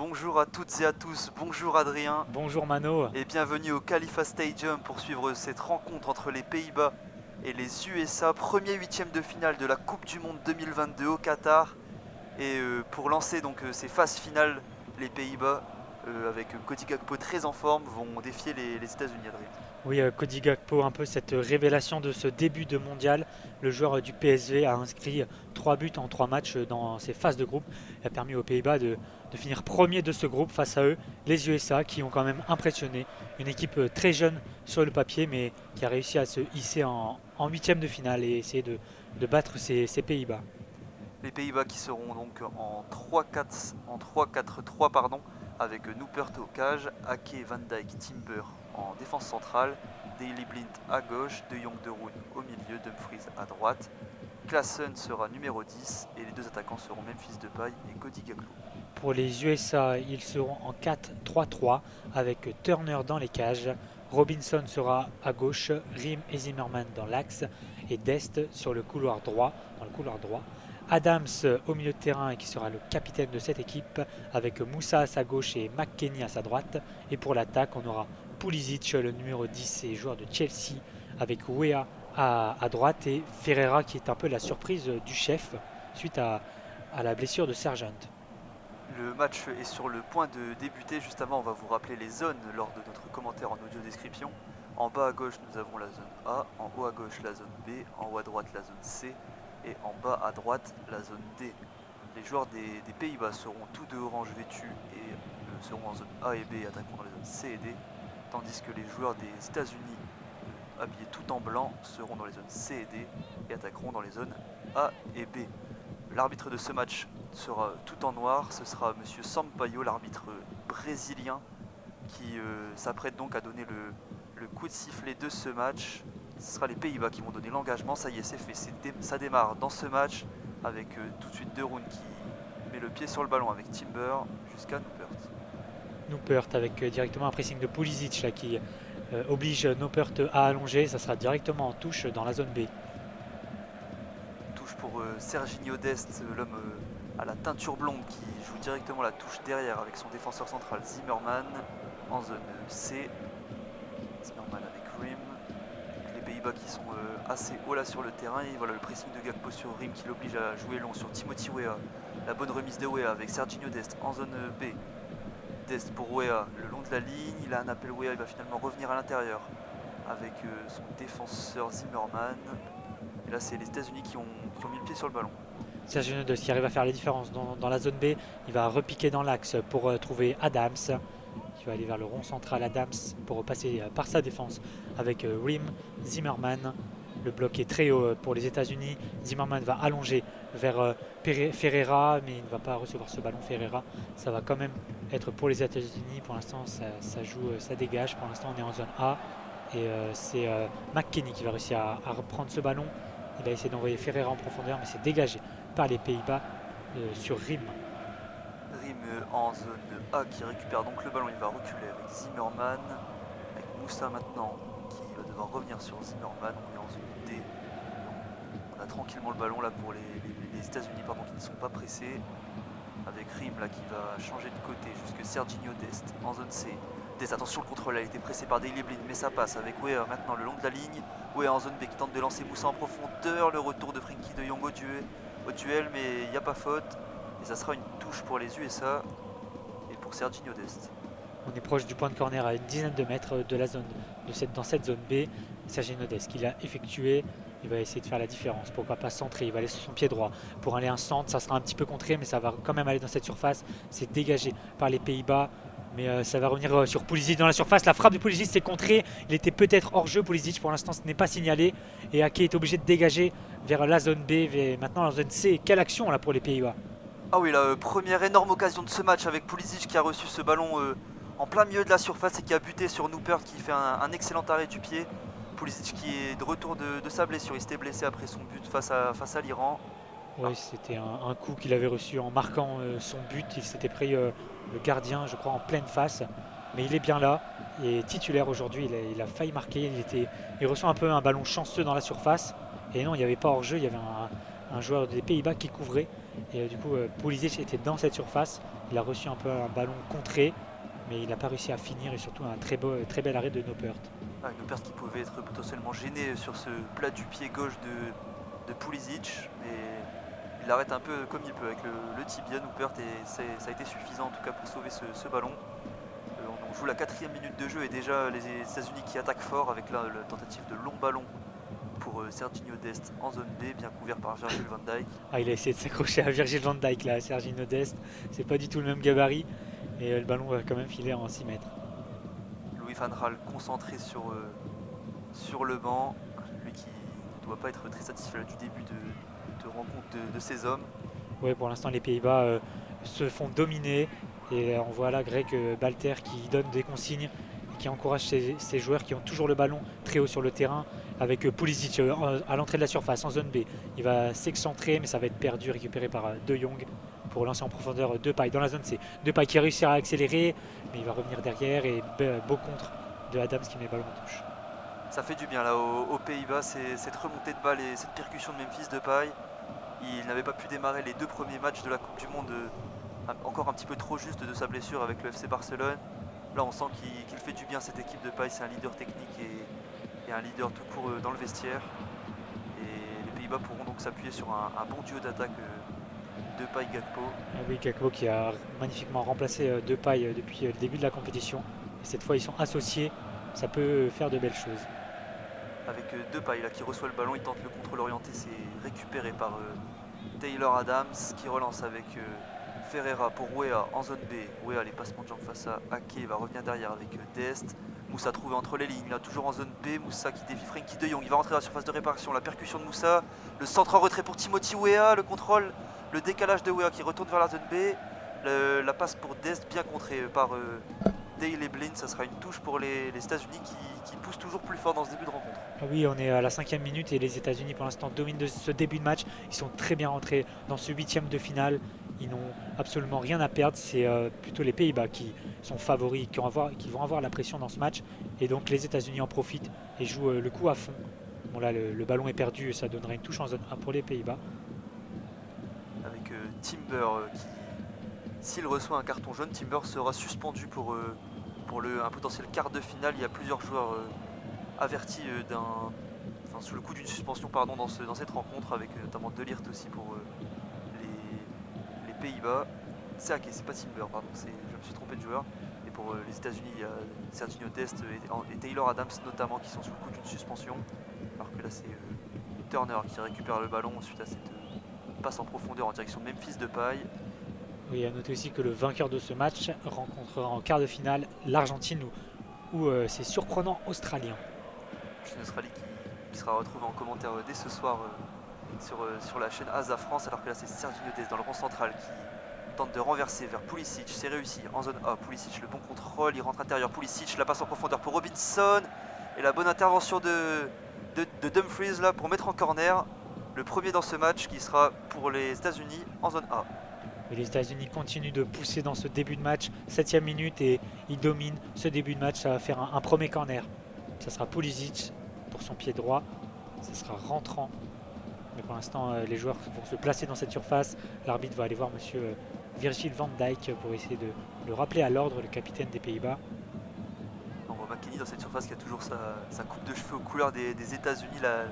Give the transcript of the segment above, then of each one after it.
Bonjour à toutes et à tous, bonjour Adrien Bonjour Mano. et bienvenue au Khalifa Stadium pour suivre cette rencontre entre les Pays-Bas et les USA, premier huitième de finale de la Coupe du Monde 2022 au Qatar. Et pour lancer donc ces phases finales, les Pays-Bas, avec Cody Gakpo très en forme, vont défier les États-Unis, Adrien. Oui, Cody Gakpo, un peu cette révélation de ce début de mondial. Le joueur du PSV a inscrit 3 buts en 3 matchs dans ses phases de groupe. Il a permis aux Pays-Bas de finir premier de ce groupe face à eux, les USA, qui ont quand même impressionné. Une équipe très jeune sur le papier, mais qui a réussi à se hisser en huitième de finale et essayer de battre ces Pays-Bas. Les Pays-Bas qui seront donc en 3-4-3 pardon, avec Noppert au cage, Ake, Van Dijk, Timber en défense centrale, Daley Blind à gauche, De Jong, De Roon au milieu, Dumfries à droite. Klaassen sera numéro 10 et les deux attaquants seront Memphis Depay et Cody Gakpo. Pour les USA, ils seront en 4-3-3 avec Turner dans les cages. Robinson sera à gauche, Rim et Zimmerman dans l'axe et Dest sur le couloir droit, dans le couloir droit. Adams au milieu de terrain et qui sera le capitaine de cette équipe avec Moussa à sa gauche et McKennie à sa droite. Et pour l'attaque, on aura Pulisic, le numéro 10 et joueur de Chelsea, avec Wea à droite et Ferreira qui est un peu la surprise du chef suite à la blessure de Sergent. Le match est sur le point de débuter. Juste avant, on va vous rappeler les zones lors de notre commentaire en audio description. En bas à gauche, nous avons la zone A, en haut à gauche, la zone B, en haut à droite, la zone C, et en bas à droite, la zone D. Les joueurs des Pays-Bas seront tous de orange vêtus et seront en zone A et B, attaquant dans les zones C et D, tandis que les joueurs des États-Unis, habillés tout en blanc, seront dans les zones C et D et attaqueront dans les zones A et B. L'arbitre de ce match sera tout en noir, ce sera Monsieur Sampaio, l'arbitre brésilien, qui s'apprête donc à donner le coup de sifflet de ce match. Ce sera les Pays-Bas qui vont donner l'engagement, ça y est, c'est fait, ça démarre dans ce match avec tout de suite De Roon qui met le pied sur le ballon avec Timber jusqu'à Noppert. Noppert avec directement un pressing de Pulisic là, qui oblige Noppert à allonger. Ça sera directement en touche dans la zone B. Touche pour Serginho Dest, l'homme à la teinture blonde qui joue directement la touche derrière avec son défenseur central Zimmerman en zone C. Zimmerman avec Rim. Les Pays-Bas qui sont assez hauts là sur le terrain et voilà le pressing de Gakpo sur Rim qui l'oblige à jouer long sur Timothy Weah. La bonne remise de Weah avec Serginho Dest en zone B. Dest pour Weah le long de la ligne, il a un appel Weah, il va finalement revenir à l'intérieur avec son défenseur Zimmerman. Et là c'est les États-Unis qui ont mis le pied sur le ballon. Sergio Nodes qui arrive à faire la différence dans la zone B. Il va repiquer dans l'axe pour trouver Adams. Il va aller vers le rond central Adams pour passer par sa défense avec Rim, Zimmerman. Le bloc est très haut pour les États-Unis. Zimmerman va allonger vers Ferreira, mais il ne va pas recevoir ce ballon Ferreira. Ça va quand même être pour les États-Unis. Pour l'instant, ça joue, ça dégage. Pour l'instant, on est en zone A. Et c'est McKennie qui va réussir à reprendre ce ballon. Il a essayé d'envoyer Ferreira en profondeur, mais c'est dégagé par les Pays-Bas sur Rim. Rim en zone A qui récupère donc le ballon, il va reculer avec Zimmerman, avec Moussa maintenant qui va devoir revenir sur Zimmerman, on est en zone D. On a tranquillement le ballon là pour les États-Unis qui ne sont pas pressés, avec Rim là qui va changer de côté jusque Serginho Dest en zone C. Dest, attention le contrôle, a été pressé par Daley Blind mais ça passe avec Weah maintenant le long de la ligne. Weah en zone B qui tente de lancer Moussa en profondeur, le retour de Frenkie de Jong au duel mais il n'y a pas faute. Et ça sera une touche pour les USA et pour Serginho Dest. On est proche du point de corner à une dizaine de mètres de la zone, dans cette zone B. Sergio Nodes qui l'a effectué. Il va essayer de faire la différence. Pourquoi pas centrer? Il va laisser son pied droit pour aller un centre. Ça sera un petit peu contré, mais ça va quand même aller dans cette surface. C'est dégagé par les Pays-Bas. Mais ça va revenir sur Pulisic dans la surface. La frappe de Pulisic s'est contrée. Il était peut-être hors jeu. Pulisic pour l'instant ce n'est pas signalé. Et Ake est obligé de dégager vers la zone B. Maintenant la zone C. Quelle action là pour les Pays-Bas? Ah oui, la première énorme occasion de ce match avec Pulisic qui a reçu ce ballon en plein milieu de la surface et qui a buté sur Noppert qui fait un excellent arrêt du pied. Pulisic qui est de retour de sa blessure, il s'était blessé après son but face à l'Iran. Oui, c'était un coup qu'il avait reçu en marquant son but. Il s'était pris le gardien, je crois, en pleine face. Mais il est bien là. Il est titulaire aujourd'hui. Il a failli marquer. Il reçoit un peu un ballon chanceux dans la surface. Et non, il n'y avait pas hors-jeu. Il y avait un joueur des Pays-Bas qui couvrait. Et du coup, Pulisic était dans cette surface. Il a reçu un peu un ballon contré, mais il n'a pas réussi à finir et surtout un très bel arrêt de Noppert. Ah, une perte qui pouvait être potentiellement gênée sur ce plat du pied gauche de Pulisic, mais il l'arrête un peu comme il peut avec le tibia Noppert et ça a été suffisant en tout cas pour sauver ce ballon. On joue la 4e minute de jeu et déjà les États-Unis qui attaquent fort avec la tentative de long ballon pour Serginho Dest en zone B, bien couvert par Virgil van Dijk. Ah, il a essayé de s'accrocher à Virgil van Dijk là, Serginho Dest. C'est pas du tout le même gabarit et le ballon va quand même filer en 6 mètres. Louis van Gaal concentré sur le banc, lui qui ne doit pas être très satisfait du début de rencontre de ses hommes. Ouais, pour l'instant, les Pays-Bas se font dominer. Et on voit là Greg Balter qui donne des consignes et qui encourage ses joueurs qui ont toujours le ballon très haut sur le terrain. Avec Pulisic à l'entrée de la surface en zone B. Il va s'excentrer, mais ça va être perdu, récupéré par De Jong pour lancer en profondeur Depay dans la zone C. Depay qui réussit à accélérer, mais il va revenir derrière et beau contre de Adams qui met le ballon en touche. Ça fait du bien là aux Pays-Bas, cette remontée de balle et cette percussion de Memphis Depay. Il n'avait pas pu démarrer les 2 premiers matchs de la Coupe du Monde encore un petit peu trop juste de sa blessure avec le FC Barcelone. Là on sent qu'il fait du bien cette équipe de Depay, c'est un leader technique et un leader tout court dans le vestiaire. Et les Pays-Bas pourront donc s'appuyer sur un bon duo d'attaque Depay-Gakpo. Ah oui, Gakpo qui a magnifiquement remplacé Depay depuis le début de la compétition. Et cette fois, ils sont associés. Ça peut faire de belles choses. Avec Depay là qui reçoit le ballon, il tente le contrôle orienté, c'est récupéré par Taylor Adams qui relance avec Ferreira pour Weah en zone B. Weah les passements de jambes face à Ake va revenir derrière avec Dest. Moussa trouvé entre les lignes, là toujours en zone B. Moussa qui défie Frenkie de Jong, il va rentrer dans la surface de réparation. La percussion de Moussa, le centre en retrait pour Timothy Weah, le contrôle, le décalage de Weah qui retourne vers la zone B. La passe pour Dest bien contrée par Daley Blind, ça sera une touche pour les États-Unis qui poussent toujours plus fort dans ce début de rencontre. Ah oui, on est à la 5e minute et les États-Unis pour l'instant dominent ce début de match. Ils sont très bien rentrés dans ce 8e de finale. Ils n'ont absolument rien à perdre. C'est plutôt les Pays-Bas qui sont favoris, qui vont avoir la pression dans ce match. Et donc les États-Unis en profitent et jouent le coup à fond. Bon là, le ballon est perdu, ça donnera une touche en zone 1 pour les Pays-Bas. Avec Timber qui, s'il reçoit un carton jaune, Timber sera suspendu pour un potentiel quart de finale. Il y a plusieurs joueurs avertis sous le coup d'une suspension dans cette rencontre, avec notamment De Ligt aussi pour les Pays-Bas. C'est Ake, c'est pas Timber, pardon, je me suis trompé de joueur. Et pour les États-Unis, il y a Serginho Dest et Taylor Adams notamment qui sont sous le coup d'une suspension. Alors que là, c'est Turner qui récupère le ballon suite à cette passe en profondeur en direction de Memphis Depay. Oui, à noter aussi que le vainqueur de ce match rencontrera en quart de finale l'Argentine ou c'est surprenant australien. Une Australie qui sera retrouvée en commentaire dès ce soir sur la chaîne Asa France, alors que là c'est Serginho Dest dans le rond central qui tente de renverser vers Pulisic, c'est réussi en zone A. Pulisic, le bon contrôle, il rentre intérieur. Pulisic, la passe en profondeur pour Robinson et la bonne intervention de Dumfries là pour mettre en corner le premier dans ce match qui sera pour les États-Unis en zone A. Et les États-Unis continuent de pousser dans ce début de match, 7e minute, et ils dominent ce début de match. Ça va faire un premier corner. Ça sera Pulisic pour son pied droit. Ça sera rentrant. Mais pour l'instant, les joueurs vont se placer dans cette surface. L'arbitre va aller voir monsieur Virgil van Dijk pour essayer de le rappeler à l'ordre, le capitaine des Pays-Bas. On voit McKennie dans cette surface qui a toujours sa coupe de cheveux aux couleurs des États-Unis, la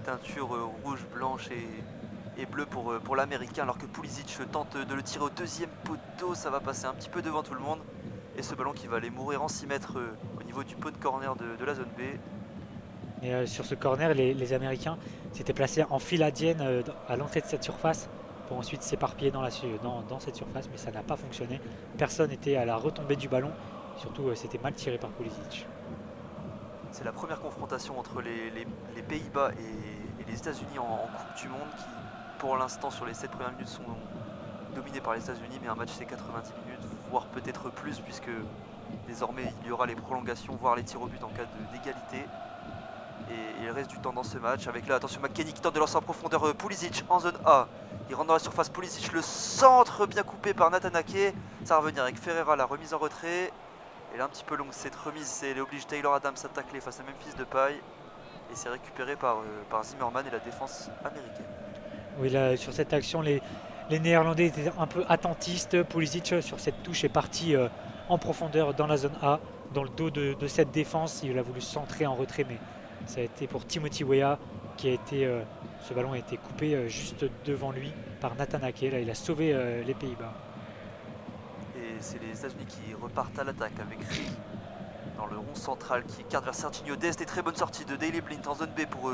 teinture rouge, blanche et bleu pour l'américain, alors que Pulisic tente de le tirer au 2e poteau. Ça va passer un petit peu devant tout le monde et ce ballon qui va aller mourir en 6 mètres au niveau du pot de corner de la zone B. Et sur ce corner, les Américains s'étaient placés en file indienne à l'entrée de cette surface pour ensuite s'éparpiller dans cette surface, mais ça n'a pas fonctionné. Personne n'était à la retombée du ballon, surtout c'était mal tiré par Pulisic. C'est la première confrontation entre les Pays-Bas et les États-Unis en Coupe du Monde qui, pour l'instant, sur les 7 premières minutes, sont dominés par les États-Unis, mais un match c'est 90 minutes, voire peut-être plus, puisque désormais il y aura les prolongations, voire les tirs au but en cas d'égalité. Et il reste du temps dans ce match, avec là, attention, McKennie qui tente de lancer en profondeur Pulisic en zone A. Il rentre dans la surface, Pulisic, le centre bien coupé par Nathan Ake. Ça va revenir avec Ferreira, la remise en retrait. Elle est un petit peu longue cette remise, elle oblige Taylor Adams à tacler face à Memphis Depay. Et c'est récupéré par Zimmerman et la défense américaine. Oui, là, sur cette action, les les Néerlandais étaient un peu attentistes. Pulisic sur cette touche est parti en profondeur dans la zone A, dans le dos de cette défense. Il a voulu centrer en retrait, mais ça a été pour Timothy Weah qui a été. Ce ballon a été coupé juste devant lui par Nathan Ake. Là, il a sauvé les Pays-Bas. Et c'est les États-Unis qui repartent à l'attaque avec Rim dans le rond central qui écarte vers Serginho Dest. Et très bonne sortie de Daley Blind en zone B pour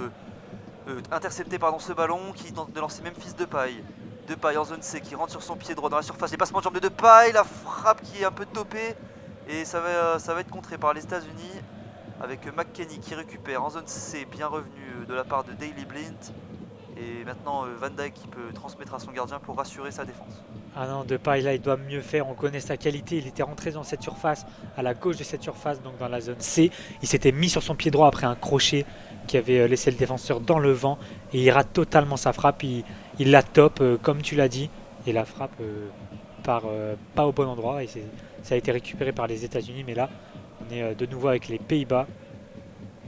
intercepter ce ballon qui tente de lancer Memphis Depay. Depay en zone C qui rentre sur son pied droit dans la surface. Les passements de jambes de Depay, la frappe qui est un peu topée. Et ça va être contré par les États-Unis avec McKennie qui récupère en zone C, bien revenu de la part de Daley Blind. Et maintenant Van Dijk qui peut transmettre à son gardien pour rassurer sa défense. Ah non, Depay là il doit mieux faire, on connaît sa qualité, il était rentré dans cette surface, à la gauche de cette surface, donc dans la zone C. Il s'était mis sur son pied droit après un crochet qui avait laissé le défenseur dans le vent et il rate totalement sa frappe, il la top comme tu l'as dit et la frappe part pas au bon endroit et ça a été récupéré par les États-Unis, mais là on est de nouveau avec les Pays-Bas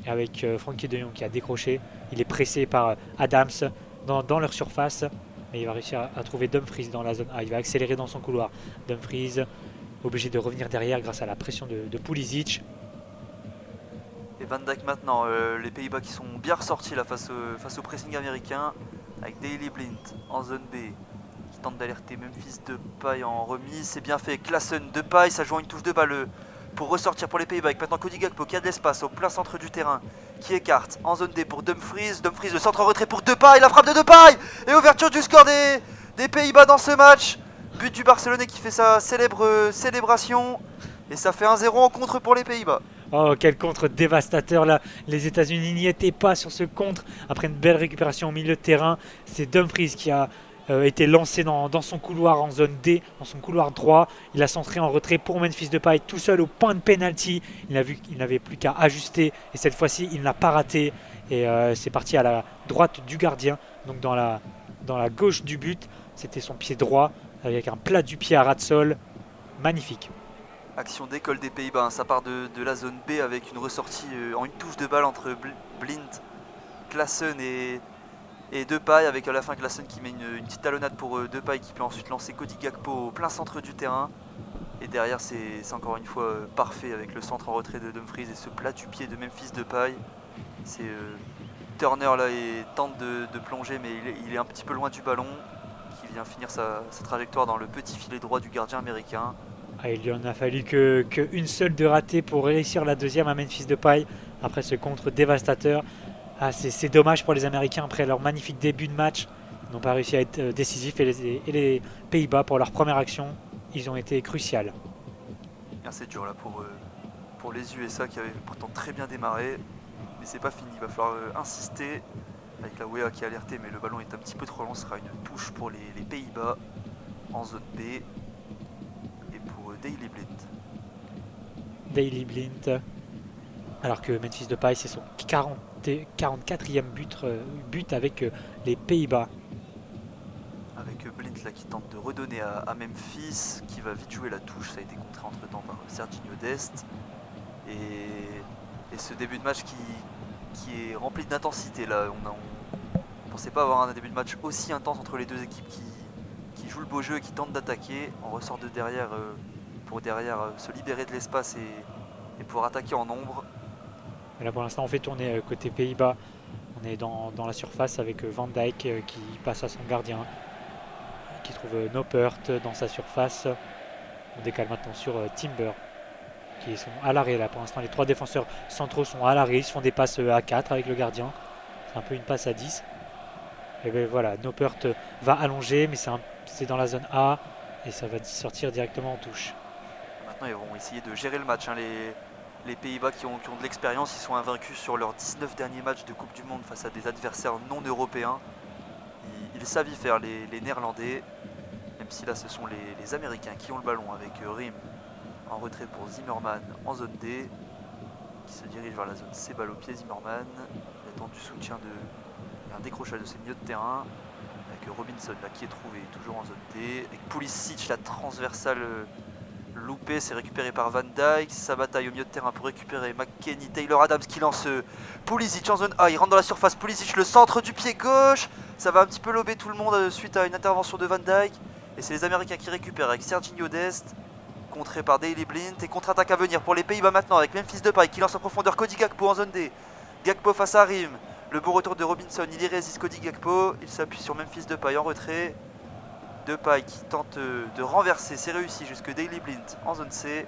avec Frankie de Jong qui a décroché, il est pressé par Adams dans leur surface. Mais il va réussir à trouver Dumfries dans la zone A. Il va accélérer dans son couloir. Dumfries obligé de revenir derrière grâce à la pression de Pulisic. Et Van Dijk maintenant, les Pays-Bas qui sont bien ressortis là face au pressing américain. Avec Daley Blind en zone B qui tente d'alerter Memphis Depay en remise. C'est bien fait. Klaassen, Depay, ça joue une touche de balle pour ressortir pour les Pays-Bas. Avec maintenant Cody Gakpo qui a de l'espace au plein centre du terrain. Qui écarte en zone D pour Dumfries. Dumfries, le centre en retrait pour Depay. La frappe de Depay. Et ouverture du score des Pays-Bas dans ce match. But du Barcelonais qui fait sa célèbre célébration. Et ça fait 1-0 en contre pour les Pays-Bas. Oh, quel contre dévastateur là. Les États-Unis n'y étaient pas sur ce contre. Après une belle récupération au milieu de terrain, c'est Dumfries qui a été lancé dans son couloir en zone D, dans son couloir droit. Il a centré en retrait pour Memphis Depay tout seul au point de pénalty. Il n'avait plus qu'à ajuster et cette fois-ci il n'a pas raté. Et c'est parti à la droite du gardien, donc dans la gauche du but. C'était son pied droit avec un plat du pied à ras de sol. Magnifique. Action d'école des Pays-Bas, hein. Ça part de la zone B avec une ressortie en une touche de balle entre Blind, Klaassen et Depay, avec à la fin Klaassen qui met une petite talonnade pour Depay qui peut ensuite lancer Cody Gakpo au plein centre du terrain. Et derrière c'est encore une fois parfait avec le centre en retrait de Dumfries et ce plat du pied de Memphis Depay. C'est Turner là et tente de plonger mais il est un petit peu loin du ballon qui vient finir sa trajectoire dans le petit filet droit du gardien américain. Ah, il lui en a fallu qu'une seule de ratée pour réussir la deuxième à Memphis Depay après ce contre dévastateur. Ah, c'est dommage pour les Américains après leur magnifique début de match. Ils n'ont pas réussi à être décisifs et les Pays-Bas pour leur première action, ils ont été cruciaux. C'est dur là pour les USA qui avaient pourtant très bien démarré. Mais c'est pas fini, il va falloir insister avec la Weah qui est alertée mais le ballon est un petit peu trop long. Ce sera une touche pour les Pays-Bas en zone B. Daley Blind. Daley Blind. Alors que Memphis Depay, c'est son 44e but avec les Pays-Bas. Avec Blind là qui tente de redonner à Memphis, qui va vite jouer la touche. Ça a été contré entre temps par Serginho Dest. Et ce début de match qui est rempli d'intensité là. On pensait pas avoir un début de match aussi intense entre les deux équipes qui jouent le beau jeu et qui tentent d'attaquer. On ressort de derrière pour se libérer de l'espace et pouvoir attaquer en nombre. Et là pour l'instant on fait tourner côté Pays-Bas. On est dans la surface avec Van Dijk qui passe à son gardien, qui trouve Noppert dans sa surface. On décale maintenant sur Timber qui sont à l'arrêt là. Pour l'instant les trois défenseurs centraux sont à l'arrêt, ils se font des passes à 4 avec le gardien. C'est un peu une passe à 10. Et bien voilà, Noppert va allonger mais c'est dans la zone A et ça va sortir directement en touche. Maintenant ils vont essayer de gérer le match, hein. Les Pays-Bas qui ont de l'expérience, ils sont invaincus sur leurs 19 derniers matchs de Coupe du Monde face à des adversaires non européens. Ils savent y faire les Néerlandais, même si là ce sont les Américains qui ont le ballon avec Rim en retrait pour Zimmerman en zone D, qui se dirige vers la zone C, balle au pied Zimmerman, il attend du soutien un décrochage de ses milieux de terrain, avec Robinson là qui est trouvé toujours en zone D, avec Pulisic la transversale loupé, c'est récupéré par Van Dijk, sa bataille au milieu de terrain pour récupérer McKennie, Taylor Adams qui lance Pulisic en zone A, il rentre dans la surface, Pulisic le centre du pied gauche, Ça va un petit peu lober tout le monde suite à une intervention de Van Dyke. Et c'est les Américains qui récupèrent avec Serginho Dest, contré par Daley Blind. Et contre-attaque à venir pour les Pays-Bas maintenant avec Memphis Depay qui lance en profondeur Cody Gakpo en zone D. Gakpo face à Rim. Le bon retour de Robinson, il y résiste Cody Gakpo. Il s'appuie sur Memphis Depay en retrait. Depay qui tente de renverser, c'est réussi jusque Daley Blind en zone C.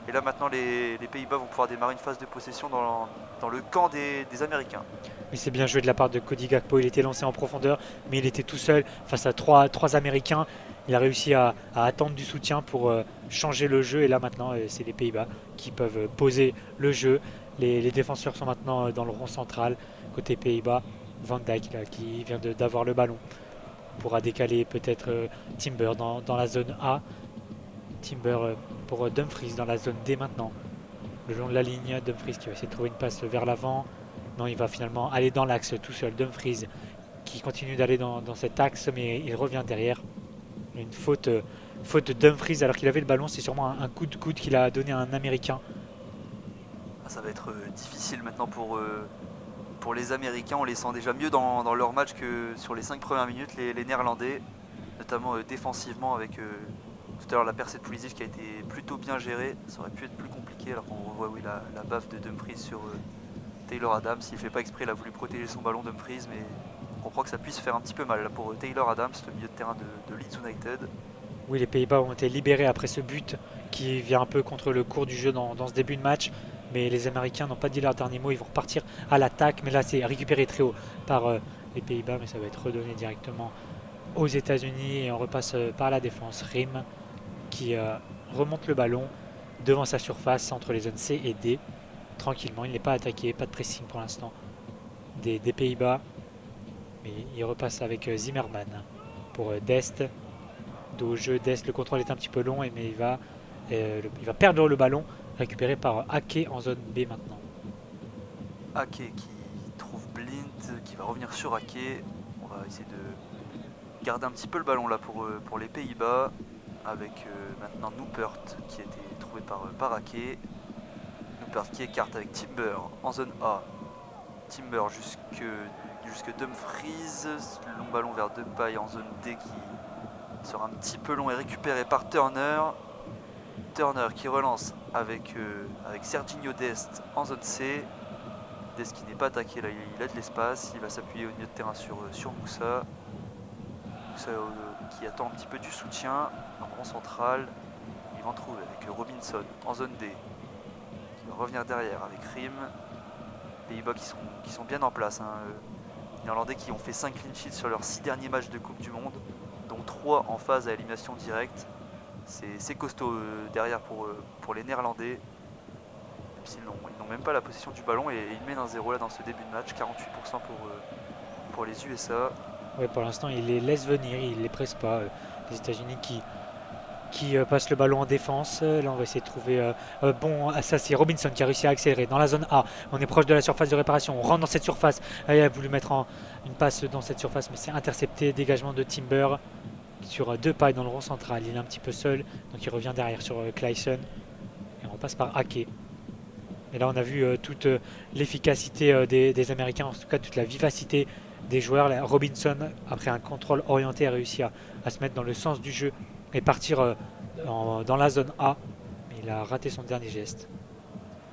Et là maintenant les Pays-Bas vont pouvoir démarrer une phase de possession dans le camp des Américains. Mais c'est bien joué de la part de Cody Gakpo, il était lancé en profondeur, mais il était tout seul face à trois Américains. Il a réussi à attendre du soutien pour changer le jeu. Et là maintenant, c'est les Pays-Bas qui peuvent poser le jeu. Les défenseurs sont maintenant dans le rond central, côté Pays-Bas. Van Dijk là, qui vient d'avoir le ballon. On pourra décaler peut-être Timber dans la zone A. Timber pour Dumfries dans la zone D maintenant. Le long de la ligne, Dumfries qui va essayer de trouver une passe vers l'avant. Non, il va finalement aller dans l'axe tout seul. Dumfries qui continue d'aller dans cet axe, mais il revient derrière. Une faute de Dumfries alors qu'il avait le ballon. C'est sûrement un coup de coude qu'il a donné à un Américain. Ça va être difficile maintenant pour les Américains. On les sent déjà mieux dans leur match que sur les 5 premières minutes, les Néerlandais, notamment défensivement avec tout à l'heure la percée de Pulisic qui a été plutôt bien gérée. Ça aurait pu être plus compliqué alors qu'on revoit oui, la baffe de Dumfries sur Taylor Adams. Il ne fait pas exprès, il a voulu protéger son ballon Dumfries, mais on comprend que ça puisse faire un petit peu mal là, pour Taylor Adams, le milieu de terrain de Leeds United. Oui, les Pays-Bas ont été libérés après ce but qui vient un peu contre le cours du jeu dans ce début de match. Mais les Américains n'ont pas dit leur dernier mot, ils vont repartir à l'attaque. Mais là, c'est récupéré très haut par les Pays-Bas, mais ça va être redonné directement aux États-Unis. Et on repasse par la défense. Rim qui remonte le ballon devant sa surface entre les zones C et D. Tranquillement, il n'est pas attaqué, pas de pressing pour l'instant des Pays-Bas. Mais il repasse avec Zimmerman pour Dest. Dos au jeu, Dest, le contrôle est un petit peu long, mais il va perdre le ballon, récupéré par Ake en zone B maintenant. Ake qui trouve Blind, qui va revenir sur Ake. On va essayer de garder un petit peu le ballon là pour les Pays-Bas, avec maintenant Noppert qui a été trouvé par Ake. Noppert qui écarte avec Timber en zone A. Timber jusque Dumfries, long ballon vers Depay en zone D qui sera un petit peu long et récupéré par Turner. Turner qui relance avec Serginho Dest en zone C. Dest qui n'est pas attaqué, là il a de l'espace, il va s'appuyer au milieu de terrain sur Moussa. Moussa qui attend un petit peu du soutien en rond central. Il va en trouver avec Robinson en zone D, qui va revenir derrière avec Rim. Pays-Bas qui sont bien en place. Les Néerlandais qui ont fait 5 clean sheets sur leurs 6 derniers matchs de Coupe du Monde, dont 3 en phase à élimination directe. C'est costaud derrière pour les Néerlandais. Même s'ils n'ont même pas la possession du ballon et ils mènent un 0 là dans ce début de match, 48% pour les USA. Ouais, pour l'instant, il les laisse venir, il les presse pas. Les États-Unis qui passe le ballon en défense. Là, on va essayer de trouver. Bon, ça, c'est Robinson qui a réussi à accélérer dans la zone A. On est proche de la surface de réparation. On rentre dans cette surface. Il a voulu mettre une passe dans cette surface, mais c'est intercepté. Dégagement de Timber sur Depay dans le rond central. Il est un petit peu seul, donc il revient derrière sur Clayson. Et on passe par Ake. Et là, on a vu toute l'efficacité des Américains, en tout cas toute la vivacité des joueurs. Là, Robinson, après un contrôle orienté, a réussi à se mettre dans le sens du jeu et partir dans la zone A. Mais il a raté son dernier geste.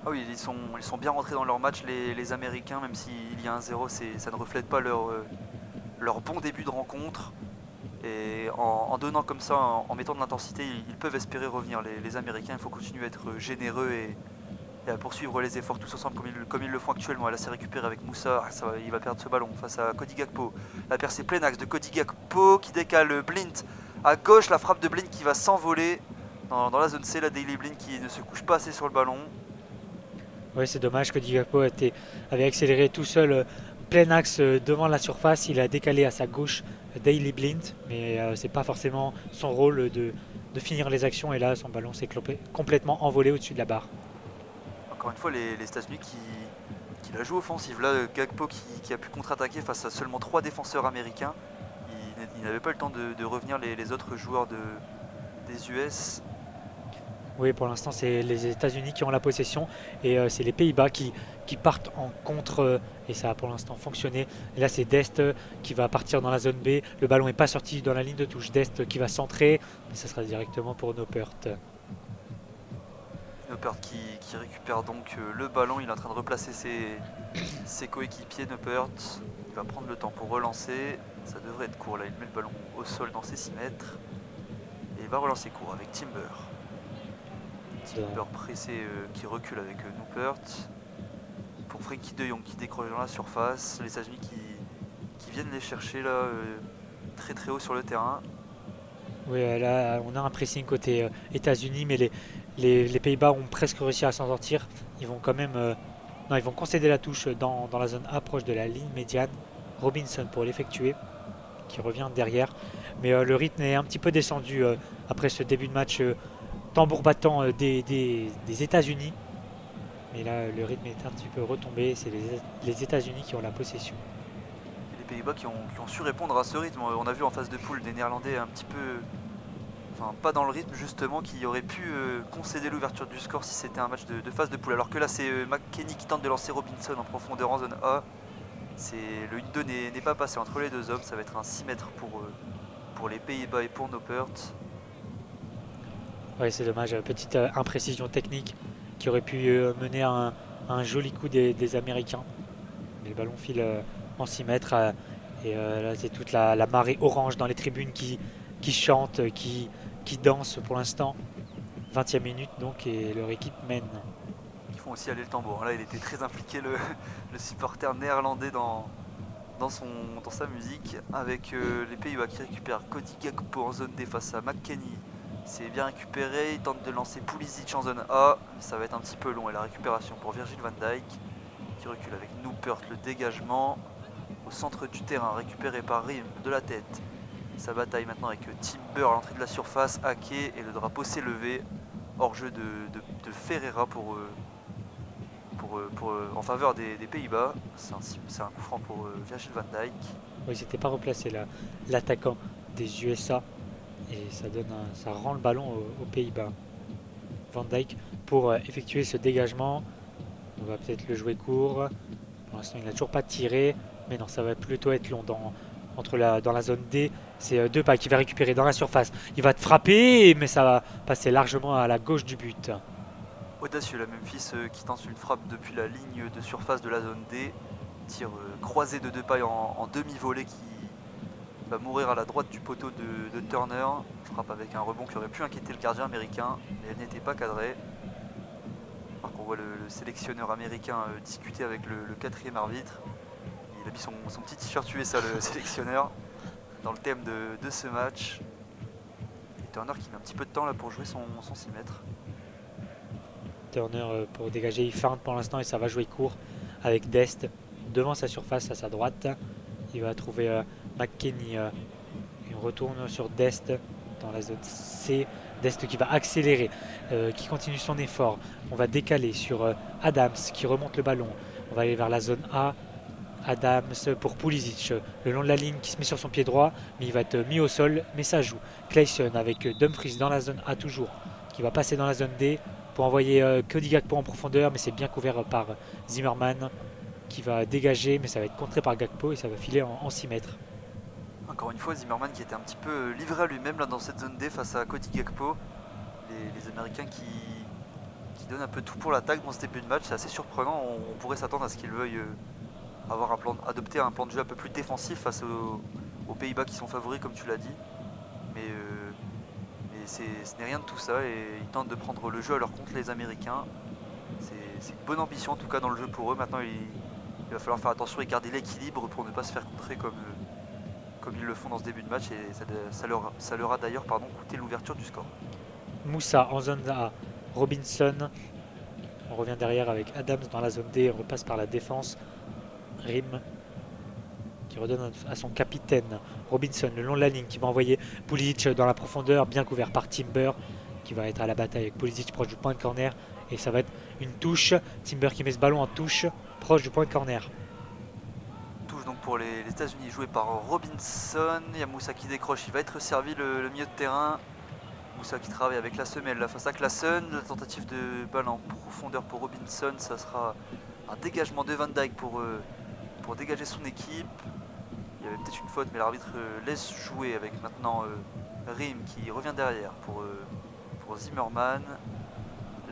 Ah oui, ils sont bien rentrés dans leur match, les Américains, même s'il y a un 0, ça ne reflète pas leur bon début de rencontre. Et en donnant comme ça, en mettant de l'intensité, ils peuvent espérer revenir. Les Américains, il faut continuer à être généreux et à poursuivre les efforts tous ensemble comme ils le font actuellement. Là, c'est récupéré avec Moussa, il va perdre ce ballon face à Cody Gakpo. La percée plein axe de Cody Gakpo qui décale Blind à gauche, la frappe de Blind qui va s'envoler dans la zone C, la Daley Blind qui ne se couche pas assez sur le ballon. Oui, c'est dommage que Cody Gakpo avait accéléré tout seul plein axe devant la surface. Il a décalé à sa gauche Daley Blind, mais c'est pas forcément son rôle de finir les actions. Et là, son ballon s'est complètement envolé au-dessus de la barre. Encore une fois, les États-Unis qui la jouent offensive. Là, Gakpo qui a pu contre-attaquer face à seulement 3 défenseurs américains. Il n'avait pas le temps de revenir les autres joueurs des US. Oui, pour l'instant, c'est les États-Unis qui ont la possession et c'est les Pays-Bas qui partent en contre et ça a pour l'instant fonctionné. Et là, c'est Dest qui va partir dans la zone B. Le ballon n'est pas sorti dans la ligne de touche. Dest qui va centrer, mais ça sera directement pour Noppert. Noppert qui récupère donc le ballon, il est en train de replacer ses coéquipiers. Noppert, il va prendre le temps pour relancer, ça devrait être court là, il met le ballon au sol dans ses 6 mètres. Et il va relancer court avec Timber. Timber pressé qui recule avec Noppert. Pour Frankie de Jong qui décroche dans la surface, les États-Unis qui viennent les chercher là très très haut sur le terrain. Oui, là, on a un pressing côté États-Unis, mais les Pays-Bas ont presque réussi à s'en sortir. Ils vont quand même. Non, ils vont concéder la touche dans la zone A, proche de la ligne médiane. Robinson pour l'effectuer, qui revient derrière. Mais le rythme est un petit peu descendu après ce début de match tambour battant des États-Unis. Mais là, le rythme est un petit peu retombé. C'est les États-Unis qui ont la possession. Et les Pays-Bas qui ont su répondre à ce rythme. On a vu en phase de poule des Néerlandais un petit peu. Enfin, pas dans le rythme justement, qui aurait pu concéder l'ouverture du score si c'était un match de phase de poule. Alors que là, c'est McKennie qui tente de lancer Robinson en profondeur en zone A. Le 1-2 n'est pas passé entre les deux hommes. Ça va être un 6 mètres pour les Pays-Bas et pour Noppert. Ouais, c'est dommage. Petite imprécision technique qui aurait pu mener à un joli coup des Américains. Mais le ballon file en 6 mètres. Et là, c'est toute la marée orange dans les tribunes qui chante, qui danse pour l'instant. 20e minute donc, et leur équipe mène. Ils font aussi aller le tambour. Là, il était très impliqué, le supporter néerlandais dans sa musique. Avec les Pays-Bas qui récupèrent Cody Gakpo en zone D face à McKennie. C'est bien récupéré, il tente de lancer Pulisic en zone A, mais ça va être un petit peu long. Et la récupération pour Virgil van Dijk qui recule avec Noppert, le dégagement au centre du terrain, récupéré par Rim de la tête. Sa bataille maintenant avec Timber à l'entrée de la surface, Ake, et le drapeau s'est levé. Hors jeu de Ferreira en faveur des Pays-Bas. C'est un coup franc pour Virgil van Dijk. Oui, il s'était pas replacé là, l'attaquant des USA. Et ça rend le ballon aux Pays-Bas. Van Dijk pour effectuer ce dégagement. On va peut-être le jouer court. Pour l'instant, il n'a toujours pas tiré. Mais non, ça va plutôt être long dans la zone D. C'est Depay qui va récupérer dans la surface. Il va te frapper, mais ça va passer largement à la gauche du but. Audacieux, la Memphis qui tente une frappe depuis la ligne de surface de la zone D. Tir croisé de Depay en demi-volée qui va mourir à la droite du poteau de Turner. Frappe avec un rebond qui aurait pu inquiéter le gardien américain, mais elle n'était pas cadrée. Alors qu'on voit le sélectionneur américain discuter avec le quatrième arbitre. Il a mis son petit t-shirt USA, le sélectionneur, dans le thème de ce match. Et Turner qui met un petit peu de temps là pour jouer son 6 mètres. Turner pour dégager, il feinte pour l'instant et ça va jouer court avec Dest devant sa surface à sa droite. Il va trouver McKennie. Il retourne sur Dest dans la zone C. Dest qui va accélérer, qui continue son effort. On va décaler sur Adams qui remonte le ballon. On va aller vers la zone A. Adams pour Pulisic, le long de la ligne qui se met sur son pied droit, mais il va être mis au sol, mais ça joue. Clayson avec Dumfries dans la zone A toujours, qui va passer dans la zone D pour envoyer Cody Gakpo en profondeur, mais c'est bien couvert par Zimmerman qui va dégager, mais ça va être contré par Gakpo et ça va filer en 6 mètres. Encore une fois, Zimmerman qui était un petit peu livré à lui-même là dans cette zone D face à Cody Gakpo. Les Américains qui donnent un peu tout pour l'attaque dans ce début de match, c'est assez surprenant. On pourrait s'attendre à ce qu'ils veuillent adopter un plan de jeu un peu plus défensif face aux Pays-Bas qui sont favoris comme tu l'as dit. Mais ce n'est rien de tout ça et ils tentent de prendre le jeu à leur compte les Américains. C'est une bonne ambition en tout cas dans le jeu pour eux. Maintenant il va falloir faire attention et garder l'équilibre pour ne pas se faire contrer comme ils le font dans ce début de match et ça leur a d'ailleurs coûté l'ouverture du score. Moussa en zone A, Robinson, on revient derrière avec Adams dans la zone D, on repasse par la défense. Rim qui redonne à son capitaine Robinson le long de la ligne qui va envoyer Pulisic dans la profondeur, bien couvert par Timber qui va être à la bataille avec Pulisic proche du point de corner et ça va être une touche. Timber qui met ce ballon en touche proche du point de corner. Touche donc pour les États-Unis joué par Robinson. Il y a Moussa qui décroche, il va être servi le milieu de terrain. Moussa qui travaille avec la semelle là face à Klassen. La tentative de balle en profondeur pour Robinson, ça sera un dégagement de Van Dijk pour dégager son équipe. Il y avait peut-être une faute, mais l'arbitre laisse jouer avec maintenant Rim qui revient derrière pour Zimmerman.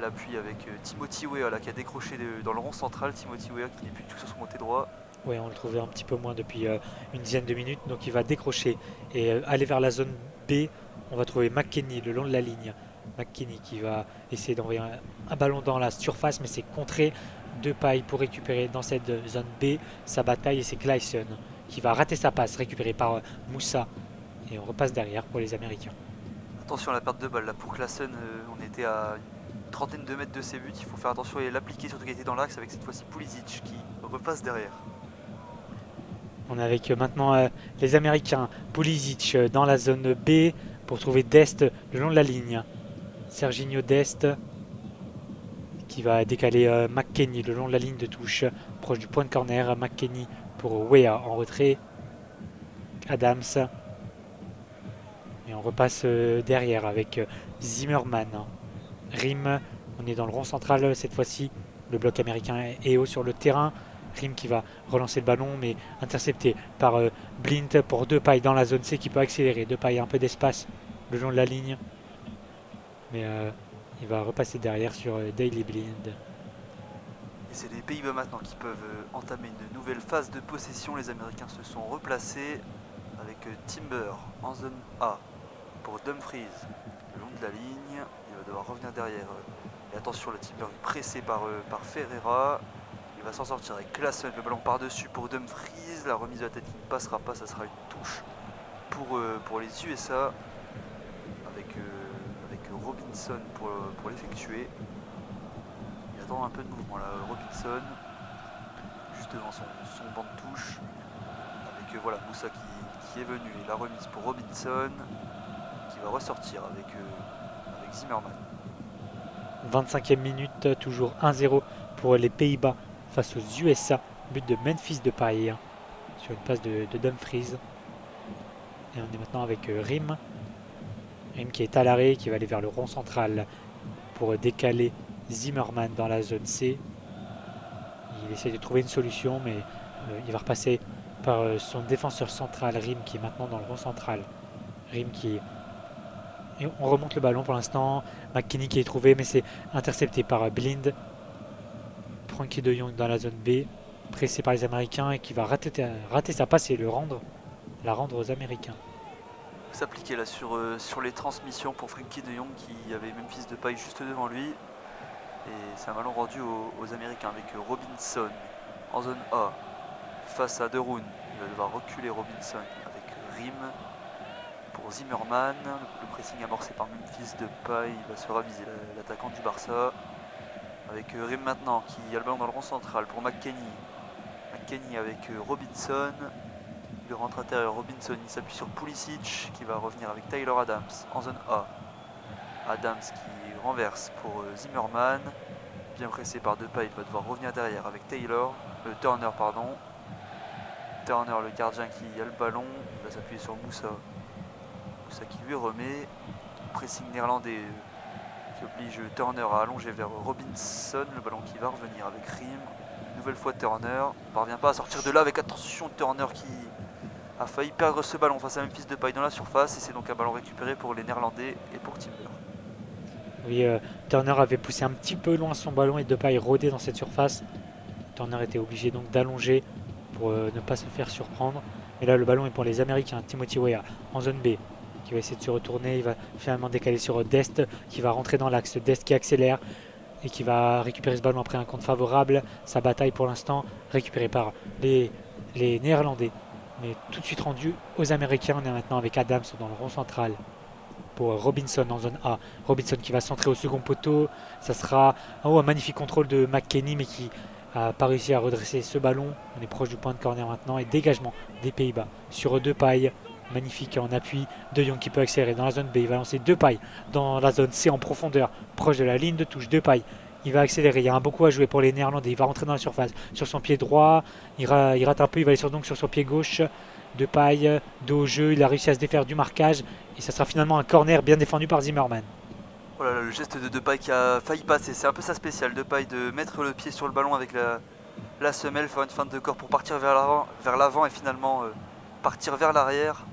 L'appui avec Timothy Weah là, qui a décroché dans le rond central. Timothy Weah qui n'est plus du tout sur son côté droit. Oui, on le trouvait un petit peu moins depuis une dizaine de minutes, donc il va décrocher et aller vers la zone B. On va trouver McKennie le long de la ligne. McKennie qui va essayer d'envoyer un ballon dans la surface, mais c'est contré. Depay pour récupérer dans cette zone B sa bataille, et c'est Klassen qui va rater sa passe, récupérée par Moussa. Et on repasse derrière pour les Américains. Attention à la perte de balle là pour Klassen, on était à une trentaine de mètres de ses buts. Il faut faire attention et l'appliquer, surtout qu'il était dans l'axe avec cette fois-ci Pulisic qui repasse derrière. On est avec maintenant les Américains. Pulisic dans la zone B pour trouver Dest le long de la ligne. Serginho Dest qui va décaler McKennie le long de la ligne de touche, proche du point de corner. McKennie pour Weah en retrait. Adams. Et on repasse derrière avec Zimmerman. Rim, on est dans le rond central cette fois-ci. Le bloc américain est haut sur le terrain. Rim qui va relancer le ballon, mais intercepté par Blind pour Depay dans la zone C qui peut accélérer. Depay a un peu d'espace le long de la ligne, mais il va repasser derrière sur Daley Blind. Et c'est les Pays-Bas maintenant qui peuvent entamer une nouvelle phase de possession. Les Américains se sont replacés avec Timber en zone A pour Dumfries le long de la ligne. Il va devoir revenir derrière. Et attention, le Timber est pressé par Ferreira. Il va s'en sortir avec Klassen, le ballon par-dessus pour Dumfries. La remise de la tête qui ne passera pas, ça sera une touche pour les USA avec Robinson pour l'effectuer. Il attend un peu de mouvement là, Robinson, juste devant son banc de touche. Avec voilà, Moussa qui est venu et la remise pour Robinson qui va ressortir avec Zimmerman. 25e minute, toujours 1-0 pour les Pays-Bas face aux USA. But de Memphis Depay sur une passe de Dumfries. Et on est maintenant avec Rim. Rim qui est à l'arrêt, qui va aller vers le rond central pour décaler Zimmerman dans la zone C. Il essaie de trouver une solution, mais il va repasser par son défenseur central, Rim, qui est maintenant dans le rond central. Rim qui... Et on remonte le ballon pour l'instant. McKennie qui est trouvé, mais c'est intercepté par Blind. Frankie de Jong dans la zone B, pressé par les Américains et qui va rater sa passe et la rendre aux Américains. S'appliquer là sur les transmissions pour Frankie de Jong qui avait Memphis Depay juste devant lui. Et c'est un ballon rendu aux Américains avec Robinson en zone A face à De Roon. Il va devoir reculer Robinson avec Rim pour Zimmerman. Le pressing amorcé par Memphis Depay. Il va se raviser l'attaquant du Barça. Avec Rim maintenant qui a le ballon dans le rond central pour McKennie. McKennie avec Robinson. Il rentre intérieur. Robinson il s'appuie sur Pulisic qui va revenir avec Tyler Adams en zone A. Adams qui renverse pour Zimmerman. Bien pressé par Depay, il va devoir revenir derrière avec Turner pardon. Turner le gardien qui a le ballon. Il va s'appuyer sur Moussa. Moussa qui lui remet. Pressing néerlandais qui oblige Turner à allonger vers Robinson. Le ballon qui va revenir avec Rim. Une nouvelle fois Turner. Ne parvient pas à sortir de là avec attention Turner qui a failli perdre ce ballon face à Memphis Depay dans la surface. Et c'est donc un ballon récupéré pour les Néerlandais et pour Timber. Oui, Turner avait poussé un petit peu loin son ballon et Depay rôdait dans cette surface. Turner était obligé donc d'allonger pour ne pas se faire surprendre. Mais là, le ballon est pour les Américains. Timothy Weah en zone B qui va essayer de se retourner. Il va finalement décaler sur Dest qui va rentrer dans l'axe. Dest qui accélère et qui va récupérer ce ballon après un compte favorable. Sa bataille pour l'instant récupérée par les Néerlandais. Mais tout de suite rendu aux Américains. On est maintenant avec Adams dans le rond central pour Robinson en zone A. Robinson qui va centrer au second poteau. Ça sera un magnifique contrôle de McKennie mais qui n'a pas réussi à redresser ce ballon. On est proche du point de corner maintenant et dégagement des Pays-Bas sur Depay. Magnifique en appui. De Jong qui peut accélérer dans la zone B. Il va lancer Depay dans la zone C en profondeur, proche de la ligne de touche. Depay, il va accélérer. Il y a un beaucoup à jouer pour les Néerlandais. Il va rentrer dans la surface sur son pied droit. Il rate un peu. Il va aller donc sur son pied gauche. Depay, dos au jeu, il a réussi à se défaire du marquage. Et ça sera finalement un corner bien défendu par Zimmerman. Oh là là, le geste de Depay qui a failli passer, c'est un peu sa spéciale. Depay de mettre le pied sur le ballon avec la semelle, faire une feinte de corps pour partir vers l'avant et finalement partir vers l'arrière.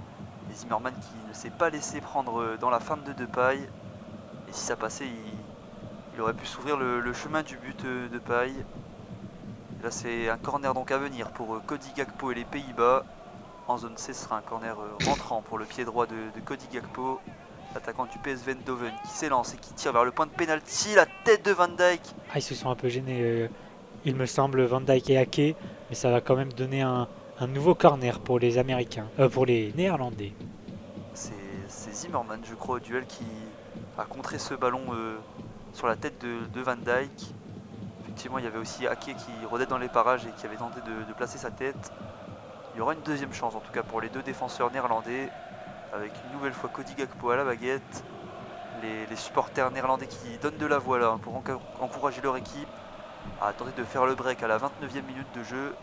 Et Zimmerman qui ne s'est pas laissé prendre dans la feinte de Depay. Et si ça passait, il aurait pu s'ouvrir le chemin du but de Depay. Là c'est un corner donc à venir pour Cody Gakpo et les Pays-Bas. En zone C, ce sera un corner rentrant pour le pied droit de Cody Gakpo, l'attaquant du PSV Eindhoven qui s'élance et qui tire vers le point de pénalty. La tête de Van Dijk. Ah, ils se sont un peu gênés, il me semble, Van Dijk et Ake. Mais ça va quand même donner un nouveau corner pour les Américains, pour les Néerlandais. C'est Zimmerman, je crois, au duel qui a contré ce ballon sur la tête de Van Dijk. Effectivement, il y avait aussi Ake qui rôdait dans les parages et qui avait tenté de placer sa tête. Il y aura une deuxième chance en tout cas pour les deux défenseurs néerlandais, avec une nouvelle fois Cody Gakpo à la baguette. Les supporters néerlandais qui donnent de la voix là pour encourager leur équipe à tenter de faire le break à la 29e minute de jeu.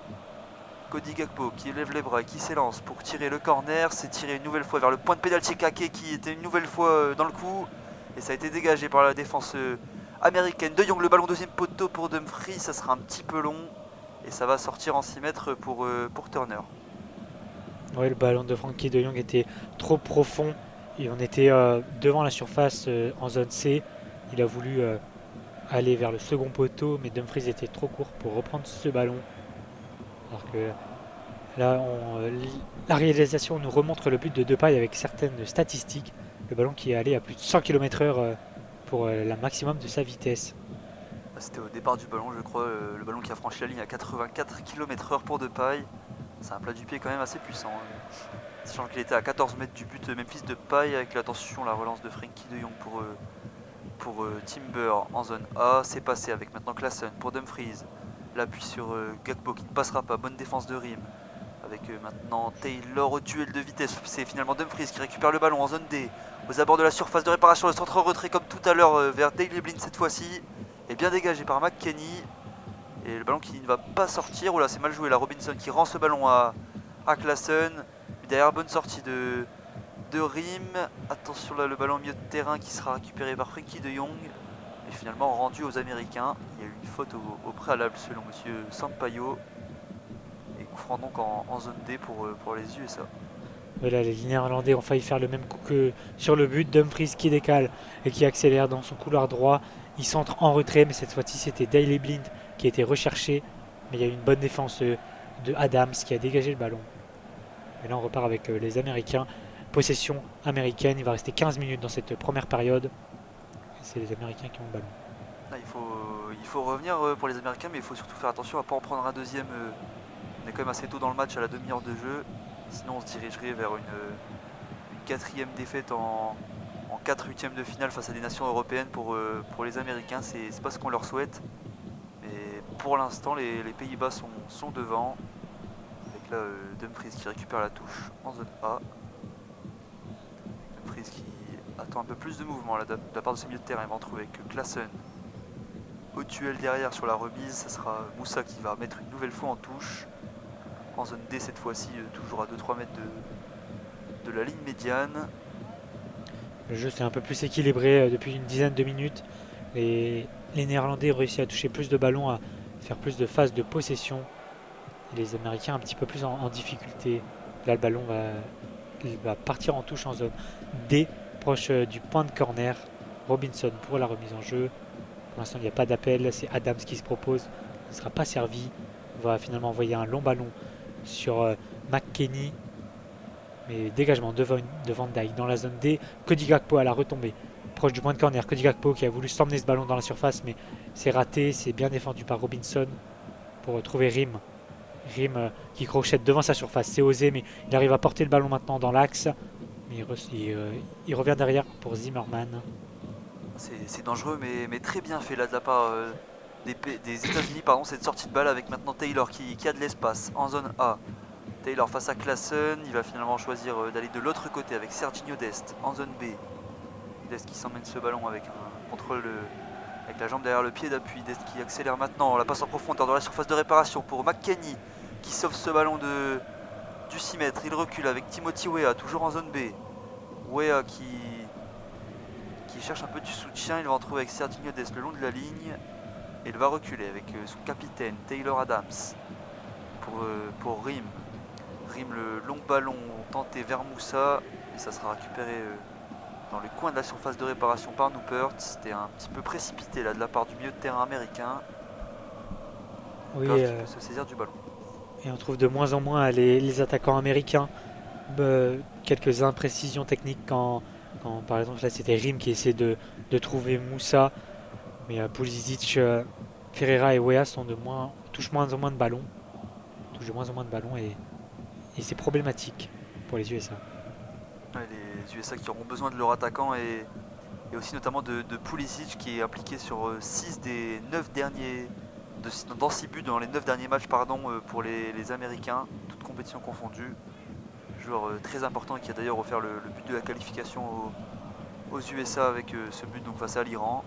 Cody Gakpo qui lève les bras et qui s'élance pour tirer le corner. C'est tiré une nouvelle fois vers le point de pénalty. Ake qui était une nouvelle fois dans le coup. Et ça a été dégagé par la défense américaine. De Jong, le ballon deuxième poteau pour Dumfries. Ça sera un petit peu long. Et ça va sortir en 6 mètres pour Turner. Ouais, le ballon de Frankie de Jong était trop profond. Et on était devant la surface en zone C. Il a voulu aller vers le second poteau. Mais Dumfries était trop court pour reprendre ce ballon. Alors que là, la réalisation nous remontre le but de Depay avec certaines statistiques. Le ballon qui est allé à plus de 100 km/h pour la maximum de sa vitesse. C'était au départ du ballon, je crois, le ballon qui a franchi la ligne à 84 km/h pour Depay. C'est un plat du pied quand même assez puissant. Sachant qu'il était à 14 mètres du but de Memphis Depay avec l'attention, la relance de Frankie de Jong pour Timber en zone A. C'est passé avec maintenant Klaassen pour Dumfries. L'appui sur Gakpo qui ne passera pas. Bonne défense de Rim. Avec maintenant Taylor au duel de vitesse. C'est finalement Dumfries qui récupère le ballon en zone D. Aux abords de la surface de réparation. Le centre en retrait comme tout à l'heure vers Daley Blind cette fois-ci. Et bien dégagé par McKennie. Et le ballon qui ne va pas sortir. Oh là, c'est mal joué. La Robinson qui rend ce ballon à Klaassen. Derrière, bonne sortie de Rim. Attention là, le ballon au milieu de terrain qui sera récupéré par Frankie de Jong. Et finalement rendu aux Américains. Il y a eu une faute au préalable selon monsieur Sampaio. Et coup franc donc en zone D pour les USA. Voilà, les Néerlandais ont failli faire le même coup que sur le but. Dumfries qui décale et qui accélère dans son couloir droit. Il centre en retrait, mais cette fois-ci c'était Daley Blind qui a été recherché. Mais il y a eu une bonne défense de Adams qui a dégagé le ballon. Et là on repart avec les Américains. Possession américaine, il va rester 15 minutes dans cette première période. C'est les Américains qui ont le ballon. Là, il faut revenir pour les Américains, mais il faut surtout faire attention à ne pas en prendre un deuxième. On est quand même assez tôt dans le match à la demi-heure de jeu. Sinon on se dirigerait vers une quatrième défaite en 4 huitièmes de finale face à des nations européennes pour les Américains. C'est pas ce qu'on leur souhaite. Mais pour l'instant les Pays-Bas sont devant. Avec là Dumfries qui récupère la touche en zone A. Dumfries qui attend un peu plus de mouvement là, de la part de ce milieu de terrain. Il va en trouver avec Klaassen. Au duel derrière sur la remise, ça sera Moussa qui va mettre une nouvelle fois en touche. En zone D cette fois-ci, toujours à 2-3 mètres de la ligne médiane. Le jeu s'est un peu plus équilibré depuis une dizaine de minutes. Les Néerlandais ont réussi à toucher plus de ballons, à faire plus de phases de possession. Et les Américains un petit peu plus en difficulté. Là le ballon va partir en touche en zone D, proche du point de corner. Robinson pour la remise en jeu. Pour l'instant il n'y a pas d'appel, c'est Adams qui se propose. Il ne sera pas servi. On va finalement envoyer un long ballon sur McKennie. Mais dégagement de Van Dijk dans la zone D. Cody Gakpo à la retombée. Proche du point de corner. Cody Gakpo qui a voulu s'emmener ce ballon dans la surface. Mais c'est raté. C'est bien défendu par Robinson pour trouver Rim. Rim qui crochette devant sa surface. C'est osé mais il arrive à porter le ballon maintenant dans l'axe. Mais il revient derrière pour Zimmerman. C'est dangereux mais très bien fait là de la part des États-Unis, cette sortie de balle avec maintenant Taylor qui a de l'espace en zone A. Taylor face à Klaassen, il va finalement choisir d'aller de l'autre côté avec Serginho Dest en zone B. Dest qui s'emmène ce ballon avec un contrôle avec la jambe derrière le pied d'appui. Dest qui accélère maintenant, la passe en profondeur dans la surface de réparation pour McKennie qui sauve ce ballon du 6 mètres. Il recule avec Timothy Weah, toujours en zone B. Weah qui cherche un peu du soutien. Il va en trouver avec Serginho Dest le long de la ligne. Et il va reculer avec son capitaine Taylor Adams pour Rim. Rim, le long ballon tenté vers Moussa. Et ça sera récupéré dans le coin de la surface de réparation par Noupert. C'était un petit peu précipité là de la part du milieu de terrain américain. Oui, Noupert qui peut se saisir du ballon. et on trouve de moins en moins les attaquants américains quelques imprécisions techniques quand par exemple là c'était Rim qui essaie de trouver Moussa, mais Pulisic, Ferreira et Weah touchent moins en moins de ballons, touchent de moins en moins de ballons et c'est problématique pour les USA. Ouais, les USA qui auront besoin de leur attaquant et aussi notamment de Pulisic qui est impliqué sur 6 des 9 derniers, dans 6 buts dans les 9 derniers matchs pour les Américains, toutes compétitions confondues. Joueur très important qui a d'ailleurs offert le but de la qualification aux USA avec ce but donc face à l'Iran.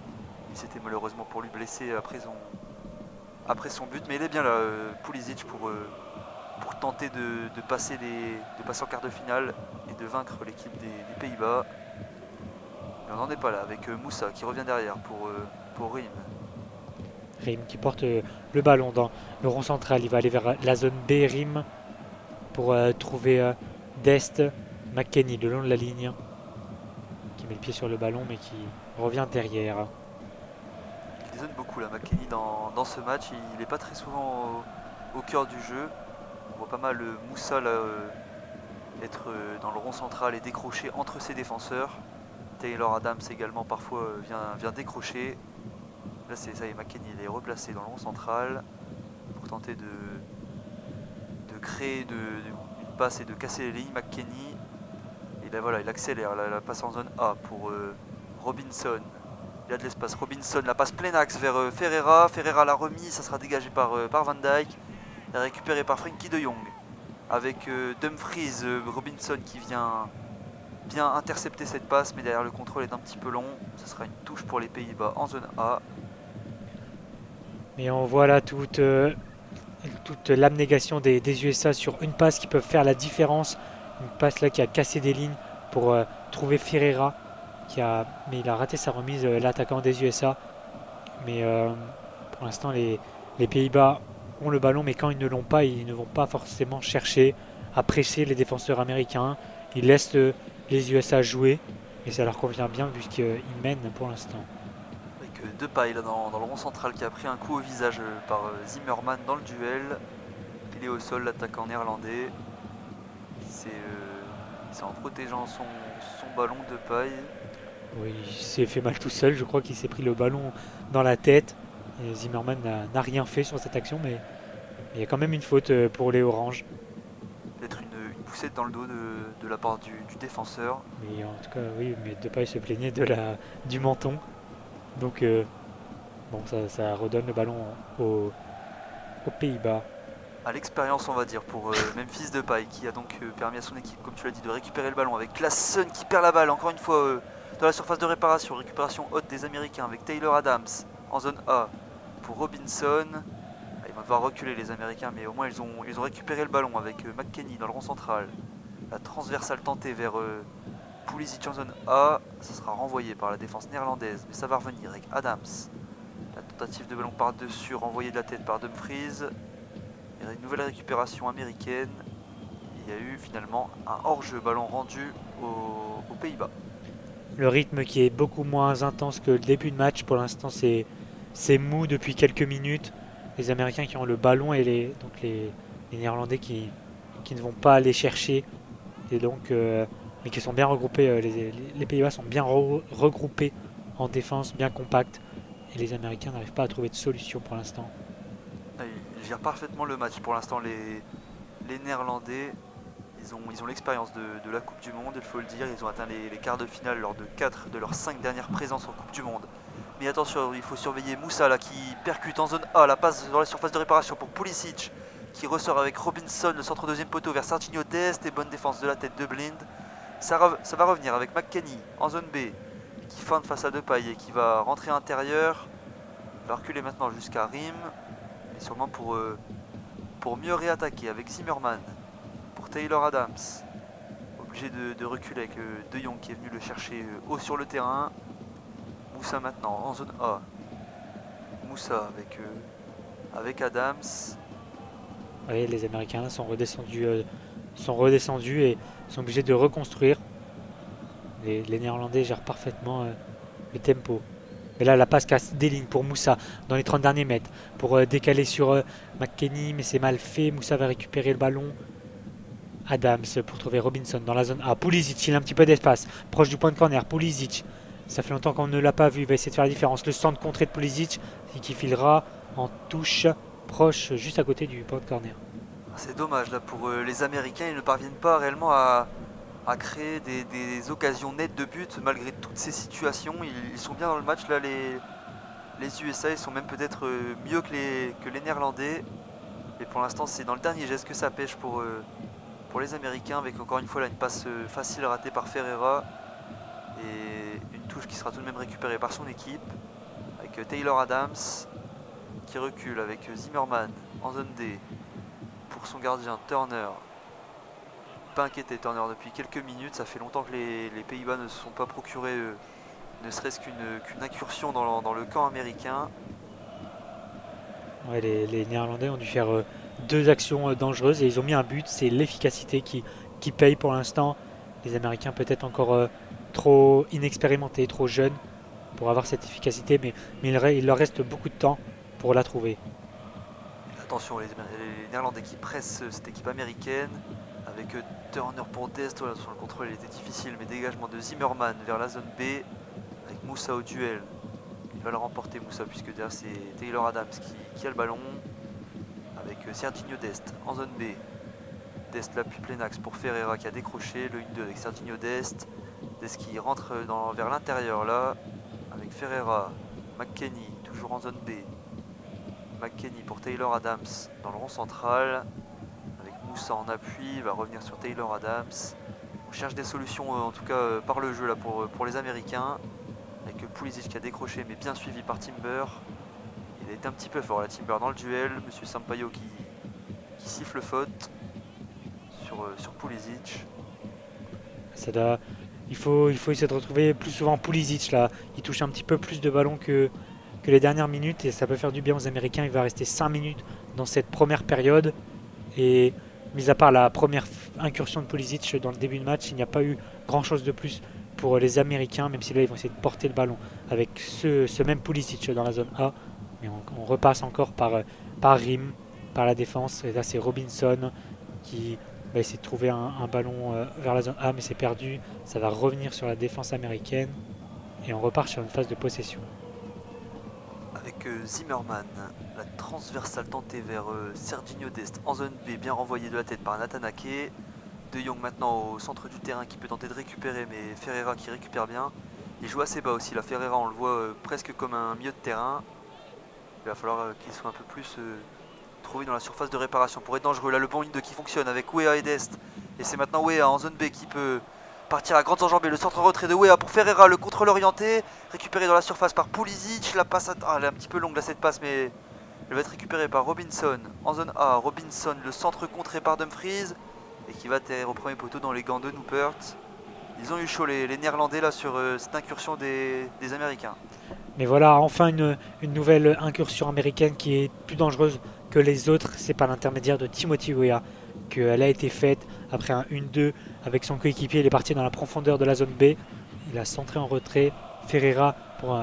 Il s'était malheureusement pour lui blessé après son but, mais il est bien là, Pulisic, pour tenter de passer en quart de finale et de vaincre l'équipe des Pays-Bas. Mais on n'en est pas là avec Moussa qui revient derrière pour Rim. Rim qui porte le ballon dans le rond central, il va aller vers la zone B. Rim pour trouver Dest, McKennie le long de la ligne qui met le pied sur le ballon mais qui revient derrière. Il dézone beaucoup là, McKennie dans ce match. Il n'est pas très souvent au cœur du jeu. On voit pas mal Moussa là, être dans le rond central et décrocher entre ses défenseurs. Taylor Adams également parfois vient décrocher. Là ça y est, McKennie il est replacé dans le rond central pour tenter de créer une passe et de casser les lignes. McKennie, et là voilà, il accélère la passe en zone A pour Robinson. Il y a de l'espace. Robinson, la passe plein axe vers Ferreira. Ferreira l'a remis, ça sera dégagé par Van Dijk et récupéré par Frenkie de Jong. Avec Dumfries, Robinson qui vient bien intercepter cette passe, mais derrière le contrôle est un petit peu long. Ce sera une touche pour les Pays-Bas en zone A. Et on voit là toute l'abnégation des USA sur une passe qui peut faire la différence. Une passe là qui a cassé des lignes pour trouver Ferreira. Mais il a raté sa remise, l'attaquant des USA. Mais pour l'instant, les Pays-Bas ont le ballon, mais quand ils ne l'ont pas, ils ne vont pas forcément chercher à presser les défenseurs américains. Ils laissent les USA jouer, et ça leur convient bien puisqu'ils mènent pour l'instant. Avec Depay là dans le rond central qui a pris un coup au visage par Zimmerman dans le duel. Il est au sol, l'attaquant néerlandais. C'est en protégeant son ballon Depay. Oui, il s'est fait mal tout seul, je crois qu'il s'est pris le ballon dans la tête. Et Zimmerman n'a rien fait sur cette action, mais il y a quand même une faute pour les Oranges. Peut-être une poussette dans le dos de la part du défenseur. Mais en tout cas, oui, mais Depay se plaignait du menton. Donc, bon, ça redonne le ballon aux Pays-Bas. À l'expérience, on va dire, pour Memphis Depay qui a donc permis à son équipe, comme tu l'as dit, de récupérer le ballon avec Klaassen qui perd la balle encore une fois dans la surface de réparation. Récupération haute des Américains avec Taylor Adams en zone A pour Robinson. Ils vont devoir reculer les Américains, mais au moins ils ont récupéré le ballon avec McKennie dans le rond central. La transversale tentée vers Pulisic en zone A. Ça sera renvoyé par la défense néerlandaise, mais ça va revenir avec Adams. La tentative de ballon par-dessus, renvoyée de la tête par Dumfries. Il y a une nouvelle récupération américaine. Il y a eu finalement un hors-jeu, ballon rendu aux Pays-Bas. Le rythme qui est beaucoup moins intense que le début de match. Pour l'instant, c'est mou depuis quelques minutes. Les Américains qui ont le ballon et les Néerlandais qui ne vont pas aller chercher. Et donc, mais qui sont bien regroupés. Les Pays-Bas sont bien regroupés en défense, bien compacts. Et les Américains n'arrivent pas à trouver de solution pour l'instant. Ils gèrent parfaitement le match. Pour l'instant, les Néerlandais, ils ont l'expérience de la Coupe du Monde, il faut le dire. Ils ont atteint les quarts de finale lors de 4 de leurs 5 dernières présences en Coupe du Monde. Mais attention, il faut surveiller Moussa là, qui percute en zone A, la passe dans la surface de réparation pour Pulisic, qui ressort avec Robinson, le centre deuxième poteau vers Serginho Dest, et bonne défense de la tête de Blind. Ça va revenir avec McKennie en zone B, qui feinte face à Depay et qui va rentrer intérieur. Il va reculer maintenant jusqu'à Rim, et sûrement pour mieux réattaquer avec Zimmerman, pour Taylor Adams. Obligé de reculer avec De Jong qui est venu le chercher haut sur le terrain. Moussa maintenant en zone A. Moussa avec Adams. Oui, les Américains là, sont redescendus et sont obligés de reconstruire. Les Néerlandais gèrent parfaitement le tempo. Et là, la passe casse des lignes pour Moussa dans les 30 derniers mètres. Pour décaler sur McKennie, mais c'est mal fait. Moussa va récupérer le ballon. Adams pour trouver Robinson dans la zone A. Pulisic, il a un petit peu d'espace. Proche du point de corner. Pulisic, ça fait longtemps qu'on ne l'a pas vu. Il va essayer de faire la différence. Le centre contré de Pulisic qui filera en touche proche, juste à côté du point de corner. C'est dommage là pour les Américains. Ils ne parviennent pas réellement à créer des occasions nettes de but malgré toutes ces situations. Ils sont bien dans le match là, les USA. Ils sont même peut-être mieux que les Néerlandais. Et pour l'instant, c'est dans le dernier geste que ça pêche pour les Américains, avec encore une fois là, une passe facile ratée par Ferreira et une touche qui sera tout de même récupérée par son équipe, avec Taylor Adams qui recule avec Zimmerman en zone D pour son gardien Turner. Pas inquiété Turner depuis quelques minutes, ça fait longtemps que les Pays-Bas ne se sont pas procurés ne serait-ce qu'une incursion dans le camp américain. Ouais, les Néerlandais ont dû faire 2 actions dangereuses et ils ont mis un but. C'est l'efficacité qui paye pour l'instant. Les Américains peut-être encore trop inexpérimentés, trop jeunes pour avoir cette efficacité, mais il leur reste beaucoup de temps pour la trouver. Attention, les Néerlandais qui pressent cette équipe américaine avec Turner pour Dest. Voilà, sur le contrôle il était difficile, mais dégagement de Zimmerman vers la zone B avec Moussa au duel. Il va le remporter Moussa, puisque derrière c'est Taylor Adams qui a le ballon avec Serginho Dest en zone B. Dest là puis plein axe pour Ferreira qui a décroché le 1-2 avec Serginho Dest. Dest qui rentre vers l'intérieur là avec Ferreira. McKennie toujours en zone B. McKennie pour Taylor Adams dans le rond central avec Moussa en appui. Il va revenir sur Taylor Adams. On cherche des solutions en tout cas par le jeu là pour les Américains, avec Pulisic qui a décroché mais bien suivi par Timber. Il a été un petit peu fort là, Timber, dans le duel. Monsieur Sampaio qui siffle faute sur Pulisic. Il faut essayer de retrouver plus souvent Pulisic là. Il touche un petit peu plus de ballons que les dernières minutes et ça peut faire du bien aux Américains. Il va rester 5 minutes dans cette première période et mis à part la première incursion de Pulisic dans le début de match, il n'y a pas eu grand chose de plus pour les Américains, même si là ils vont essayer de porter le ballon avec ce même Pulisic dans la zone A. Mais on repasse encore par Rim, par la défense. Et là c'est Robinson qui va essayer de trouver un ballon vers la zone A, mais c'est perdu. Ça va revenir sur la défense américaine et on repart sur une phase de possession. Avec Zimmerman, la transversale tentée vers Serginho Dest en zone B, bien renvoyée de la tête par Nathan Ake. De Jong maintenant au centre du terrain qui peut tenter de récupérer, mais Ferreira qui récupère bien. Il joue assez bas aussi, la Ferreira on le voit presque comme un milieu de terrain. Il va falloir qu'il soit un peu plus trouvé dans la surface de réparation pour être dangereux. Là le bon ligne de qui fonctionne avec Weah et Dest. Et c'est maintenant Weah en zone B qui peut partir à grandes enjambées. Le centre retrait de Weah pour Ferreira, le contrôle orienté. Récupéré dans la surface par Pulisic. La passe, elle est un petit peu longue là cette passe, mais elle va être récupérée par Robinson en zone A. Robinson, le centre contré par Dumfries et qui va atterrir au premier poteau dans les gants de Noupert. Ils ont eu chaud les Néerlandais là sur cette incursion des Américains. Mais voilà, enfin une nouvelle incursion américaine qui est plus dangereuse que les autres. C'est par l'intermédiaire de Timothy Weah qu'elle a été faite après un 1-2 avec son coéquipier. Il est parti dans la profondeur de la zone B. Il a centré en retrait. Ferreira pour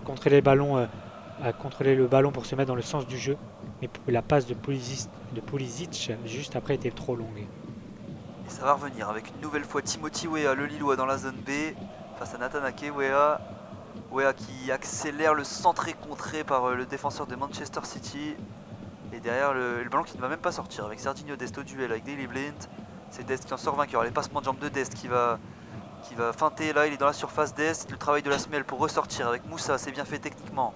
contrôler le ballon pour se mettre dans le sens du jeu. Mais la passe de Pulisic juste après était trop longue. Et ça va revenir avec une nouvelle fois Timothy Weah, le Lillois dans la zone B face à Nathan Ake. Weah qui accélère, le centré contré par le défenseur de Manchester City. Et derrière le ballon qui ne va même pas sortir avec Serginho Dest au duel avec Daley Blind. C'est Dest qui en sort vainqueur. Les passements de jambes de Dest qui va feinter. Là il est dans la surface Dest. Le travail de la semelle pour ressortir avec Moussa. C'est bien fait techniquement.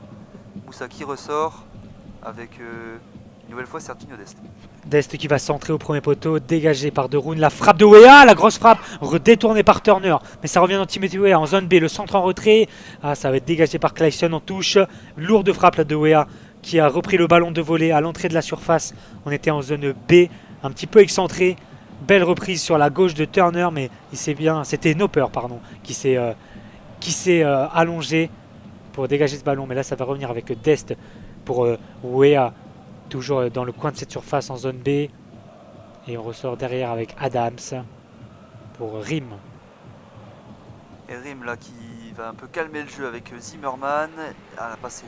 Moussa qui ressort avec une nouvelle fois Serginho Dest. Dest qui va centrer au premier poteau, dégagé par De Roon. La frappe de Weah, la grosse frappe, détournée par Turner. Mais ça revient dans Timothy Weah en zone B, le centre en retrait. Ça va être dégagé par Clayson en touche. Lourde frappe là de Weah qui a repris le ballon de volée à l'entrée de la surface. On était en zone B, un petit peu excentré. Belle reprise sur la gauche de Turner, mais c'était Noper, pardon, qui s'est allongé pour dégager ce ballon. Mais là, ça va revenir avec Dest pour Wea, toujours dans le coin de cette surface en zone B. Et on ressort derrière avec Adams pour Rim. Et Rim là qui va un peu calmer le jeu avec Zimmerman. Ah, la passe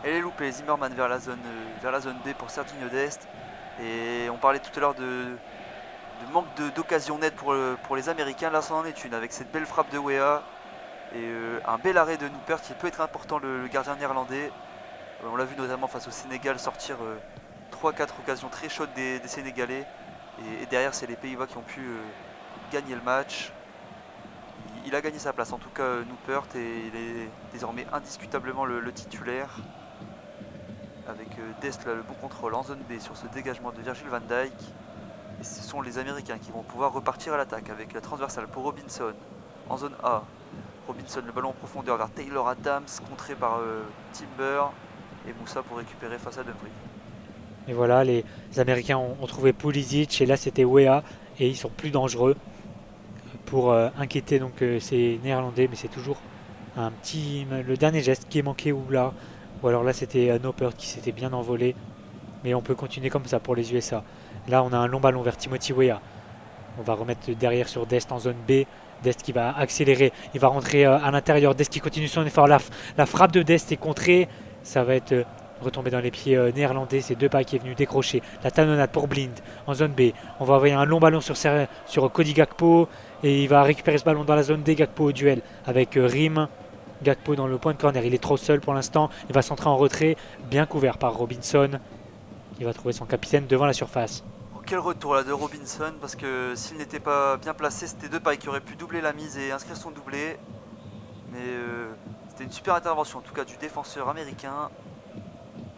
elle est loupée, Zimmerman vers la zone B pour Serginho Dest. Et on parlait tout à l'heure de manque d'occasion nette pour les Américains. Là, ça en est une avec cette belle frappe de Wea et un bel arrêt de Noppert qui peut être important, le gardien néerlandais. On l'a vu notamment face au Sénégal sortir 3-4 occasions très chaudes des Sénégalais. Et derrière, c'est les Pays-Bas qui ont pu gagner le match. Il a gagné sa place, en tout cas Noppert, et il est désormais indiscutablement le titulaire. Avec Dest là, le bon contrôle en zone B sur ce dégagement de Virgil van Dijk. Et ce sont les Américains qui vont pouvoir repartir à l'attaque avec la transversale pour Robinson en zone A. Robinson, le ballon en profondeur vers Taylor Adams, contré par Timber. Et Moussa pour récupérer face à Dumfries. Et voilà, les Américains ont trouvé Pulisic et là c'était Wea et ils sont plus dangereux pour inquiéter donc ces Néerlandais, mais c'est toujours le dernier geste qui est manqué ou alors là c'était Noppert qui s'était bien envolé, mais on peut continuer comme ça pour les USA. Là on a un long ballon vers Timothy Wea. On va remettre derrière sur Dest en zone B. Dest qui va accélérer, il va rentrer à l'intérieur. Dest qui continue son effort. La frappe de Dest est contrée. Ça va être retombé dans les pieds néerlandais. C'est Depay qui est venu décrocher. La talonnade pour Blind en zone B. On va envoyer un long ballon sur Cody Gakpo. Et il va récupérer ce ballon dans la zone D. Gakpo au duel avec Rim. Gakpo dans le point de corner. Il est trop seul pour l'instant. Il va centrer en retrait. Bien couvert par Robinson. Il va trouver son capitaine devant la surface. Quel retour là de Robinson, parce que s'il n'était pas bien placé, c'était Depay qui aurait pu doubler la mise et inscrire son doublé. Mais c'était une super intervention en tout cas du défenseur américain.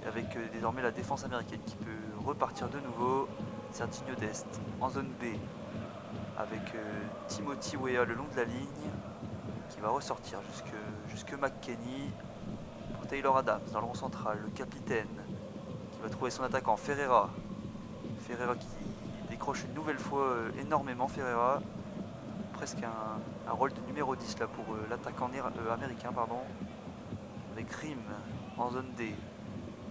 Avec désormais la défense américaine qui peut repartir de nouveau. Serginho Dest en zone B avec Timothy Weah le long de la ligne qui va ressortir jusque McKennie pour Taylor Adams dans le rond central, le capitaine qui va trouver son attaquant Ferreira qui décroche une nouvelle fois énormément. Ferreira, presque un rôle de numéro 10 là pour l'attaquant américain, pardon. Avec Rim en zone D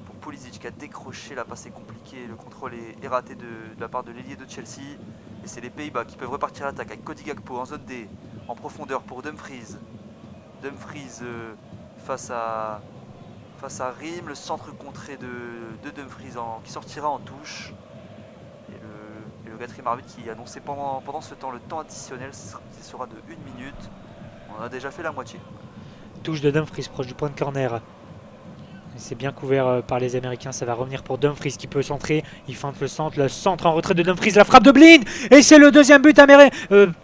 pour Pulisic qui a décroché. La passe est compliquée, le contrôle est raté de la part de l'ailier de Chelsea. Et c'est les Pays-Bas qui peuvent repartir à l'attaque avec Cody Gakpo en zone D en profondeur pour Dumfries. Face à Rim, le centre contré de Dumfries qui sortira en touche. Et le quatrième arbitre qui annonçait pendant ce temps le temps additionnel, ce sera de 1 minute. On a déjà fait la moitié. Touche de Dumfries proche du point de corner. C'est bien couvert par les Américains. Ça va revenir pour Dumfries qui peut centrer. Il feinte le centre en retrait de Dumfries. La frappe de Blind. Et c'est le deuxième but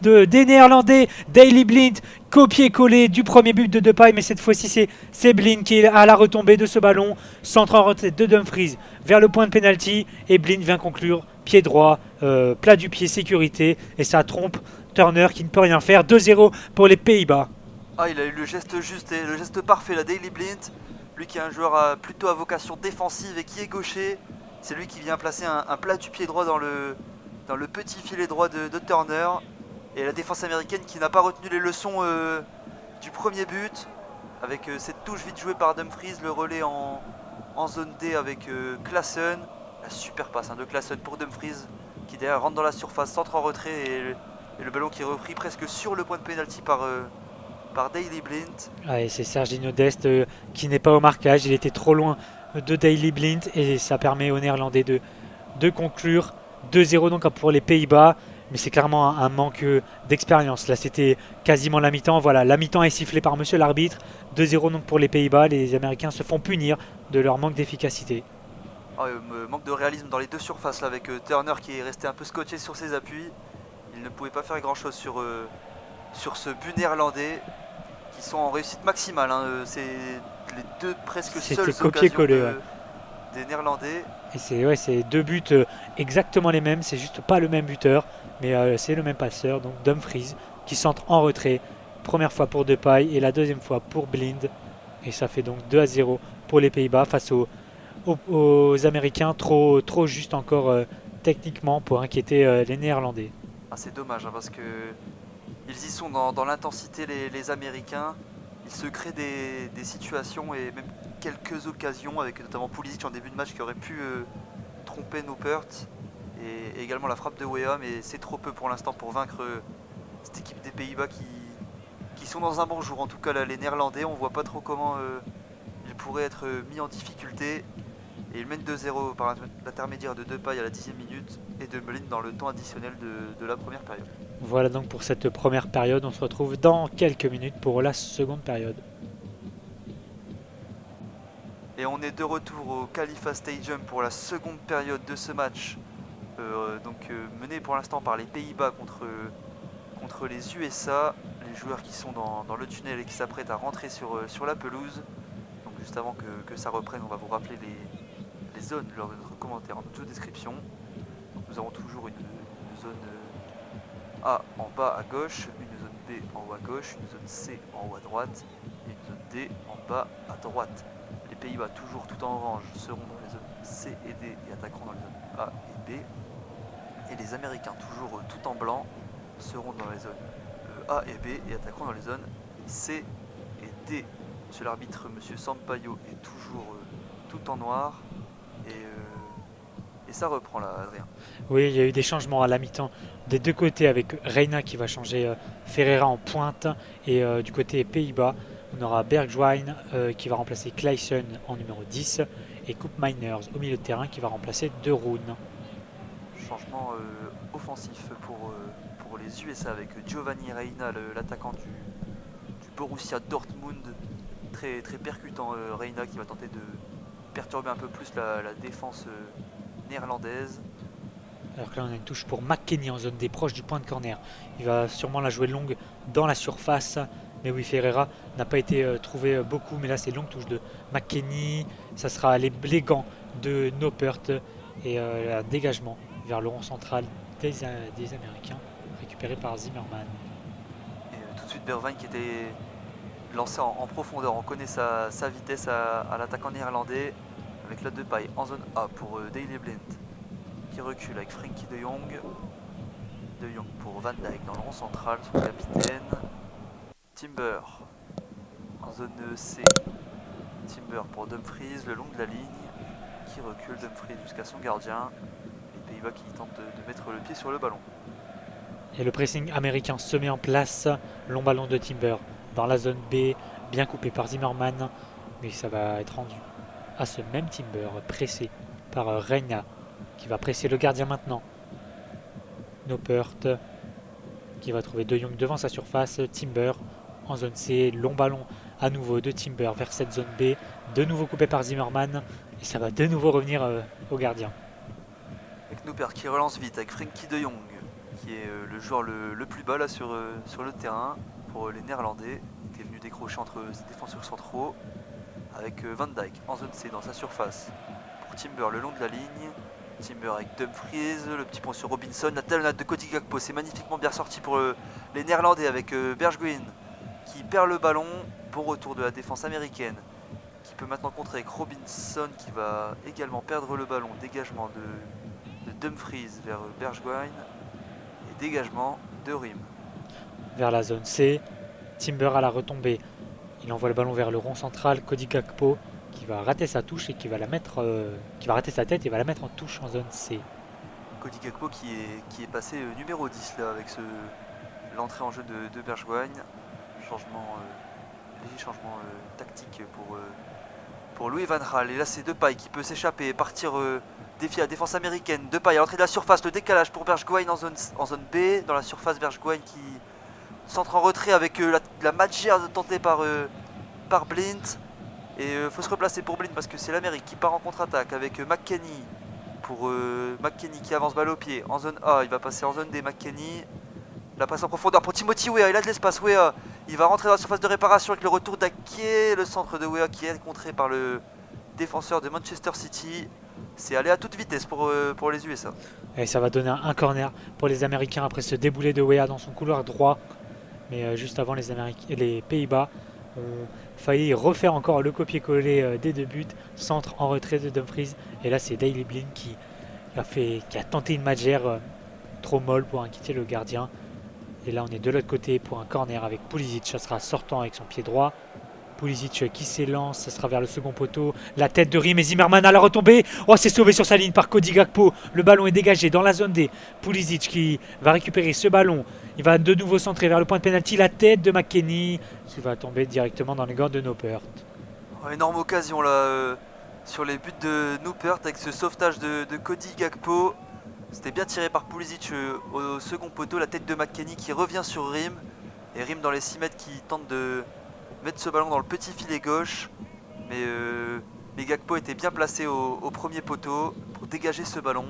des Néerlandais. Daley Blind, copié-collé du premier but de Depay. Mais cette fois-ci, c'est Blind qui est à la retombée de ce ballon. Centre en retrait de Dumfries vers le point de pénalty. Et Blind vient conclure. Pied droit, plat du pied, sécurité. Et ça trompe Turner qui ne peut rien faire. 2-0 pour les Pays-Bas. Ah, il a eu le geste juste et le geste parfait, la Daley Blind. Lui qui est un joueur plutôt à vocation défensive et qui est gaucher. C'est lui qui vient placer un plat du pied droit dans le petit filet droit de Turner. Et la défense américaine qui n'a pas retenu les leçons du premier but. Avec cette touche vite jouée par Dumfries, le relais en zone D avec Klaassen. La super passe de Klaassen pour Dumfries qui derrière rentre dans la surface, centre en retrait et le ballon qui est repris presque sur le point de pénalty par Daley Blind. Et c'est Serginho Dest qui n'est pas au marquage. Il était trop loin de Daley Blind et ça permet aux Néerlandais de conclure. 2-0 donc pour les Pays-Bas. Mais c'est clairement un manque d'expérience. Là, c'était quasiment la mi-temps. Voilà, la mi-temps est sifflée par monsieur l'arbitre. 2-0 donc pour les Pays-Bas. Les Américains se font punir de leur manque d'efficacité. Manque de réalisme dans les deux surfaces là, avec Turner qui est resté un peu scotché sur ses appuis. Il ne pouvait pas faire grand chose sur ce but néerlandais qui sont en réussite maximale. C'est les deux presque seules occasions des Néerlandais. Et c'est deux buts exactement les mêmes, c'est juste pas le même buteur, mais c'est le même passeur, donc Dumfries qui centre en retrait. Première fois pour Depay et la deuxième fois pour Blind. Et ça fait donc 2-0 pour les Pays-Bas face aux Américains, trop juste encore techniquement pour inquiéter les Néerlandais. Ah, c'est dommage hein, parce que ils y sont dans l'intensité les Américains. Ils se créent des situations et même quelques occasions avec notamment Pulisic en début de match qui aurait pu tromper Noppert et également la frappe de Weah, mais c'est trop peu pour l'instant pour vaincre cette équipe des Pays-Bas qui sont dans un bon jour. En tout cas là, les Néerlandais, on voit pas trop comment ils pourraient être mis en difficulté. Et ils mènent 2-0 par l'intermédiaire de Depay à la 10e minute et de Melin dans le temps additionnel de la première période. Voilà donc pour cette première période. On se retrouve dans quelques minutes pour la seconde période. Et on est de retour au Khalifa Stadium pour la seconde période de ce match. Mené pour l'instant par les Pays-Bas contre les USA. Les joueurs qui sont dans le tunnel et qui s'apprêtent à rentrer sur la pelouse. Donc juste avant que ça reprenne, on va vous rappeler les zones lors de notre commentaire en audio-description. Nous avons toujours une zone A en bas à gauche, une zone B en haut à gauche, une zone C en haut à droite et une zone D en bas à droite. Les Pays-Bas, toujours tout en orange, seront dans les zones C et D et attaqueront dans les zones A et B. Et les Américains, toujours tout en blanc, seront dans les zones A et B et attaqueront dans les zones C et D. Monsieur l'arbitre, monsieur Sampaio, est toujours tout en noir. Et ça reprend là, Adrien. Oui, il y a eu des changements à la mi-temps des deux côtés avec Reina qui va changer Ferreira en pointe et du côté Pays-Bas, on aura Bergwijn qui va remplacer Claesson en numéro 10 et Koopmeiners au milieu de terrain qui va remplacer De Roon. Changement offensif pour les USA avec Giovanni Reina, l'attaquant du Borussia Dortmund. Très, très percutant Reina qui va tenter de perturber un peu plus la défense néerlandaise. Alors que là on a une touche pour McKennie en zone D proche du point de corner. Il va sûrement la jouer longue dans la surface. Mais oui, Ferreira n'a pas été trouvé beaucoup. Mais là c'est longue touche de McKennie. Ça sera les gants de Noppert. Et un dégagement vers le rond central des Américains. Récupéré par Zimmerman. Et tout de suite Bergwijn qui était lancé en profondeur. On connaît sa vitesse à l'attaquant néerlandais. Avec la Depay en zone A pour Daley Blind. Qui recule avec Frenkie de Jong. De Jong pour Van Dijk dans le rond central, son capitaine. Timber en zone C. Timber pour Dumfries le long de la ligne. Qui recule Dumfries jusqu'à son gardien. Les Pays-Bas qui tentent de mettre le pied sur le ballon. Et le pressing américain se met en place. Long ballon de Timber dans la zone B, bien coupé par Zimmerman. Mais ça va être rendu à ce même Timber, pressé par Reina, qui va presser le gardien maintenant. Noppert, qui va trouver De Jong devant sa surface. Timber en zone C, long ballon à nouveau de Timber vers cette zone B. De nouveau coupé par Zimmerman. Et ça va de nouveau revenir au gardien. Avec Noppert qui relance vite avec Frenkie de Jong, qui est le joueur le plus bas là sur le terrain pour les Néerlandais. Il était venu décrocher entre ses défenseurs centraux. Avec Van Dijk en zone C dans sa surface pour Timber le long de la ligne. Timber avec Dumfries, le petit pont sur Robinson, la talonnade de Cody Gakpo, c'est magnifiquement bien sorti pour les Néerlandais avec Bergwijn qui perd le ballon. Bon retour de la défense américaine qui peut maintenant contrer avec Robinson qui va également perdre le ballon. Dégagement de Dumfries vers Bergwijn et dégagement de Rim. Vers la zone C, Timber à la retombée. Il envoie le ballon vers le rond central, Cody Gakpo qui va rater sa touche et qui va rater sa tête et va la mettre en touche en zone C. Cody Gakpo qui est passé numéro 10 là avec l'entrée en jeu de Bergwijn. Léger changement tactique pour Louis Van Gaal. Et là c'est Depay qui peut s'échapper et partir défier la défense américaine. Depay à l'entrée de la surface, le décalage pour Bergwijn en zone B. Dans la surface, Bergwijn qui centre en retrait avec la magia tentée par Blind. Et faut se replacer pour Blind parce que c'est l'Amérique qui part en contre-attaque avec McKennie. Pour McKennie qui avance balle au pied en zone A. Il va passer en zone D. McKennie. La passe en profondeur pour Timothy Weah. Il a de l'espace. Weah. Il va rentrer dans la surface de réparation avec le retour d'Ake. Le centre de Weah qui est contré par le défenseur de Manchester City. C'est aller à toute vitesse pour les USA. Et ça va donner un corner pour les Américains après ce déboulé de Weah dans son couloir droit. Mais juste avant, les Pays-Bas ont failli refaire encore le copier-coller des deux buts. Centre en retrait de Dumfries. Et là, c'est Daley Blind qui a tenté une magère trop molle pour inquiéter le gardien. Et là, on est de l'autre côté pour un corner avec Pulisic. Ça sera sortant avec son pied droit. Pulisic qui s'élance, ça sera vers le second poteau. La tête de Rim et Zimmerman à la retombée. Oh, c'est sauvé sur sa ligne par Cody Gakpo. Le ballon est dégagé dans la zone D. Pulisic qui va récupérer ce ballon. Il va de nouveau centrer vers le point de pénalty. La tête de McKennie qui va tomber directement dans les gants de Noppert. Oh, énorme occasion là sur les buts de Noppert avec ce sauvetage de Cody Gakpo. C'était bien tiré par Pulisic au second poteau. La tête de McKennie qui revient sur Rim. Et Rim dans les 6 mètres qui tente de mettre ce ballon dans le petit filet gauche. Mais Gakpo était bien placé au premier poteau pour dégager ce ballon.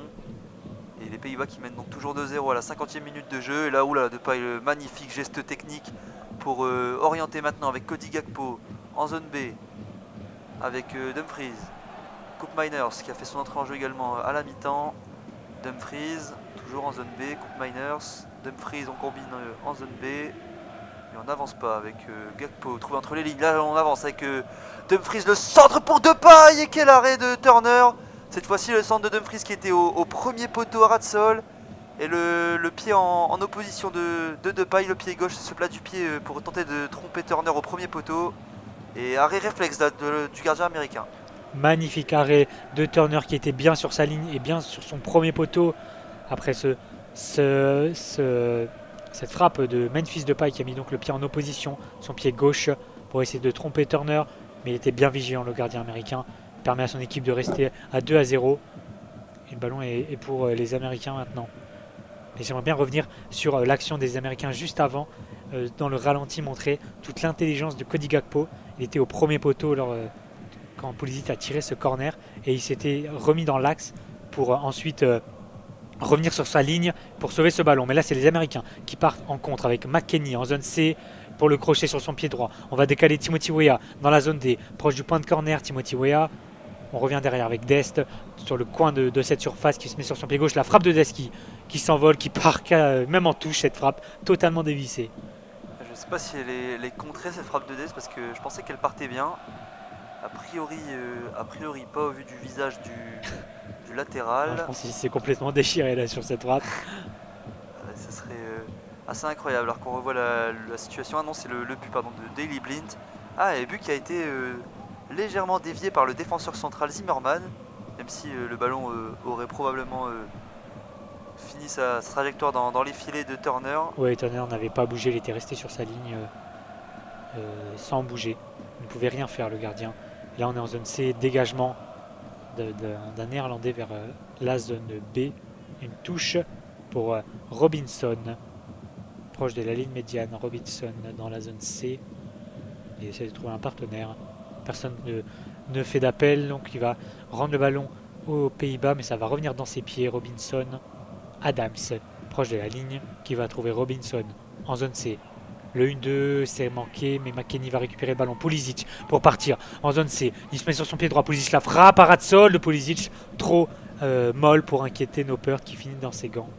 Et les Pays-Bas qui mènent donc toujours 2-0 à la 50e minute de jeu. Et là, oula, Depay, magnifique geste technique pour orienter maintenant avec Cody Gakpo en zone B. Avec Dumfries. Koop Miners qui a fait son entrée en jeu également à la mi-temps. Dumfries, toujours en zone B. Koop Miners. Dumfries, on combine en zone B. Et on n'avance pas avec Gakpo trouvé entre les lignes. Là, on avance avec Dumfries, le centre pour Depay. Et quel arrêt de Turner! Cette fois-ci, le centre de Dumfries qui était au premier poteau à ras de sol. Et le pied en opposition de Depay, le pied gauche, ce plat du pied pour tenter de tromper Turner au premier poteau. Et arrêt réflexe là, du gardien américain. Magnifique arrêt de Turner qui était bien sur sa ligne et bien sur son premier poteau. Après cette frappe de Memphis Depay qui a mis donc le pied en opposition, son pied gauche, pour essayer de tromper Turner. Mais il était bien vigilant, le gardien américain. Il permet à son équipe de rester à 2-0. Et le ballon est pour les Américains maintenant. Mais j'aimerais bien revenir sur l'action des Américains juste avant. Dans le ralenti, montrer toute l'intelligence de Cody Gakpo. Il était au premier poteau quand Pulisic a tiré ce corner. Et il s'était remis dans l'axe pour ensuite revenir sur sa ligne pour sauver ce ballon. Mais là, c'est les Américains qui partent en contre avec McKennie en zone C pour le crochet sur son pied droit. On va décaler Timothy Weah dans la zone D, proche du point de corner. Timothy Weah. On revient derrière avec Dest sur le coin de cette surface qui se met sur son pied gauche. La frappe de Dest qui s'envole, qui part même en touche, cette frappe totalement dévissée. Je ne sais pas si elle est contrée cette frappe de Dest parce que je pensais qu'elle partait bien. A priori pas au vu du visage du latéral. Je pense qu'il s'est complètement déchiré là sur cette frappe. Ça serait assez incroyable alors qu'on revoit la situation. Ah non, c'est le but pardon, de Daley Blind. Ah, et but qui a été légèrement dévié par le défenseur central Zimmerman, même si le ballon aurait probablement fini sa trajectoire dans les filets de Turner. Oui, Turner n'avait pas bougé, il était resté sur sa ligne sans bouger. Il ne pouvait rien faire, le gardien. Et là, on est en zone C, dégagement d'un Néerlandais vers la zone B. Une touche pour Robinson, proche de la ligne médiane. Robinson dans la zone C. Il essaie de trouver un partenaire. Personne ne fait d'appel, donc il va rendre le ballon aux Pays-Bas, mais ça va revenir dans ses pieds. Robinson, Adams, proche de la ligne, qui va trouver Robinson en zone C. Le 1-2, c'est manqué, mais McKennie va récupérer le ballon. Pulisic pour partir en zone C. Il se met sur son pied droit. Pulisic la frappe à ras de sol de Pulisic. Trop molle pour inquiéter Noppert qui finit dans ses gants.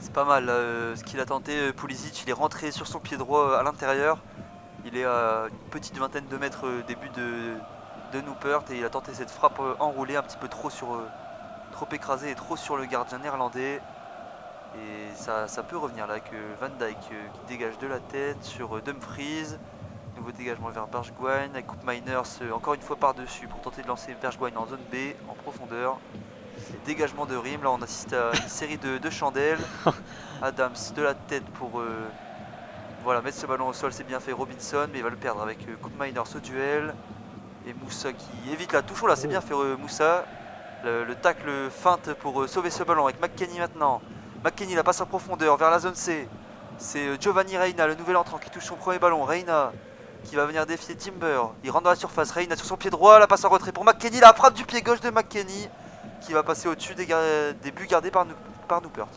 C'est pas mal ce qu'il a tenté. Pulisic, il est rentré sur son pied droit à l'intérieur. Il est à une petite vingtaine de mètres des buts de Noppert et il a tenté cette frappe enroulée un petit peu trop écrasée et trop sur le gardien néerlandais. Et ça peut revenir là avec Van Dijk qui dégage de la tête sur Dumfries. Nouveau dégagement vers Bergwijn avec Koop Miners encore une fois par-dessus pour tenter de lancer Bergwijn en zone B en profondeur. Et dégagement de Rim, là on assiste à une série de chandelles. Adams de la tête pour voilà, mettre ce ballon au sol, c'est bien fait. Robinson, mais il va le perdre avec Koop Miners au duel. Et Moussa qui évite la touche. Oh là, c'est bien fait Moussa. Le tacle feinte pour sauver ce ballon avec McKennie maintenant. McKennie la passe en profondeur vers la zone C. C'est Giovanni Reina, le nouvel entrant qui touche son premier ballon. Reina qui va venir défier Timber. Il rentre dans la surface. Reina sur son pied droit. La passe en retrait pour McKennie. La frappe du pied gauche de McKennie qui va passer au-dessus des buts gardés par Noppert.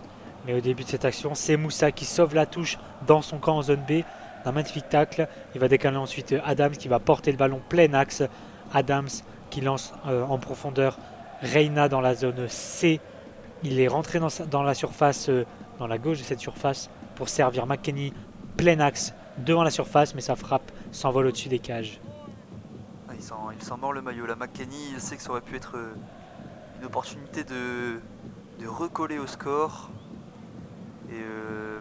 Mais au début de cette action, c'est Moussa qui sauve la touche dans son camp en zone B. Un magnifique tacle. Il va décaler ensuite Adams qui va porter le ballon plein axe. Adams qui lance en profondeur Reina dans la zone C. Il est rentré dans la surface, dans la gauche de cette surface pour servir McKennie plein axe devant la surface, mais sa frappe s'envole au-dessus des cages. Il s'en mord le maillot. La McKennie, il sait que ça aurait pu être une opportunité de de recoller au score.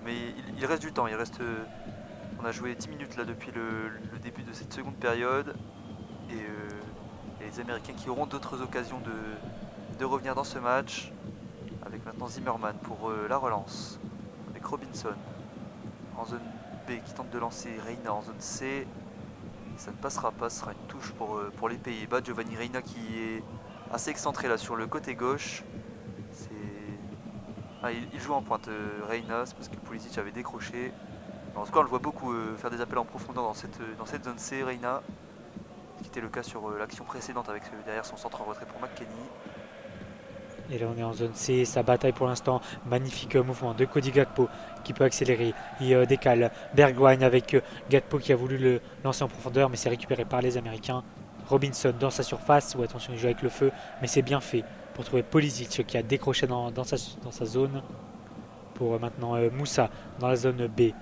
Mais il reste du temps, on a joué 10 minutes là depuis le début de cette seconde période. Et les Américains qui auront d'autres occasions de revenir dans ce match. Avec maintenant Zimmerman pour la relance. Avec Robinson en zone B qui tente de lancer Reina en zone C. Ça ne passera pas, ce sera une touche pour les Pays-Bas. Giovanni Reina qui est assez excentré là sur le côté gauche. Il joue en pointe Reina, c'est parce que Pulisic avait décroché. En tout cas on le voit beaucoup faire des appels en profondeur dans cette zone C, Reina. Ce qui était le cas sur l'action précédente avec derrière son centre en retrait pour McKennie. Et là on est en zone C, sa bataille pour l'instant, magnifique mouvement de Cody Gakpo qui peut accélérer, il décale Bergwijn avec Gakpo qui a voulu le lancer en profondeur mais c'est récupéré par les Américains. Robinson dans sa surface, ou attention il joue avec le feu, mais c'est bien fait pour trouver Pulisic qui a décroché dans sa zone. Pour maintenant Moussa dans la zone B,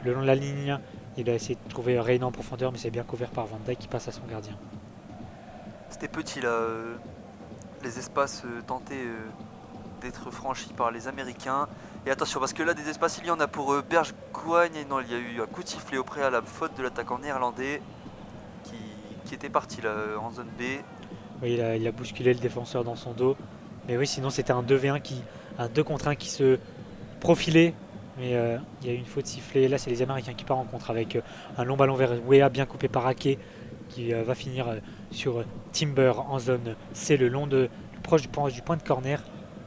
le long de la ligne, il a essayé de trouver Reina en profondeur mais c'est bien couvert par Van Dijk qui passe à son gardien. C'était petit là, les espaces tentaient d'être franchis par les Américains. Et attention parce que là des espaces il y en a pour Bergwijn et non il y a eu un coup de sifflet au préalable, faute de l'attaquant néerlandais qui était parti là en zone B. Oui, il a bousculé le défenseur dans son dos. Mais oui, sinon c'était un 2v1 un 2 contre 1 qui se profilait. Mais il y a eu une faute sifflée. Là, c'est les Américains qui partent en contre avec un long ballon vers Weah, bien coupé par Ake, qui va finir sur Timber en zone C, proche du point de corner.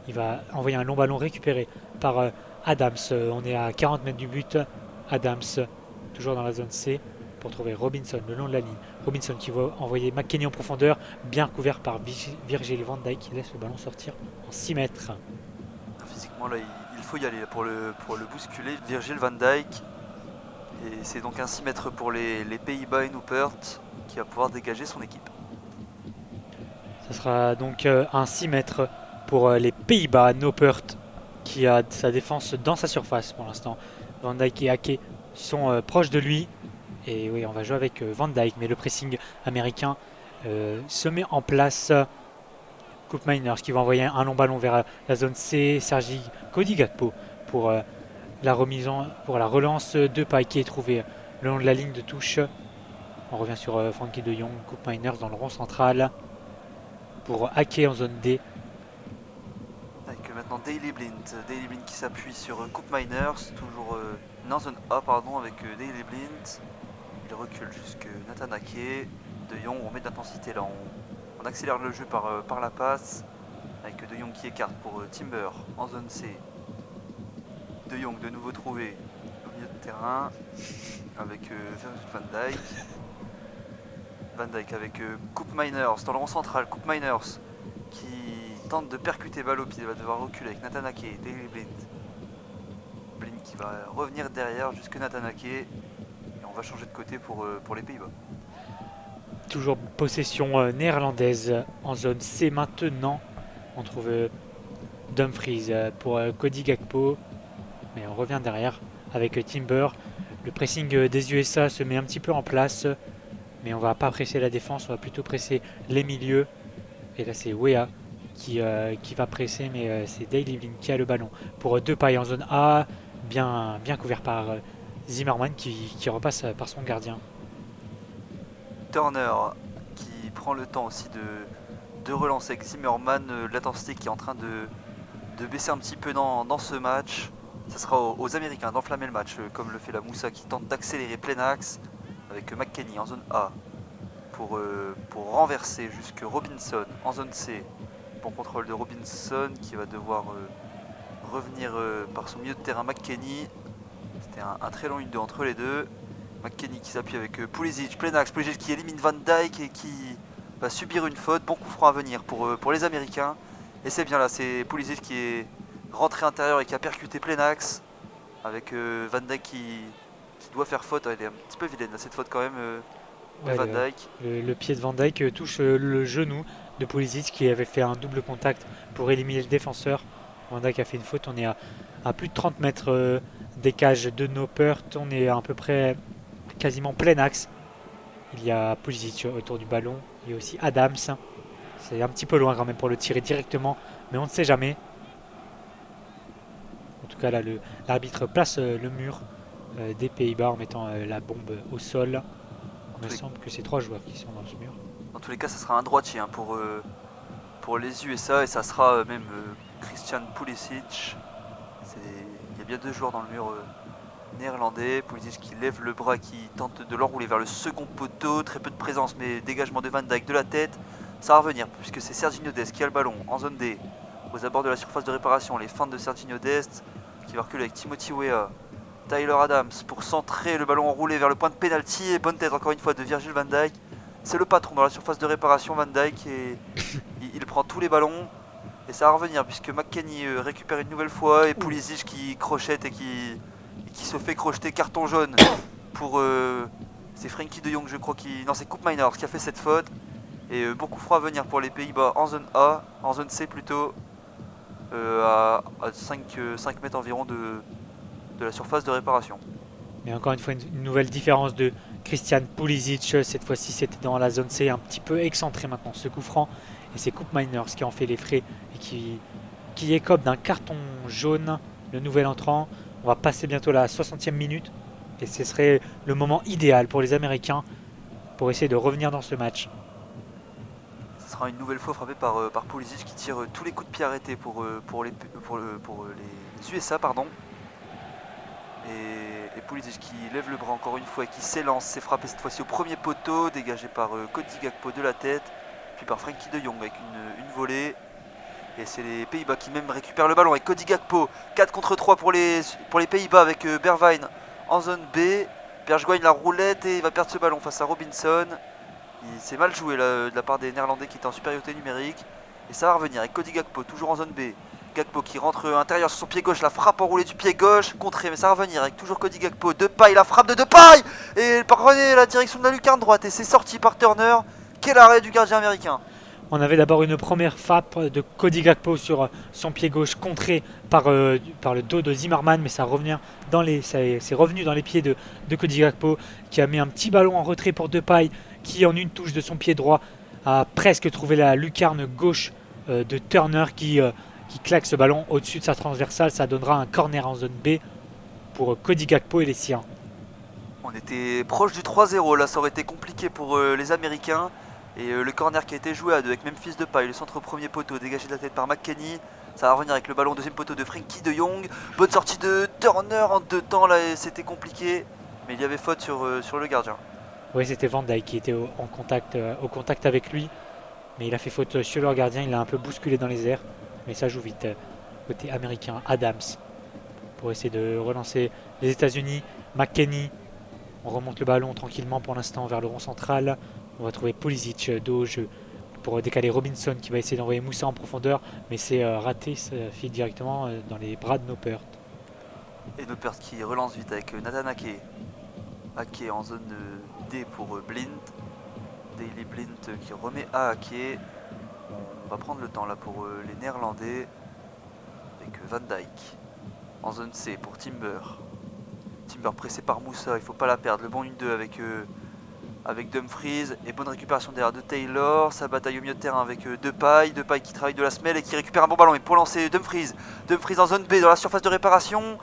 Il va envoyer un long ballon récupéré par Adams. On est à 40 mètres du but. Adams, toujours dans la zone C, pour trouver Robinson le long de la ligne. Robinson qui va envoyer McKennie en profondeur, bien couvert par Virgil van Dijk qui laisse le ballon sortir en 6 mètres. Physiquement là il faut y aller pour le bousculer, Virgil van Dijk. Et c'est donc un 6 mètres pour les Pays-Bas et Noppert qui va pouvoir dégager son équipe. Ce sera donc un 6 mètres pour les Pays-Bas. Noppert qui a sa défense dans sa surface pour l'instant. Van Dijk et Ake sont proches de lui. Et oui, on va jouer avec Van Dijk, mais le pressing américain se met en place. Koopmeiners qui va envoyer un long ballon vers la zone C. Cody Gakpo pour la relance de Paille qui est trouvé le long de la ligne de touche. On revient sur Frankie de Jong, Koopmeiners dans le rond central pour Ake en zone D. Avec maintenant Daley Blind qui s'appuie sur Koopmeiners, toujours en zone A pardon, avec Daley Blind. Il recule jusque Nathan Ake. De Jong, on met de l'intensité là, on accélère le jeu par la passe. Avec De Jong qui écarte pour Timber en zone C. De Jong de nouveau trouvé au milieu de terrain avec Van Dijk. Van Dijk avec Koopmeiners dans le rond central. Koopmeiners qui tente de percuter balle au pied, va devoir reculer avec Nathan Ake, Daley Blind. Blind qui va revenir derrière jusque Nathan Ake. Et on va changer de côté pour les Pays-Bas. Toujours possession néerlandaise en zone C maintenant. On trouve Dumfries pour Cody Gakpo. Mais on revient derrière avec Timber. Le pressing des USA se met un petit peu en place. Mais on va pas presser la défense, on va plutôt presser les milieux. Et là c'est Weah qui va presser, mais c'est Daley Blind qui a le ballon. Pour Depay en zone A, bien couvert par Zimmerman qui repasse par son gardien. Turner qui prend le temps aussi de relancer avec Zimmerman, l'intensité qui est en train de baisser un petit peu dans ce match. Ça sera aux Américains d'enflammer le match, comme le fait la Moussa qui tente d'accélérer plein axe avec McKennie en zone A pour renverser jusque Robinson en zone C. Bon contrôle de Robinson qui va devoir revenir par son milieu de terrain McKennie. C'était un très long 1-2 entre les deux. McKennie qui s'appuie avec Pulisic, plein axe, Pulisic qui élimine Van Dijk et qui va subir une faute. Bon coup franc à venir pour les Américains. Et c'est bien là, c'est Pulisic qui est rentré intérieur et qui a percuté plein axe. Avec Van Dijk qui doit faire faute. Elle est un petit peu vilaine cette faute quand même de Van Dijk. Le pied de Van Dijk touche le genou de Pulisic qui avait fait un double contact pour éliminer le défenseur. Van Dijk a fait une faute, on est à plus de 30 mètres des cages de Noppert. On est à peu près quasiment plein axe. Il y a Pulisic autour du ballon. Il y a aussi Adams. C'est un petit peu loin quand même pour le tirer directement, mais on ne sait jamais. En tout cas là l'arbitre place le mur des Pays-Bas en mettant la bombe au sol. Il me semble que c'est 3 joueurs qui sont dans ce mur. Dans tous les cas, ça sera un droitier hein, pour les USA et ça sera même Christian Pulisic. Il y a bien 2 joueurs dans le mur néerlandais. Pulisic qui lève le bras, qui tente de l'enrouler vers le second poteau. Très peu de présence, mais dégagement de Van Dijk de la tête. Ça va revenir puisque c'est Serginho Dest qui a le ballon en zone D, aux abords de la surface de réparation. Les feintes de Serginho Dest qui va reculer avec Timothy Weah. Tyler Adams pour centrer, le ballon enroulé vers le point de pénalty et bonne tête encore une fois de Virgil van Dijk. C'est le patron dans la surface de réparation, Van Dijk, et il prend tous les ballons. Et ça va revenir puisque McKennie récupère une nouvelle fois et Pulisic qui crochette et qui se fait crocheter, carton jaune pour... c'est Frenkie de Jong je crois qui... Non, c'est Koop Meiners qui a fait cette faute. Et bon coup franc à venir pour les Pays-Bas en zone A, en zone C plutôt, à 5 mètres environ de la surface de réparation. Mais encore une fois, une nouvelle différence de Christian Pulisic. Cette fois-ci, c'était dans la zone C, un petit peu excentré maintenant ce coup franc. Et c'est Koop Meiners qui en fait les frais et qui écope d'un carton jaune, le nouvel entrant. On va passer bientôt la 60e minute. Et ce serait le moment idéal pour les Américains pour essayer de revenir dans ce match. Ce sera une nouvelle fois frappé par Pulisic qui tire tous les coups de pied arrêtés pour les USA. Pardon. Et Pulisic qui lève le bras encore une fois et qui s'élance, c'est frappé cette fois-ci au premier poteau, dégagé par Cody Gakpo de la tête, puis par Frenkie de Jong avec une volée. Et c'est les Pays-Bas qui même récupèrent le ballon avec Cody Gakpo. 4 contre 3 pour les Pays-Bas avec Bergwijn en zone B. Bergwijn la roulette et il va perdre ce ballon face à Robinson. Il s'est mal joué là, de la part des Néerlandais qui étaient en supériorité numérique. Et ça va revenir avec Cody Gakpo toujours en zone B. Gakpo qui rentre intérieur sur son pied gauche, la frappe enroulée du pied gauche, contrée, mais ça va revenir avec toujours Cody Gakpo. Depay, la frappe de Depay et il parvenait la direction de la lucarne droite et c'est sorti par Turner. Quel arrêt du gardien américain! On avait d'abord une première frappe de Cody Gakpo sur son pied gauche, contrée par le dos de Zimmerman, mais c'est revenu dans les pieds de Cody Gakpo, qui a mis un petit ballon en retrait pour Depay, qui en une touche de son pied droit a presque trouvé la lucarne gauche de Turner, qui claque ce ballon au-dessus de sa transversale. Ça donnera un corner en zone B pour Cody Gakpo et les siens. On était proche du 3-0, là ça aurait été compliqué pour les Américains. Et le corner qui a été joué à deux avec Memphis Depay, le centre au premier poteau dégagé de la tête par McKennie. Ça va revenir avec le ballon au deuxième poteau de Frenkie de Jong. Bonne sortie de Turner en 2 temps, là c'était compliqué. Mais il y avait faute sur le gardien. Oui, c'était Van Dijk qui était au contact avec lui. Mais il a fait faute sur leur gardien, il l'a un peu bousculé dans les airs. Mais ça joue vite. Côté américain, Adams pour essayer de relancer les États-Unis. McKennie, on remonte le ballon tranquillement pour l'instant vers le rond central. On va trouver Pulisic dos au jeu pour décaler Robinson qui va essayer d'envoyer Moussa en profondeur. Mais c'est raté, ça file directement dans les bras de Noppert. Et Noppert qui relance vite avec Nathan Ake. Ake en zone D pour Blind. Daley Blind qui remet à Ake. On va prendre le temps là pour les Néerlandais avec Van Dijk en zone C pour Timber. Timber pressé par Moussa, il ne faut pas la perdre. Le bon 1-2 avec Dumfries et bonne récupération derrière de Taylor. Ça bataille au milieu de terrain avec Depay. Depay qui travaille de la semelle et qui récupère un bon ballon. Et pour lancer Dumfries en zone B dans la surface de réparation.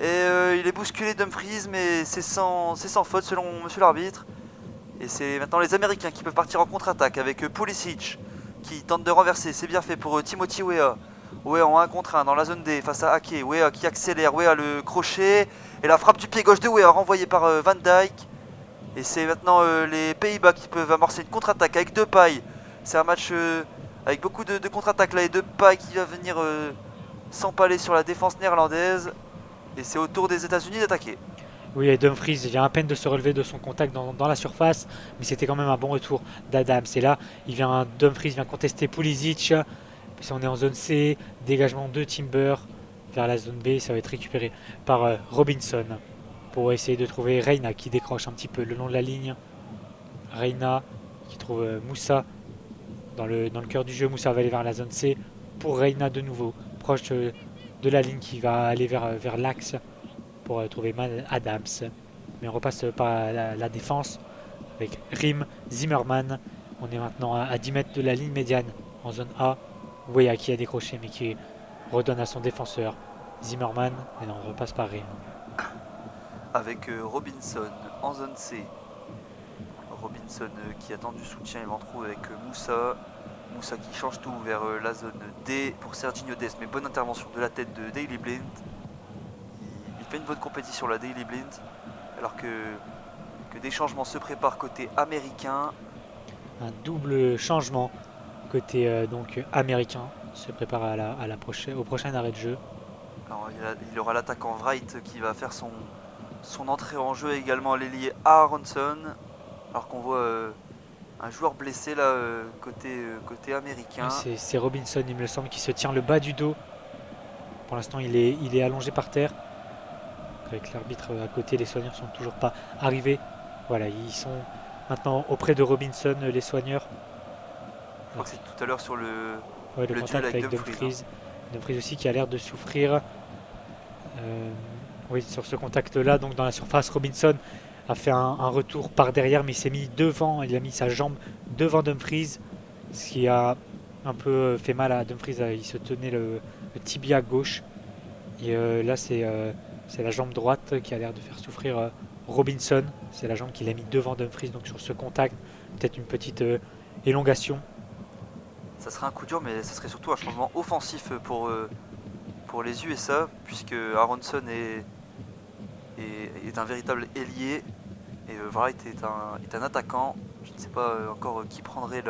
Et il est bousculé Dumfries, mais c'est sans faute selon monsieur l'arbitre. Et c'est maintenant les Américains qui peuvent partir en contre-attaque avec Pulisic qui tente de renverser. C'est bien fait pour Timothy Weah. Weah en 1 contre 1 dans la zone D face à Ake. Weah qui accélère. Weah le crochet. Et la frappe du pied gauche de Weah renvoyée par Van Dijk. Et c'est maintenant les Pays-Bas qui peuvent amorcer une contre-attaque avec Depay. C'est un match avec beaucoup de contre-attaques là. Et Depay qui va venir s'empaler sur la défense néerlandaise. Et c'est au tour des États-Unis d'attaquer. Oui, et Dumfries vient à peine de se relever de son contact dans la surface, mais c'était quand même un bon retour d'Adams. Et là, Dumfries vient contester Pulisic. Puis on est en zone C, dégagement de Timber vers la zone B. Ça va être récupéré par Robinson pour essayer de trouver Reina qui décroche un petit peu le long de la ligne. Reina qui trouve Moussa dans le cœur du jeu. Moussa va aller vers la zone C pour Reina de nouveau, proche de la ligne qui va aller vers l'axe pour trouver Adams. Mais on repasse par la défense avec Rim, Zimmerman. On est maintenant à 10 mètres de la ligne médiane en zone A. Weah qui a décroché mais qui redonne à son défenseur. Zimmerman, et on repasse par Rim. Avec Robinson en zone C. Robinson qui attend du soutien, il va en trouver avec Moussa. Moussa qui change tout vers la zone D pour Serginho Dest, mais bonne intervention de la tête de Daily Blind. Il fait une bonne compétition la Daily Blind, alors que des changements se préparent côté américain. Un double changement côté donc américain se prépare au prochain arrêt de jeu. Alors, il aura l'attaquant Wright qui va faire son entrée en jeu, également l'ailier Aronson, alors qu'on voit un joueur blessé là côté américain. C'est Robinson, il me semble, qui se tient le bas du dos. Pour l'instant, il est allongé par terre. Avec l'arbitre à côté, les soigneurs sont toujours pas arrivés. Voilà, ils sont maintenant auprès de Robinson, les soigneurs. Je crois que c'est tout à l'heure sur le contact duel avec Dumfries. Dumfries aussi qui a l'air de souffrir. Oui, sur ce contact-là, donc dans la surface, Robinson a fait un retour par derrière, mais il s'est mis devant, il a mis sa jambe devant Dumfries, ce qui a un peu fait mal à Dumfries. Il se tenait le tibia gauche. Et là, c'est la jambe droite qui a l'air de faire souffrir Robinson. C'est la jambe qu'il a mis devant Dumfries, donc sur ce contact, peut-être une petite élongation. Ça serait un coup dur, mais ça serait surtout un changement offensif pour les USA, puisque Aronson est un véritable ailier et Wright est un attaquant. Je ne sais pas encore qui prendrait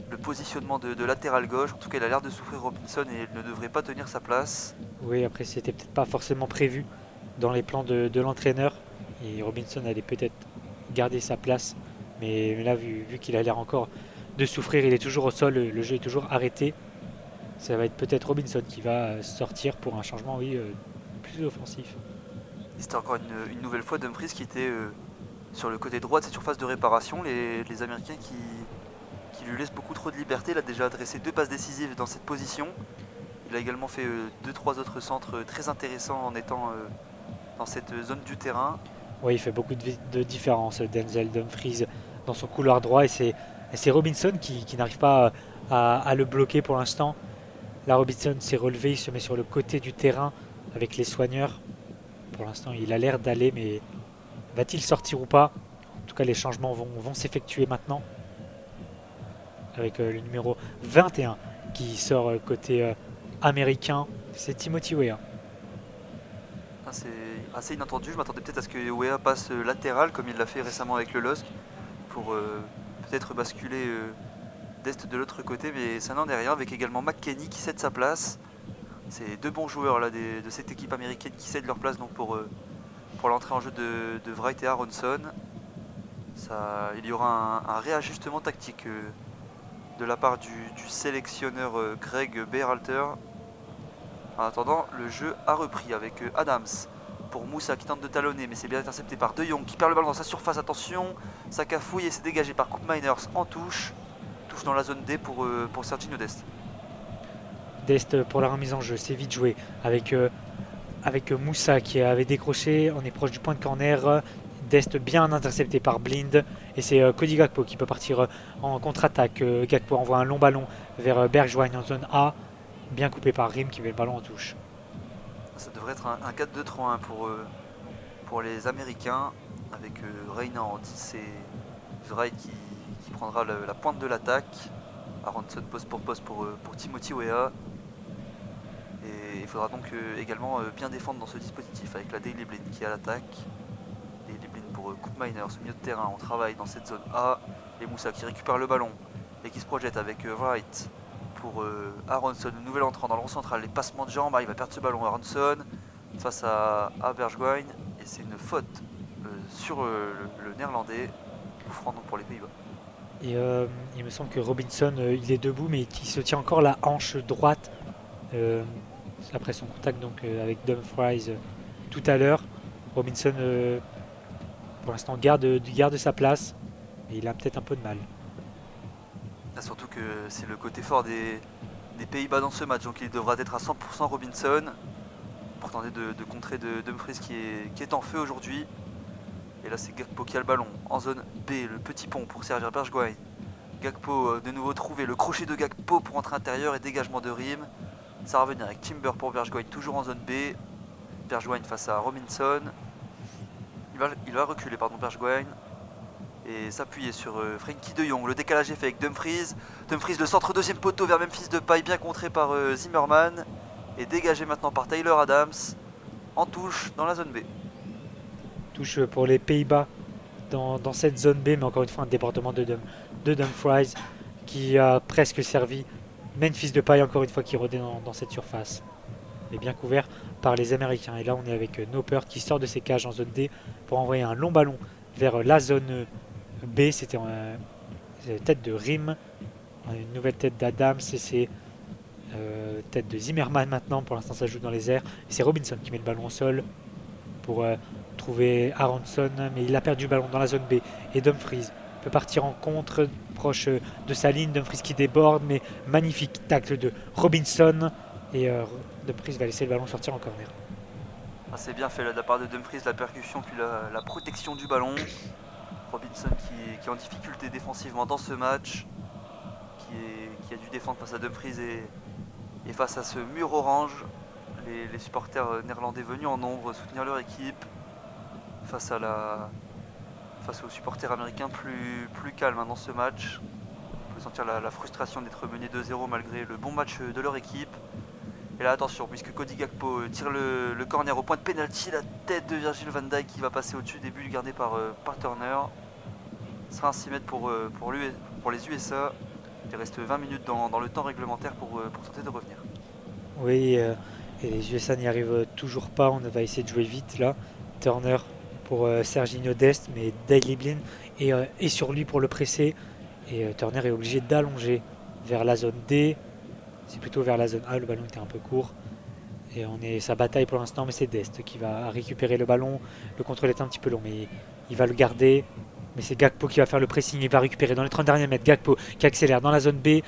le positionnement de latéral gauche. En tout cas, il a l'air de souffrir Robinson et il ne devrait pas tenir sa place. Oui, après, c'était peut-être pas forcément prévu dans les plans de l'entraîneur. Et Robinson allait peut-être garder sa place. Mais là, vu qu'il a l'air encore de souffrir, il est toujours au sol, le jeu est toujours arrêté. Ça va être peut-être Robinson qui va sortir pour un changement, oui, plus offensif. C'était encore une nouvelle fois Dumfries qui était sur le côté droit de cette surface de réparation. Les Américains qui lui laissent beaucoup trop de liberté. Il a déjà adressé 2 passes décisives dans cette position. Il a également fait 2-3 autres centres très intéressants en étant dans cette zone du terrain. Oui, il fait beaucoup de différence, Denzel Dumfries, dans son couloir droit. Et c'est Robinson qui n'arrive pas à le bloquer pour l'instant. Là, Robinson s'est relevé, il se met sur le côté du terrain avec les soigneurs. Pour l'instant, il a l'air d'aller, mais va-t-il sortir ou pas? En tout cas, les changements vont s'effectuer maintenant. Avec le numéro 21 qui sort côté américain, c'est Timothy Weah. C'est assez inattendu, je m'attendais peut-être à ce que Weah passe latéral comme il l'a fait récemment avec le LOSC pour peut-être basculer d'est de l'autre côté, mais ça n'en est rien, avec également McKennie qui cède sa place. C'est 2 bons joueurs là, de cette équipe américaine qui cèdent leur place donc pour l'entrée en jeu de Wright et Aronson. Il y aura un réajustement tactique de la part du sélectionneur Greg Berhalter. En attendant, le jeu a repris avec Adams pour Moussa qui tente de talonner, mais c'est bien intercepté par De Jong qui perd le ballon dans sa surface. Attention, ça cafouille et c'est dégagé par Koop Miners en touche. Touche dans la zone D pour Serginho Dest. Dest pour la remise en jeu, c'est vite joué avec Moussa qui avait décroché. On est proche du point de corner. Dest bien intercepté par Blind. Et c'est Cody Gakpo qui peut partir en contre-attaque. Gakpo envoie un long ballon vers Bergwijn en zone A. Bien coupé par Rim qui met le ballon en touche. Ça devrait être un 4-2-3-1 pour les Américains, avec Reina en 10 et Wright qui prendra la pointe de l'attaque. Aronson poste pour poste pour Timothy Weah. Et il faudra donc également bien défendre dans ce dispositif avec la Daily Blind qui est à l'attaque. Daily Blind pour Koop Miners, milieu de terrain, on travaille dans cette zone A. Et Moussa qui récupère le ballon et qui se projette avec Wright pour Aronson, le nouvel entrant dans le rond central, les passements de jambes, il va perdre ce ballon Aronson face à Bergwijn et c'est une faute sur le néerlandais, coup franc donc pour les Pays-Bas. Et il me semble que Robinson, il est debout mais qui se tient encore la hanche droite après son contact donc, avec Dumfries tout à l'heure. Robinson pour l'instant garde sa place et il a peut-être un peu de mal. Là, surtout que c'est le côté fort des Pays-Bas dans ce match, donc il devra être à 100% Robinson pour tenter de contrer Dumfries qui est en feu aujourd'hui. Et là c'est Gakpo qui a le ballon en zone B, le petit pont pour servir Bergwijn. Gakpo de nouveau trouvé, le crochet de Gakpo pour entrer intérieur et dégagement de Rim. Ça va revenir avec Timber pour Bergwijn, toujours en zone B. Bergwijn face à Robinson. Il va reculer, pardon, Bergwijn. Et s'appuyer sur Frenkie de Jong. Le décalage est fait avec Dumfries. Dumfries, le centre deuxième poteau vers Memphis Depay, bien contré par Zimmerman. Et dégagé maintenant par Tyler Adams. En touche dans la zone B. Touche pour les Pays-Bas dans cette zone B, mais encore une fois un débordement de Dumfries qui a presque servi Memphis Depay, encore une fois, qui rôdait dans cette surface. Mais bien couvert par les Américains. Et là, on est avec Noppert qui sort de ses cages en zone D pour envoyer un long ballon vers la zone B. C'était tête de Rim, une nouvelle tête d'Adams, et c'est tête de Zimmerman maintenant. Pour l'instant, ça joue dans les airs. Et c'est Robinson qui met le ballon au sol pour trouver Aronson, mais il a perdu le ballon dans la zone B. Et Dumfries peut partir en contre, proche de sa ligne. Dumfries qui déborde, mais magnifique tacle de Robinson. Et Dumfries va laisser le ballon sortir en corner. Ah, c'est bien fait là, de la part de Dumfries, la percussion puis la protection du ballon. Robinson qui est en difficulté défensivement dans ce match, qui a dû défendre face à Dumfries et face à ce mur orange. Les supporters néerlandais venus en nombre soutenir leur équipe face aux supporters américains plus calmes dans ce match. On peut sentir la frustration d'être mené 2-0 malgré le bon match de leur équipe. Et là attention, puisque Cody Gakpo tire le corner au point de pénalty, la tête de Virgil van Dijk qui va passer au-dessus des buts gardés par Turner. Ce sera un 6 mètres pour les USA. Il reste 20 minutes dans le temps réglementaire pour tenter de revenir. Oui, et les USA n'y arrivent toujours pas. On va essayer de jouer vite là. Turner pour Serginho Dest, mais Daley Blind est sur lui pour le presser. Et Turner est obligé d'allonger vers la zone D. C'est plutôt vers la zone A, le ballon était un peu court. Et sa bataille pour l'instant, mais c'est Dest qui va récupérer le ballon. Le contrôle est un petit peu long, mais il va le garder. Mais c'est Gakpo qui va faire le pressing, il va récupérer dans les 30 derniers mètres. Gakpo qui accélère dans la zone B.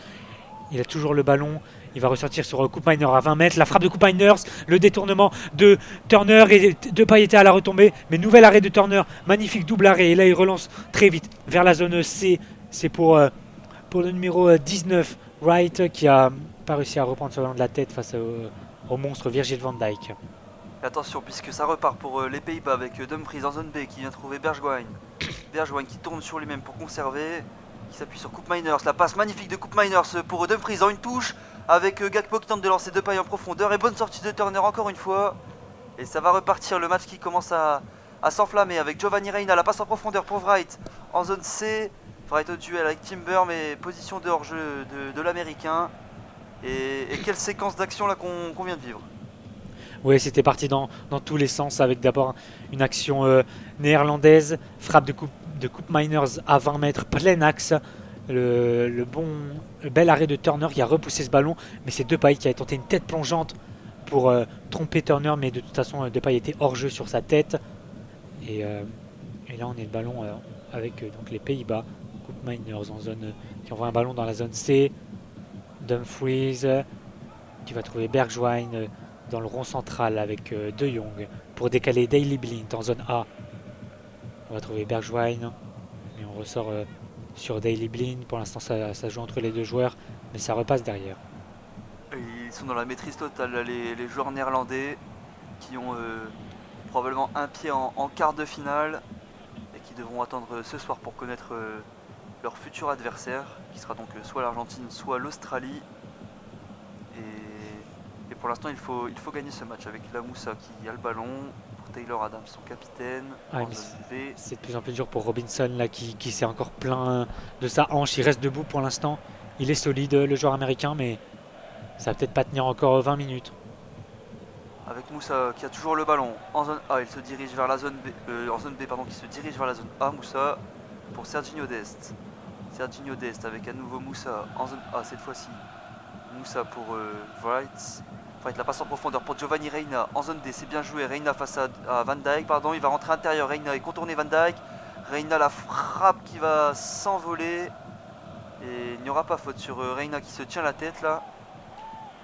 Il a toujours le ballon. Il va ressortir sur Koop Miners à 20 mètres. La frappe de Koop Miners, le détournement de Turner et Depay était à la retombée. Mais nouvel arrêt de Turner, magnifique double arrêt. Et là, il relance très vite vers la zone C. C'est pour le numéro 19, Wright, qui a pas réussi à reprendre ce ballon de la tête face au monstre Virgil van Dijk. Et attention, puisque ça repart pour les Pays-Bas avec Dumfries en zone B qui vient trouver Bergwijn. Bergwijn qui tourne sur lui-même pour conserver, qui s'appuie sur Koop Miners. La passe magnifique de Koop Miners pour Dumfries en une touche avec Gakpo qui tente de lancer Depay en profondeur. Et bonne sortie de Turner encore une fois. Et ça va repartir, le match qui commence à s'enflammer avec Giovanni Reina. La passe en profondeur pour Wright en zone C. Wright au duel avec Timber, mais position de hors-jeu de l'américain. Et quelle séquence d'action là qu'on vient de vivre. Oui, c'était parti dans tous les sens avec d'abord une action néerlandaise, frappe de Koop Miners à 20 mètres, plein axe. Le bel arrêt de Turner qui a repoussé ce ballon, mais c'est Depay qui a tenté une tête plongeante pour tromper Turner, mais de toute façon Depay était hors jeu sur sa tête. Et là on est le ballon avec donc les Pays-Bas. Koop Miners en zone qui envoie un ballon dans la zone C. Dumfries qui va trouver Bergwijn dans le rond central avec De Jong pour décaler Daley Blind en zone A. On va trouver Bergwijn et on ressort sur Daley Blind. Pour l'instant ça joue entre les deux joueurs, mais ça repasse derrière. Ils sont dans la maîtrise totale là, les joueurs néerlandais qui ont probablement un pied en quart de finale et qui devront attendre ce soir pour connaître leur futur adversaire, qui sera donc soit l'Argentine, soit l'Australie. Et pour l'instant, il faut gagner ce match avec la Moussa qui a le ballon, pour Taylor Adams, son capitaine. C'est de plus en plus dur pour Robinson là, qui s'est encore plein de sa hanche. Il reste debout pour l'instant. Il est solide, le joueur américain, mais ça va peut-être pas tenir encore 20 minutes. Avec Moussa qui a toujours le ballon en zone A, il se dirige vers la zone B, qui se dirige vers la zone A. Moussa pour Serginho Dest. Serginho Dest avec à nouveau Moussa en zone A cette fois-ci. Moussa pour Wright. Wright la passe en profondeur pour Giovanni Reina en zone D. C'est bien joué. Reina face à Van Dijk. Il va rentrer intérieur. Reina et contourner Van Dijk. Reina la frappe qui va s'envoler. Et il n'y aura pas faute sur Reina qui se tient la tête là.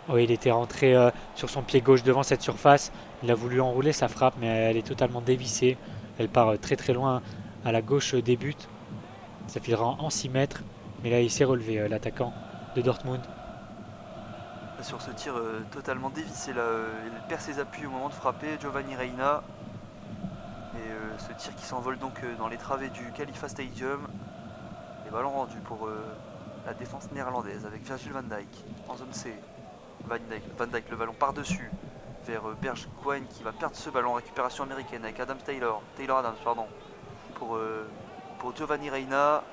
Oui, il était rentré sur son pied gauche devant cette surface. Il a voulu enrouler sa frappe, mais elle est totalement dévissée. Elle part très très loin à la gauche des buts. Ça filera en 6 mètres. Mais là, il s'est relevé, l'attaquant de Dortmund. Sur ce tir totalement dévissé là, il perd ses appuis au moment de frapper Giovanni Reina. Et ce tir qui s'envole donc dans les travées du Khalifa Stadium. Et ballon rendu pour la défense néerlandaise avec Virgil van Dijk en zone C. Van Dijk le ballon par-dessus vers Bergwijn qui va perdre ce ballon. Récupération américaine avec Taylor Adams pardon, pour Giovanni Reina.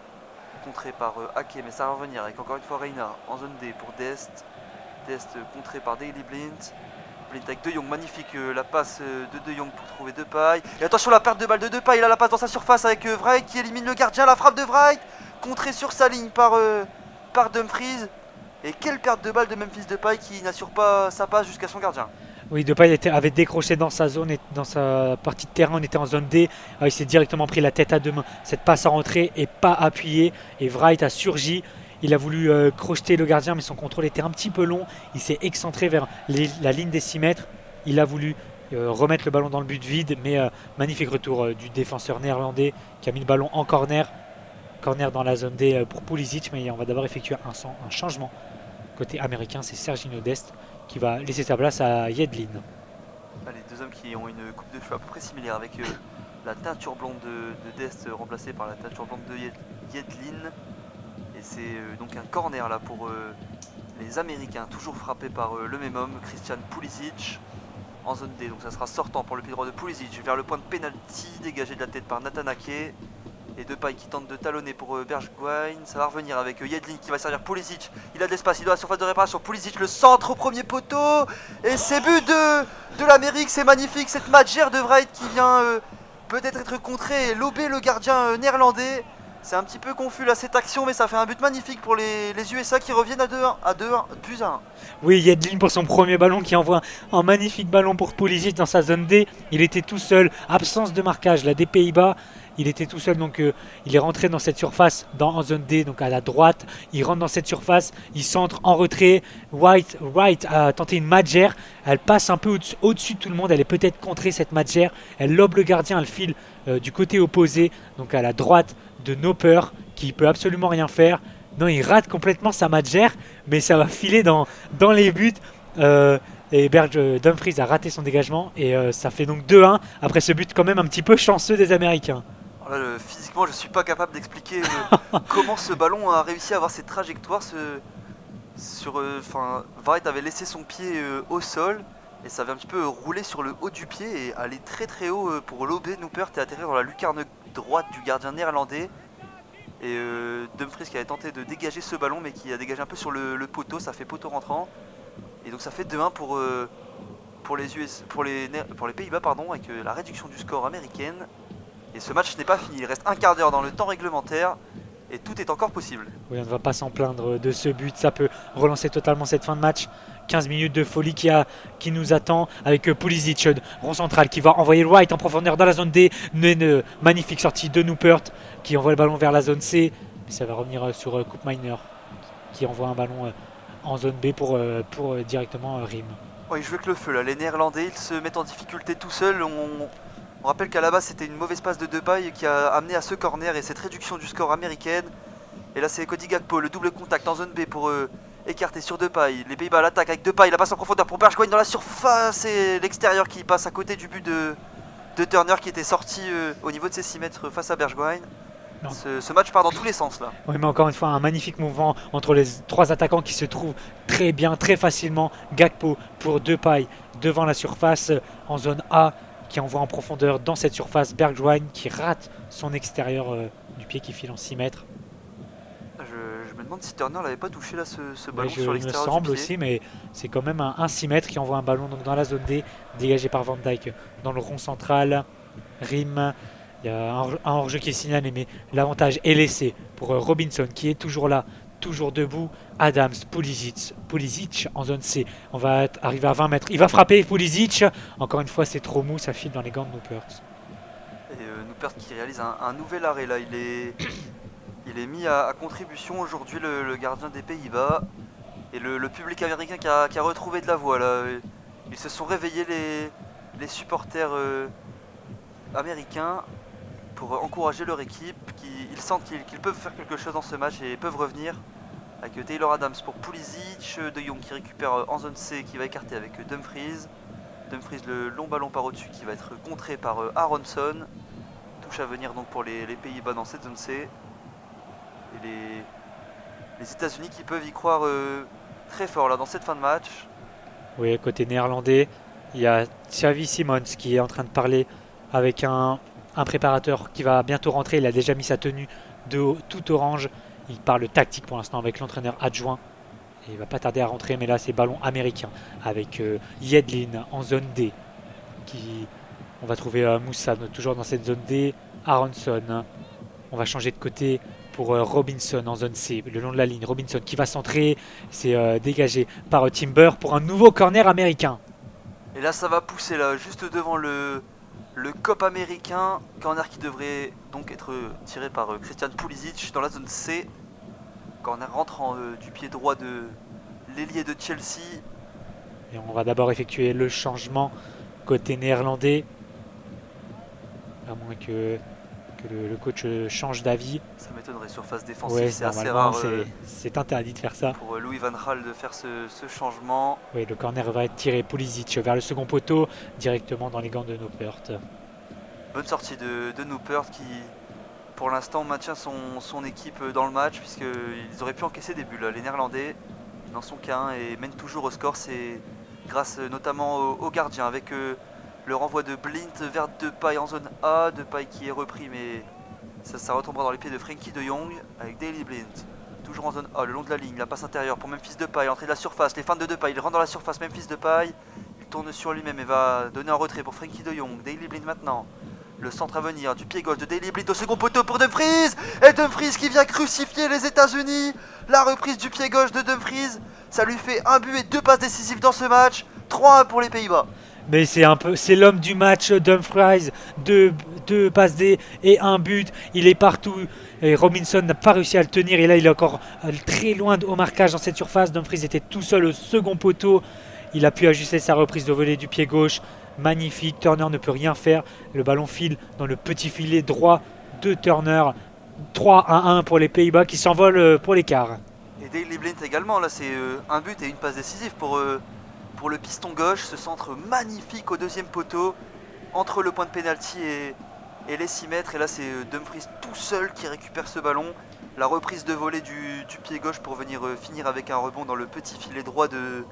Contré par Ake, mais ça va revenir avec encore une fois Reina en zone D pour Dest. Dest contré par Daley Blind. Blind avec De Jong, magnifique la passe de Jong pour trouver Depay. Et attention la perte de balle de Depay, il a la passe dans sa surface avec Wright qui élimine le gardien. La frappe de Wright, contrée sur sa ligne par Dumfries. Et quelle perte de balle de Memphis Depay qui n'assure pas sa passe jusqu'à son gardien. Oui, Depay avait décroché dans sa zone et dans sa partie de terrain, on était en zone D. Il s'est directement pris la tête à deux mains. Cette passe à rentrer et pas appuyée. Et Wright a surgi. Il a voulu crocheter le gardien, mais son contrôle était un petit peu long. Il s'est excentré vers la ligne des 6 mètres. Il a voulu remettre le ballon dans le but vide, mais magnifique retour du défenseur néerlandais qui a mis le ballon en corner. Corner dans la zone D pour Pulisic, mais on va d'abord effectuer un changement. Côté américain, c'est Serginho Dest qui va laisser sa place à Yedlin. Les deux hommes qui ont une coupe de cheveux à peu près similaire avec la teinture blonde de Dest remplacée par la teinture blonde de Yedlin. Et c'est donc un corner là pour les Américains, toujours frappé par le même homme, Christian Pulisic en zone D. Donc ça sera sortant pour le pied droit de Pulisic vers le point de pénalty, dégagé de la tête par Nathan Ake. Et Depay qui tente de talonner pour Bergwijn. Ça va revenir avec Yedlin qui va servir Pulisic. Il a de l'espace, il doit à la surface de réparation. Pulisic, le centre au premier poteau. Et c'est but de l'Amérique, c'est magnifique. Cette Madjer de Wright qui vient peut-être être contrée et lober le gardien néerlandais. C'est un petit peu confus là cette action, mais ça fait un but magnifique pour les USA qui reviennent à 2-1, plus 1. Oui, Yedlin pour son premier ballon qui envoie un magnifique ballon pour Pulisic dans sa zone D. Il était tout seul, absence de marquage là des Pays-Bas. Il était tout seul, donc il est rentré dans cette surface en zone D, donc à la droite. Il rentre dans cette surface, il centre en retrait. Wright a tenté une Madjer. Elle passe un peu au-dessus de tout le monde. Elle est peut-être contrée cette Madjer. Elle lobe le gardien, elle file du côté opposé, donc à la droite de Noper, qui peut absolument rien faire. Non, il rate complètement sa Madjer, mais ça va filer dans les buts. Et Dumfries a raté son dégagement et ça fait donc 2-1 après ce but quand même un petit peu chanceux des Américains. Là, physiquement, je suis pas capable d'expliquer comment ce ballon a réussi à avoir cette trajectoire. Wright avait laissé son pied au sol et ça avait un petit peu roulé sur le haut du pied et aller très très haut pour lober Noppert et atterrir dans la lucarne droite du gardien néerlandais. Et Dumfries qui avait tenté de dégager ce ballon mais qui a dégagé un peu sur le poteau, ça fait poteau rentrant. Et donc ça fait 2-1 pour les Pays-Bas avec la réduction du score américaine. Et ce match n'est pas fini, il reste un quart d'heure dans le temps réglementaire et tout est encore possible. Oui, on ne va pas s'en plaindre de ce but, ça peut relancer totalement cette fin de match. 15 minutes de folie qui nous attend avec Pulisic, rond central qui va envoyer Wright en profondeur dans la zone D. Une magnifique sortie de Noppert qui envoie le ballon vers la zone C. Ça va revenir sur Koopmeiners qui envoie un ballon en zone B pour directement Rim. Oui, il joue avec le feu là, les Néerlandais ils se mettent en difficulté tout seuls. On rappelle qu'à la base c'était une mauvaise passe de Depay qui a amené à ce corner et cette réduction du score américaine. Et là c'est Cody Gakpo, le double contact en zone B pour écarter sur Depay. Les Pays-Bas l'attaquent avec Depay, la passe en profondeur pour Bergwijn dans la surface et l'extérieur qui passe à côté du but de Turner qui était sorti au niveau de ses 6 mètres face à Bergwijn. Ce match part dans tous les sens là. Oui, mais encore une fois un magnifique mouvement entre les trois attaquants qui se trouvent très bien, très facilement. Gakpo pour Depay devant la surface en zone A qui envoie en profondeur dans cette surface. Bergwijn qui rate son extérieur du pied qui file en 6 mètres. Je me demande si Turner n'avait pas touché là ce ballon sur l'extérieur du pied. Il me semble aussi, mais c'est quand même un 6 mètres qui envoie un ballon donc dans la zone D, dégagé par Van Dijk dans le rond central. Rim, il y a un hors-jeu qui est signalé, mais l'avantage est laissé pour Robinson qui est toujours là, toujours debout. Adams, Pulisic en zone C. On va arriver à 20 mètres. Il va frapper Pulisic. Encore une fois, c'est trop mou, ça file dans les gants de Noppert. Et Noppert qui réalise un nouvel arrêt là. Il est mis à contribution aujourd'hui, le gardien des Pays-Bas. Et le public américain qui a retrouvé de la voix là. Ils se sont réveillés les supporters américains pour encourager leur équipe. Ils sentent qu'ils peuvent faire quelque chose dans ce match et peuvent revenir. avec Taylor Adams pour Pulisic, De Jong qui récupère en zone C, qui va écarter avec Dumfries. Dumfries, le long ballon par au-dessus qui va être contré par Aronson. Touche à venir donc pour les Pays-Bas dans cette zone C. Et les États-Unis qui peuvent y croire très fort là dans cette fin de match. Oui, côté néerlandais, il y a Xavi Simons qui est en train de parler avec un préparateur qui va bientôt rentrer. Il a déjà mis sa tenue tout orange. Il parle tactique pour l'instant avec l'entraîneur adjoint. Et il va pas tarder à rentrer, mais là c'est ballon américain avec Yedlin en zone D. On va trouver Moussa toujours dans cette zone D. Aronson. On va changer de côté pour Robinson en zone C, le long de la ligne. Robinson qui va centrer, c'est dégagé par Timber pour un nouveau corner américain. Et là ça va pousser là, juste devant le COP américain. Corner qui devrait donc être tiré par Christian Pulisic dans la zone C. Corner rentrant du pied droit de l'ailier de Chelsea. Et on va d'abord effectuer le changement côté néerlandais. À moins que le coach change d'avis. Ça m'étonnerait sur phase défensive, Ouais, c'est assez rare c'est interdit de faire ça. pour Louis van Gaal de faire ce changement. Oui, le corner va être tiré Pulisic vers le second poteau, directement dans les gants de Noppert. Bonne sortie de Noppert qui pour l'instant maintient son équipe dans le match, puisqu'ils auraient pu encaisser des buts là. Les Néerlandais n'en sont qu'à un et mènent toujours au score. C'est grâce notamment au gardien avec le renvoi de Blind vers Depay en zone A. Depay qui est repris, mais ça retombera dans les pieds de Frenkie de Jong avec Daley Blind. Toujours en zone A, le long de la ligne, la passe intérieure pour Memphis Depay, entrée de la surface, les feintes de Depay, il rentre dans la surface, Memphis Depay, il tourne sur lui-même et va donner un retrait pour Frenkie de Jong. Daley Blind maintenant. Le centre à venir du pied gauche de Daley Blind au second poteau pour Dumfries. Et Dumfries qui vient crucifier les États-Unis. La reprise du pied gauche de Dumfries. Ça lui fait un but et 2 passes décisives dans ce match. 3-1 pour les Pays-Bas. Mais c'est l'homme du match, Dumfries, deux passes D et un but. Il est partout. Et Robinson n'a pas réussi à le tenir. Et là, il est encore très loin au marquage dans cette surface. Dumfries était tout seul au second poteau. Il a pu ajuster sa reprise de volée du pied gauche. Magnifique. Turner ne peut rien faire. Le ballon file dans le petit filet droit de Turner. 3-1 pour les Pays-Bas qui s'envolent pour l'écart. Et Daley Blind également. Là, c'est un but et une passe décisive pour le piston gauche. Ce centre magnifique au deuxième poteau entre le point de pénalty et les 6 mètres. Et là, c'est Dumfries tout seul qui récupère ce ballon. La reprise de volée du pied gauche pour venir finir avec un rebond dans le petit filet droit de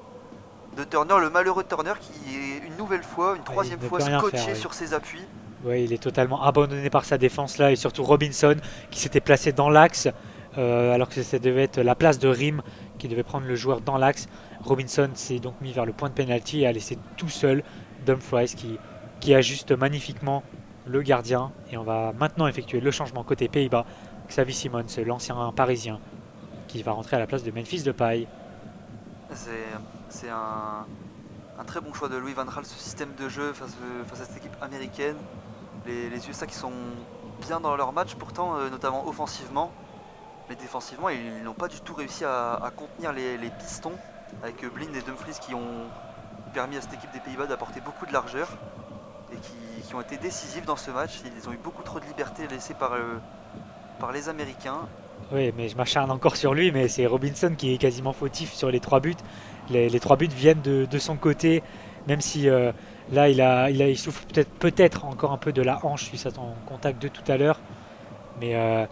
Turner. Le malheureux Turner qui est une nouvelle fois, une troisième fois scotché sur ses appuis. Oui, il est totalement abandonné par sa défense là. Et surtout Robinson qui s'était placé dans l'axe. Alors que ça devait être la place de Rim qui devait prendre le joueur dans l'axe. Robinson s'est donc mis vers le point de pénalty et a laissé tout seul Dumfries qui ajuste magnifiquement le gardien. Et on va maintenant effectuer le changement côté Pays-Bas. Xavi Simons, l'ancien parisien, qui va rentrer à la place de Memphis Depay. C'est un très bon choix de Louis van Gaal, ce système de jeu face à cette équipe américaine. Les USA qui sont bien dans leur match pourtant, notamment offensivement. Mais défensivement, ils n'ont pas du tout réussi à contenir les pistons, avec Blind et Dumfries qui ont permis à cette équipe des Pays-Bas d'apporter beaucoup de largeur et qui ont été décisifs dans ce match. Ils ont eu beaucoup trop de liberté laissée par les Américains. Oui, mais je m'acharne encore sur lui, mais c'est Robinson qui est quasiment fautif sur les 3 buts. Les 3 buts viennent de son côté, même si là il souffre peut-être encore un peu de la hanche suite à son contact de tout à l'heure. Mais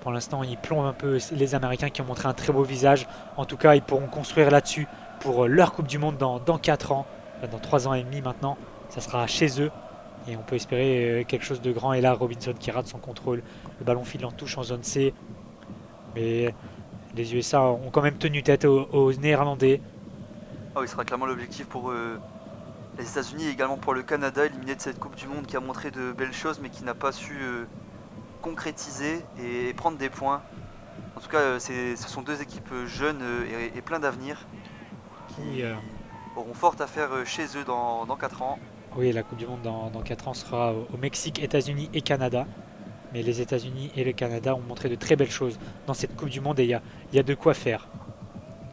pour l'instant, il plombe un peu les Américains qui ont montré un très beau visage. En tout cas, ils pourront construire là-dessus pour leur Coupe du Monde dans 4 ans, dans 3 ans et demi maintenant. Ça sera chez eux et on peut espérer quelque chose de grand. Et là, Robinson qui rate son contrôle. Le ballon file en touche en zone C. Mais les USA ont quand même tenu tête aux Néerlandais. Ah oui, ce sera clairement l'objectif pour les États-Unis et également pour le Canada, éliminé de cette Coupe du Monde qui a montré de belles choses mais qui n'a pas su concrétiser et prendre des points. En tout cas, ce sont 2 équipes jeunes et plein d'avenir qui auront fort à faire chez eux dans 4 ans. Oui, la Coupe du Monde dans 4 ans sera au Mexique, États-Unis et Canada. Mais les États-Unis et le Canada ont montré de très belles choses dans cette Coupe du Monde et il y a de quoi faire.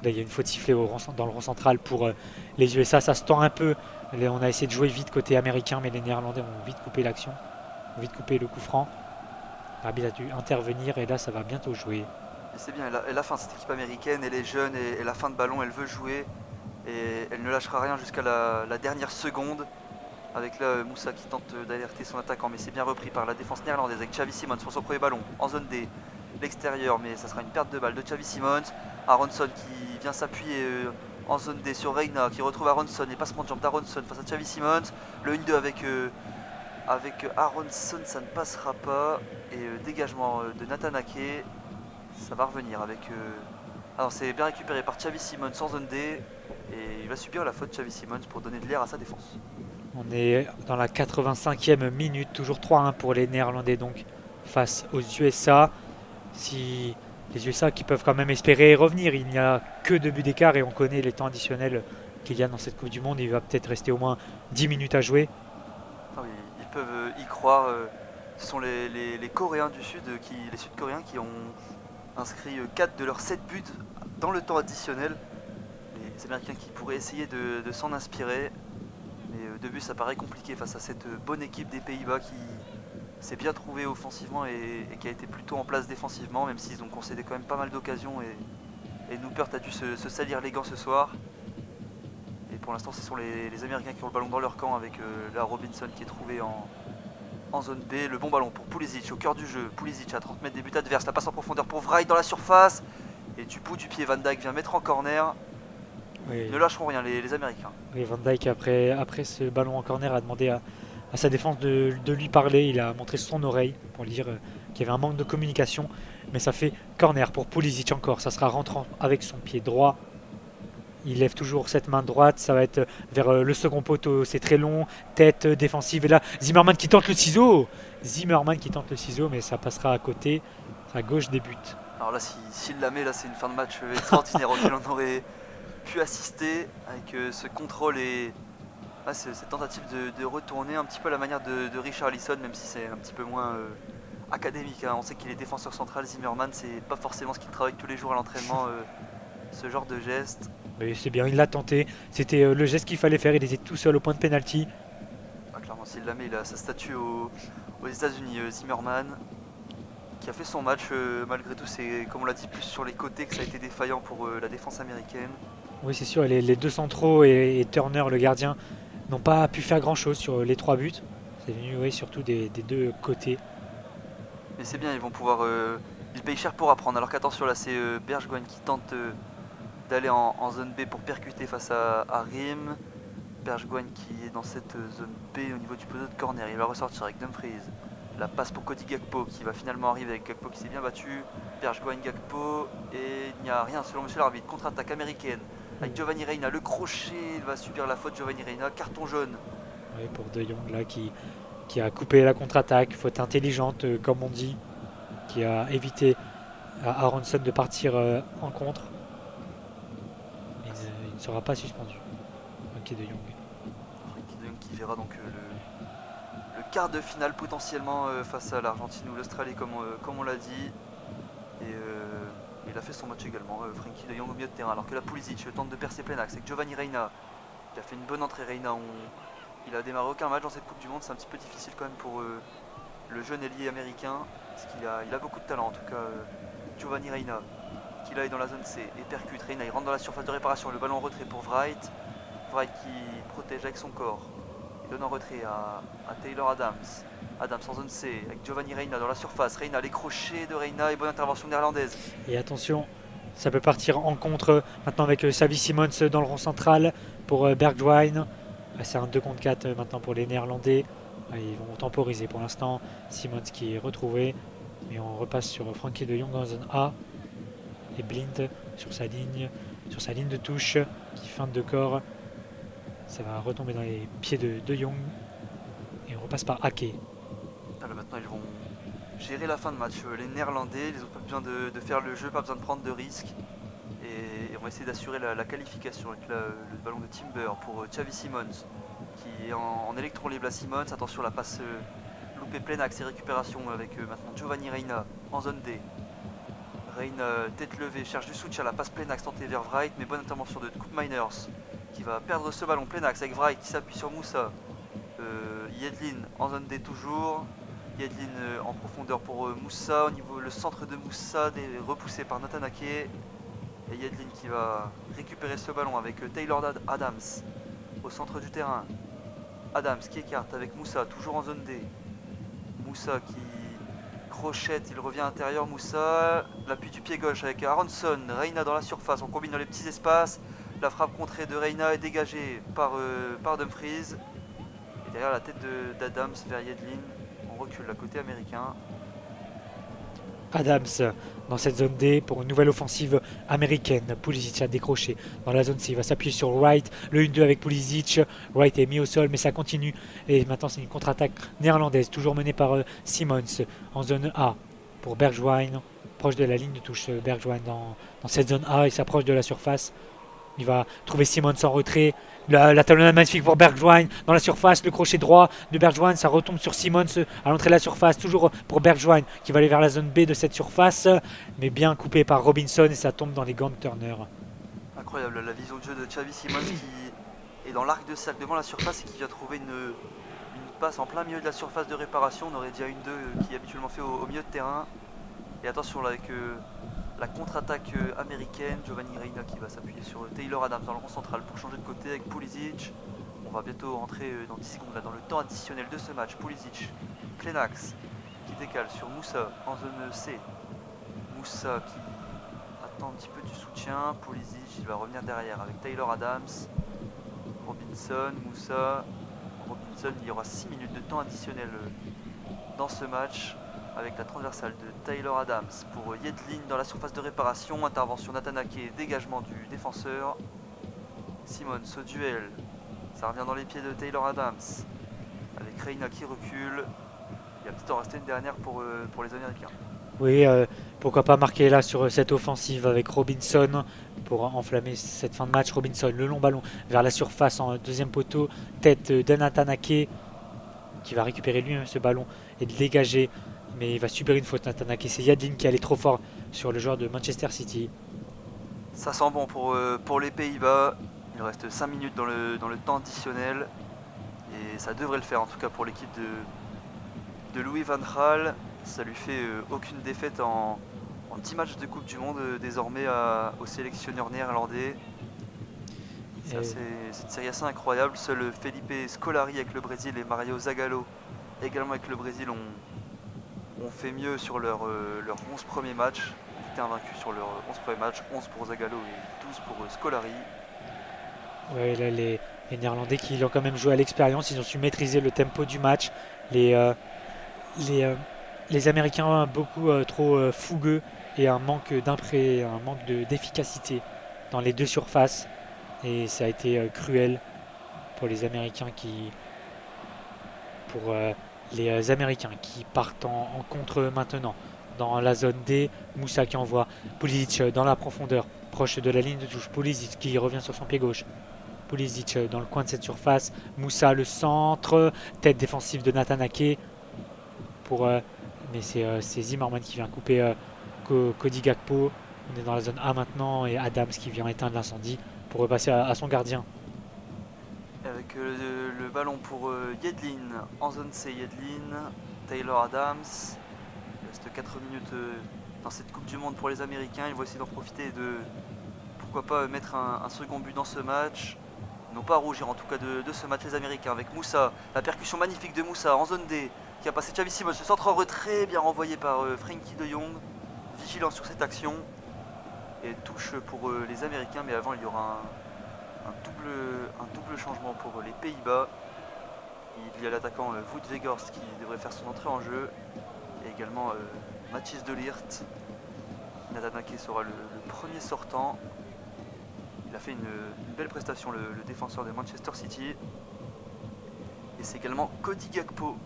Là, il y a une faute sifflée dans le rond central pour les USA. Ça se tend un peu. Là, on a essayé de jouer vite côté américain, mais les Néerlandais ont vite coupé l'action, ont vite coupé le coup franc. L'arbitre a dû intervenir et là, ça va bientôt jouer. Et c'est bien, elle a faim cette équipe américaine, elle est jeune et elle a faim de ballon, elle veut jouer. Et elle ne lâchera rien jusqu'à la dernière seconde. Avec là Moussa qui tente d'alerter son attaquant, mais c'est bien repris par la défense néerlandaise avec Xavi Simons pour son premier ballon en zone D. L'extérieur, mais ça sera une perte de balle de Xavi Simons. Aronson qui vient s'appuyer en zone D sur Reina, qui retrouve Aronson, les passements de jambes d'Aronson face à Xavi Simons. Le 1-2 avec Aronson, ça ne passera pas. Et dégagement de Nathan Ake, ça va revenir avec... Alors c'est bien récupéré par Xavi Simons en zone D. Et il va subir la faute Xavi Simons pour donner de l'air à sa défense. On est dans la 85e minute, toujours 3-1 pour les Néerlandais donc face aux USA. Si les USA qui peuvent quand même espérer revenir, il n'y a que 2 buts d'écart et on connaît les temps additionnels qu'il y a dans cette Coupe du Monde. Il va peut-être rester au moins 10 minutes à jouer. Ah oui, ils peuvent y croire. Ce sont les Coréens du Sud, les Sud-Coréens qui ont inscrit 4 de leurs 7 buts dans le temps additionnel. Les Américains qui pourraient essayer de s'en inspirer. Mais de but, ça paraît compliqué face à cette bonne équipe des Pays-Bas qui s'est bien trouvée offensivement et qui a été plutôt en place défensivement, même s'ils ont concédé quand même pas mal d'occasions. Et Noppert a dû se salir les gants ce soir. Et pour l'instant, ce sont les Américains qui ont le ballon dans leur camp avec la Robinson qui est trouvé en zone B. Le bon ballon pour Pulisic au cœur du jeu. Pulisic à 30 mètres des buts adverses. La passe en profondeur pour Wright dans la surface. Et du bout du pied, Van Dijk vient mettre en corner. Oui. Ils ne lâcheront rien, les Américains. Oui, Van Dijk, après ce ballon en corner, a demandé à sa défense de lui parler. Il a montré son oreille pour lui dire qu'il y avait un manque de communication. Mais ça fait corner pour Pulisic encore. Ça sera rentrant avec son pied droit. Il lève toujours cette main droite. Ça va être vers le second poteau. C'est très long. Tête défensive. Et là, Zimmerman qui tente le ciseau. Zimmerman qui tente le ciseau, mais ça passera à côté. À gauche des buts. Alors là, s'il la met, là, c'est une fin de match extraordinaire auquel on aurait pu assister avec ce contrôle et cette tentative de retourner un petit peu à la manière de Richarlison, même si c'est un petit peu moins académique. Hein. On sait qu'il est défenseur central, Zimmerman, c'est pas forcément ce qu'il travaille tous les jours à l'entraînement, ce genre de geste. Mais c'est bien, il l'a tenté. C'était le geste qu'il fallait faire. Il était tout seul au point de pénalty. Ah, clairement, s'il la met, il a sa statue aux États-Unis, Zimmerman, qui a fait son match malgré tout. C'est, comme on l'a dit, plus sur les côtés que ça a été défaillant pour la défense américaine. Oui, c'est sûr, les deux centraux et Turner, le gardien, n'ont pas pu faire grand-chose sur les 3 buts. C'est venu oui, surtout des 2 côtés. Mais c'est bien, ils vont pouvoir... ils payent cher pour apprendre. Alors qu'attention, là, c'est Bergwijn qui tente d'aller en zone B pour percuter face à Rim. Bergwijn qui est dans cette zone B au niveau du poteau de corner. Il va ressortir avec Dumfries. La passe pour Cody Gakpo qui va finalement arriver avec Gakpo qui s'est bien battu. Bergwijn, Gakpo, et il n'y a rien selon monsieur l'arbitre. Contre-attaque américaine avec Giovanni Reina. Le crochet, il va subir la faute, Giovanni Reina. Carton jaune. Oui, pour De Jong là qui a coupé la contre-attaque. Faute intelligente, comme on dit, qui a évité à Aronson de partir en contre. Il ne sera pas suspendu. Ok, De Jong. Frenkie de Jong qui verra donc le quart de finale potentiellement face à l'Argentine ou l'Australie comme on l'a dit. Et il a fait son match également, Frenkie de Jong au milieu de terrain. Alors que la Pulisic tente de percer plein axe avec Giovanni Reina qui a fait une bonne entrée. Reina, il a démarré aucun match dans cette Coupe du Monde. C'est un petit peu difficile quand même pour le jeune ailier américain. Parce qu'il a beaucoup de talent en tout cas. Giovanni Reina qui là est dans la zone C et percute. Reina il rentre dans la surface de réparation. Le ballon en retrait pour Wright. Wright qui protège avec son corps. Il donne en retrait à Taylor Adams. Adams en zone C avec Giovanni Reina dans la surface. Reina, les crochets de Reina et bonne intervention néerlandaise. Et attention, ça peut partir en contre maintenant avec Xavi Simons dans le rond central pour Bergwijn. C'est un 2 contre 4 maintenant pour les Néerlandais. Ils vont temporiser pour l'instant. Simons qui est retrouvé. Et on repasse sur Frenkie de Jong en zone A. Et Blind sur sa ligne de touche qui feinte de corps. Ça va retomber dans les pieds de Jong. Et on repasse par Ake. Là, maintenant ils vont gérer la fin de match. Les Néerlandais, ils n'ont pas besoin de faire le jeu, pas besoin de prendre de risques. Et on va essayer d'assurer la qualification avec le ballon de Timber pour Xavi Simons qui est en électron libre à Simons. Attention, la passe loupée plein axe et récupération avec maintenant Giovanni Reina en zone D. Reina, tête levée, cherche du soutien, la passe plein axe tentée vers Wright, mais bonne intervention de Koop Miners qui va perdre ce ballon plein axe avec Wright qui s'appuie sur Moussa. Yedlin en zone D toujours. Yedlin en profondeur pour Moussa, au niveau le centre de Moussa, repoussé par Natanake. Et Yedlin qui va récupérer ce ballon avec Taylor Adams au centre du terrain. Adams qui écarte avec Moussa, toujours en zone D. Moussa qui crochette, il revient à l'intérieur. Moussa, l'appui du pied gauche avec Aronson. Reina dans la surface, on combine dans les petits espaces. La frappe contrée de Reina est dégagée par Dumfries. Et derrière la tête d'Adams vers Yedlin, on recule la côté américain. Adams dans cette zone D pour une nouvelle offensive américaine. Pulisic a décroché dans la zone C. Il va s'appuyer sur Wright. Le 1-2 avec Pulisic. Wright est mis au sol, mais ça continue. Et maintenant, c'est une contre-attaque néerlandaise, toujours menée par Simmons en zone A pour Bergwijn. Proche de la ligne de touche, Bergwijn dans cette zone A. Il s'approche de la surface. Il va trouver Simmons en retrait. La talonnade magnifique pour Bergwijn dans la surface. Le crochet droit de Bergwijn. Ça retombe sur Simmons à l'entrée de la surface. Toujours pour Bergwijn qui va aller vers la zone B de cette surface. Mais bien coupé par Robinson et ça tombe dans les gants de Turner. Incroyable la vision de jeu de Xavi Simmons qui est dans l'arc de cercle devant la surface et qui vient trouver une passe en plein milieu de la surface de réparation. On aurait dit à 1-2 qui est habituellement fait au milieu de terrain. Et attention là avec la contre-attaque américaine, Giovanni Reina qui va s'appuyer sur Taylor Adams dans le rond central pour changer de côté avec Pulisic. On va bientôt rentrer dans 10 secondes là, dans le temps additionnel de ce match. Pulisic, plein axe, qui décale sur Moussa en zone C. Moussa qui attend un petit peu du soutien. Pulisic, il va revenir derrière avec Taylor Adams. Robinson, Moussa. Robinson, il y aura 6 minutes de temps additionnel dans ce match, avec la transversale de Taylor Adams pour Yedlin dans la surface de réparation, intervention Natanake, dégagement du défenseur. Simmons au duel, ça revient dans les pieds de Taylor Adams, avec Reina qui recule. Il va peut-être en rester une dernière pour les Américains. Oui, pourquoi pas marquer là sur cette offensive avec Robinson pour enflammer cette fin de match. Robinson, le long ballon vers la surface en deuxième poteau. Tête d'Anatanake qui va récupérer lui-même ce ballon et le dégager. Mais il va subir une faute, Natanake. C'est Yedlin qui allait trop fort sur le joueur de Manchester City. Ça sent bon pour les Pays-Bas. Il reste 5 minutes dans le temps additionnel. Et ça devrait le faire en tout cas pour l'équipe de Louis van Gaal. Ça lui fait aucune défaite en 10 matchs de Coupe du Monde désormais au sélectionneur néerlandais. C'est une série assez incroyable. Seul Felipe Scolari avec le Brésil et Mario Zagallo également avec le Brésil ont fait mieux sur leurs 11 premiers matchs. Ils étaient invaincus sur leurs 11 premiers matchs, 11 pour Zagallo et 12 pour Scolari. Ouais, là, les Néerlandais qui ont quand même joué à l'expérience, ils ont su maîtriser le tempo du match. Les, les Américains beaucoup trop fougueux et un manque d'efficacité dans les deux surfaces. Et ça a été cruel pour les Américains qui partent en contre maintenant. Dans la zone D, Moussa qui envoie Pulisic dans la profondeur, proche de la ligne de touche. Pulisic qui revient sur son pied gauche. Pulisic dans le coin de cette surface. Moussa le centre, tête défensive de Natanake. Mais c'est Zimmerman qui vient couper Cody Gakpo. On est dans la zone A maintenant et Adams qui vient éteindre l'incendie pour repasser à son gardien. Avec le ballon pour Yedlin en zone C. Yedlin, Taylor Adams. Il reste 4 minutes dans cette Coupe du Monde pour les Américains. Ils vont essayer d'en profiter de pourquoi pas mettre un second but dans ce match. Ils n'ont pas à rougir en tout cas de ce match les Américains avec Moussa. La percussion magnifique de Moussa en zone D qui a passé Xavi Simmons. Ce centre en retrait bien renvoyé par Frenkie de Jong. Vigilant sur cette action. Et touche pour les Américains, mais avant il y aura un double changement pour les Pays-Bas. Il y a l'attaquant Wout Weghorst qui devrait faire son entrée en jeu. Et également Mathis de Ligt. Natanake sera le premier sortant. Il a fait une belle prestation, le défenseur de Manchester City. Et c'est également Cody Gakpo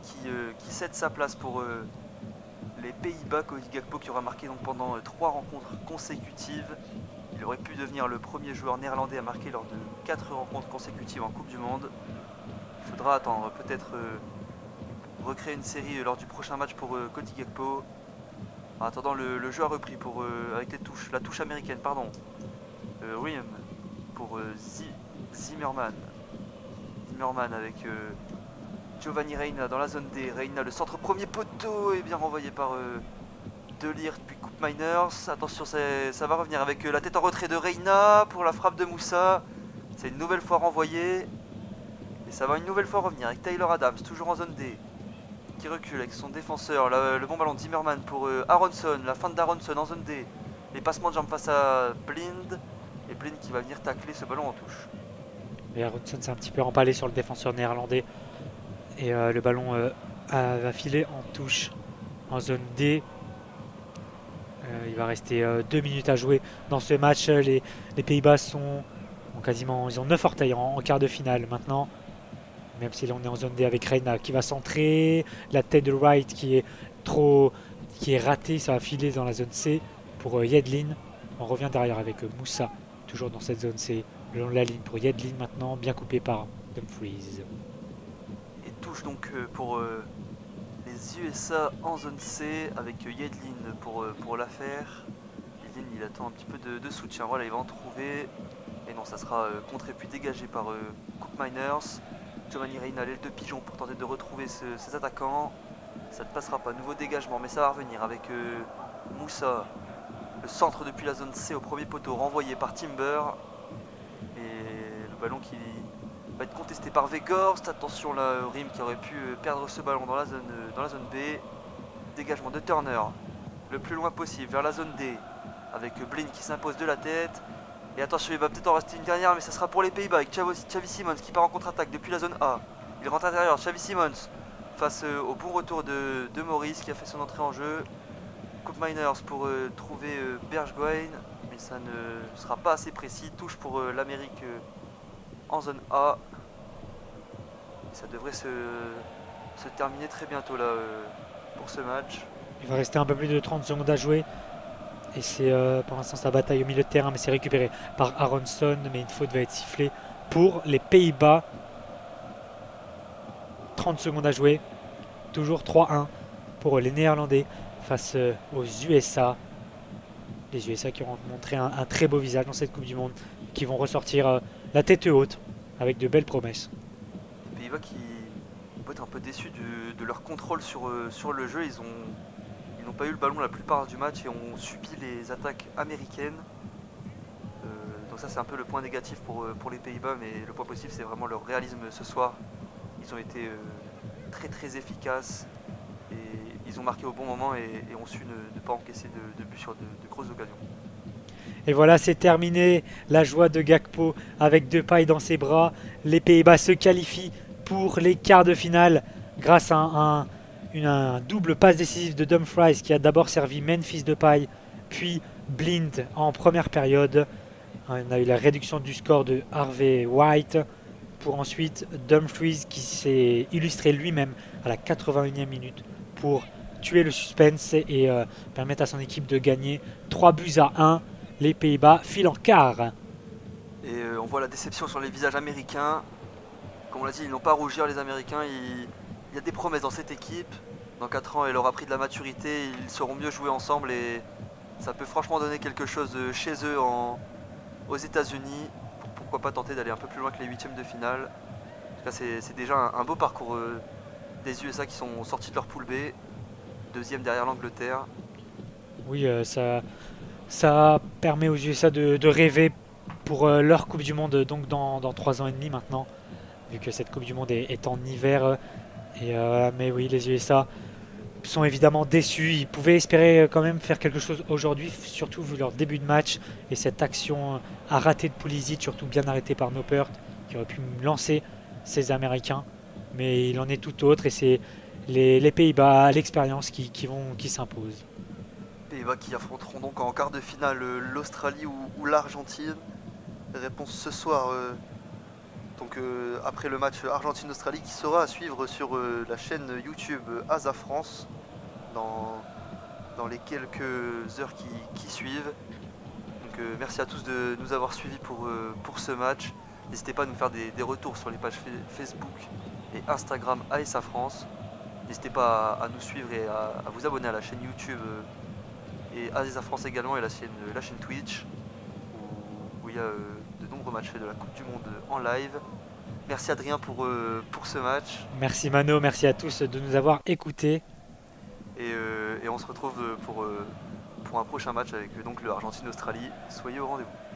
qui cède sa place pour les Pays-Bas. Cody Gakpo qui aura marqué donc pendant 3 rencontres consécutives. Il aurait pu devenir le premier joueur néerlandais à marquer lors de 4 rencontres consécutives en Coupe du Monde. Il faudra attendre, peut-être recréer une série lors du prochain match pour Cody Gakpo. En attendant, le jeu a repris avec la touche américaine, pardon. William pour Zimmerman. Zimmerman avec Giovanni Reina dans la zone D. Reina, le centre premier poteau est bien renvoyé par Delirte puis Coupe Miners. Attention, ça va revenir avec la tête en retrait de Reina pour la frappe de Moussa. C'est une nouvelle fois renvoyé. Et ça va une nouvelle fois revenir avec Taylor Adams, toujours en zone D. Qui recule avec son défenseur. Le bon ballon de Zimmerman pour Aronson. La fin d'Aronson en zone D. Les passements de jambes face à Blind. Et Blind qui va venir tacler ce ballon en touche. Et Aronson s'est un petit peu empalé sur le défenseur néerlandais. Et le ballon va filer en touche en zone D. Il va rester 2 minutes à jouer dans ce match. Les Pays-Bas ils ont 9 orteils en quart de finale maintenant. Même si là on est en zone D avec Reina qui va centrer. La tête de Wright qui est ratée. Ça va filer dans la zone C pour Yedlin. On revient derrière avec Moussa, toujours dans cette zone C. Le long de la ligne pour Yedlin maintenant, bien coupé par Dumfries. Et touche donc pour les USA en zone C avec Yedlin pour l'affaire. Yedlin il attend un petit peu de soutien. Voilà, il va en trouver. Et non, ça sera contré puis dégagé par Cook Miners. Giovanni Reina, l'aile de pigeon pour tenter de retrouver ses attaquants. Ça ne passera pas. Nouveau dégagement, mais ça va revenir avec Moussa. Le centre depuis la zone C au premier poteau, renvoyé par Timber. Et le ballon qui va être contesté par Weghorst. Attention là, Rim qui aurait pu perdre ce ballon dans la zone B. Dégagement de Turner, le plus loin possible vers la zone D. Avec Blin qui s'impose de la tête. Et attention, il va peut-être en rester une dernière, mais ça sera pour les Pays-Bas avec Xavi Simons qui part en contre-attaque depuis la zone A. Il rentre à l'intérieur, Xavi Simons face au bon retour de Maurice qui a fait son entrée en jeu. Coupe Miners pour trouver Bergwijn, mais ça ne sera pas assez précis. Touche pour l'Amérique en zone A. Et ça devrait se terminer très bientôt là pour ce match. Il va rester un peu plus de 30 secondes à jouer. Et c'est pour l'instant sa bataille au milieu de terrain, mais c'est récupéré par Aronson. Mais une faute va être sifflée pour les Pays-Bas. 30 secondes à jouer. Toujours 3-1 pour les Néerlandais face aux USA. Les USA qui auront montré un très beau visage dans cette Coupe du Monde, qui vont ressortir la tête haute avec de belles promesses. Les Pays-Bas qui vont être un peu déçus de leur contrôle sur le jeu. Ils n'ont pas eu le ballon la plupart du match et ont subi les attaques américaines. Donc ça c'est un peu le point négatif pour les Pays-Bas, mais le point positif c'est vraiment leur réalisme ce soir. Ils ont été très très efficaces et ils ont marqué au bon moment et ont su ne pas encaisser de but sur de grosses occasions. Et voilà, c'est terminé. La joie de Gakpo avec Depay dans ses bras. Les Pays-Bas se qualifient pour les quarts de finale grâce à un double passe décisive de Dumfries qui a d'abord servi Memphis Depay, puis Blind en première période. On a eu la réduction du score de Harvey White pour ensuite Dumfries qui s'est illustré lui-même à la 81e minute pour tuer le suspense et permettre à son équipe de gagner 3-1. Les Pays-Bas filent en quart. Et on voit la déception sur les visages américains. Comme on l'a dit, ils n'ont pas à rougir les Américains. Il y a des promesses dans cette équipe. Dans 4 ans, elle aura pris de la maturité. Ils sauront mieux jouer ensemble et ça peut franchement donner quelque chose chez eux aux États-Unis. Pourquoi pas tenter d'aller un peu plus loin que les huitièmes de finale. En tout cas, c'est déjà un beau parcours des USA qui sont sortis de leur poule B. Deuxième derrière l'Angleterre. Oui, ça permet aux USA de rêver pour leur Coupe du Monde donc dans 3 ans et demi maintenant, vu que cette Coupe du Monde est en hiver. Mais oui, les USA sont évidemment déçus. Ils pouvaient espérer quand même faire quelque chose aujourd'hui, surtout vu leur début de match et cette action à rater de Pulisic, surtout bien arrêtée par Noppert, qui aurait pu lancer ces Américains. Mais il en est tout autre et c'est les Pays-Bas à l'expérience qui s'imposent. Pays-Bas qui affronteront donc en quart de finale l'Australie ou l'Argentine. Réponse ce soir, après le match Argentine-Australie qui sera à suivre sur la chaîne YouTube Asa France dans les quelques heures qui suivent. Donc merci à tous de nous avoir suivis pour ce match. N'hésitez pas à nous faire des retours sur les pages Facebook et Instagram ASA France. N'hésitez pas à nous suivre et à vous abonner à la chaîne YouTube et ASA France également et la chaîne Twitch où il y a de nombreux matchs de la Coupe du Monde en live. Merci Adrien pour ce match. Merci Mano, merci à tous de nous avoir écoutés. Et on se retrouve pour un prochain match avec donc le Argentine-Australie. Soyez au rendez-vous.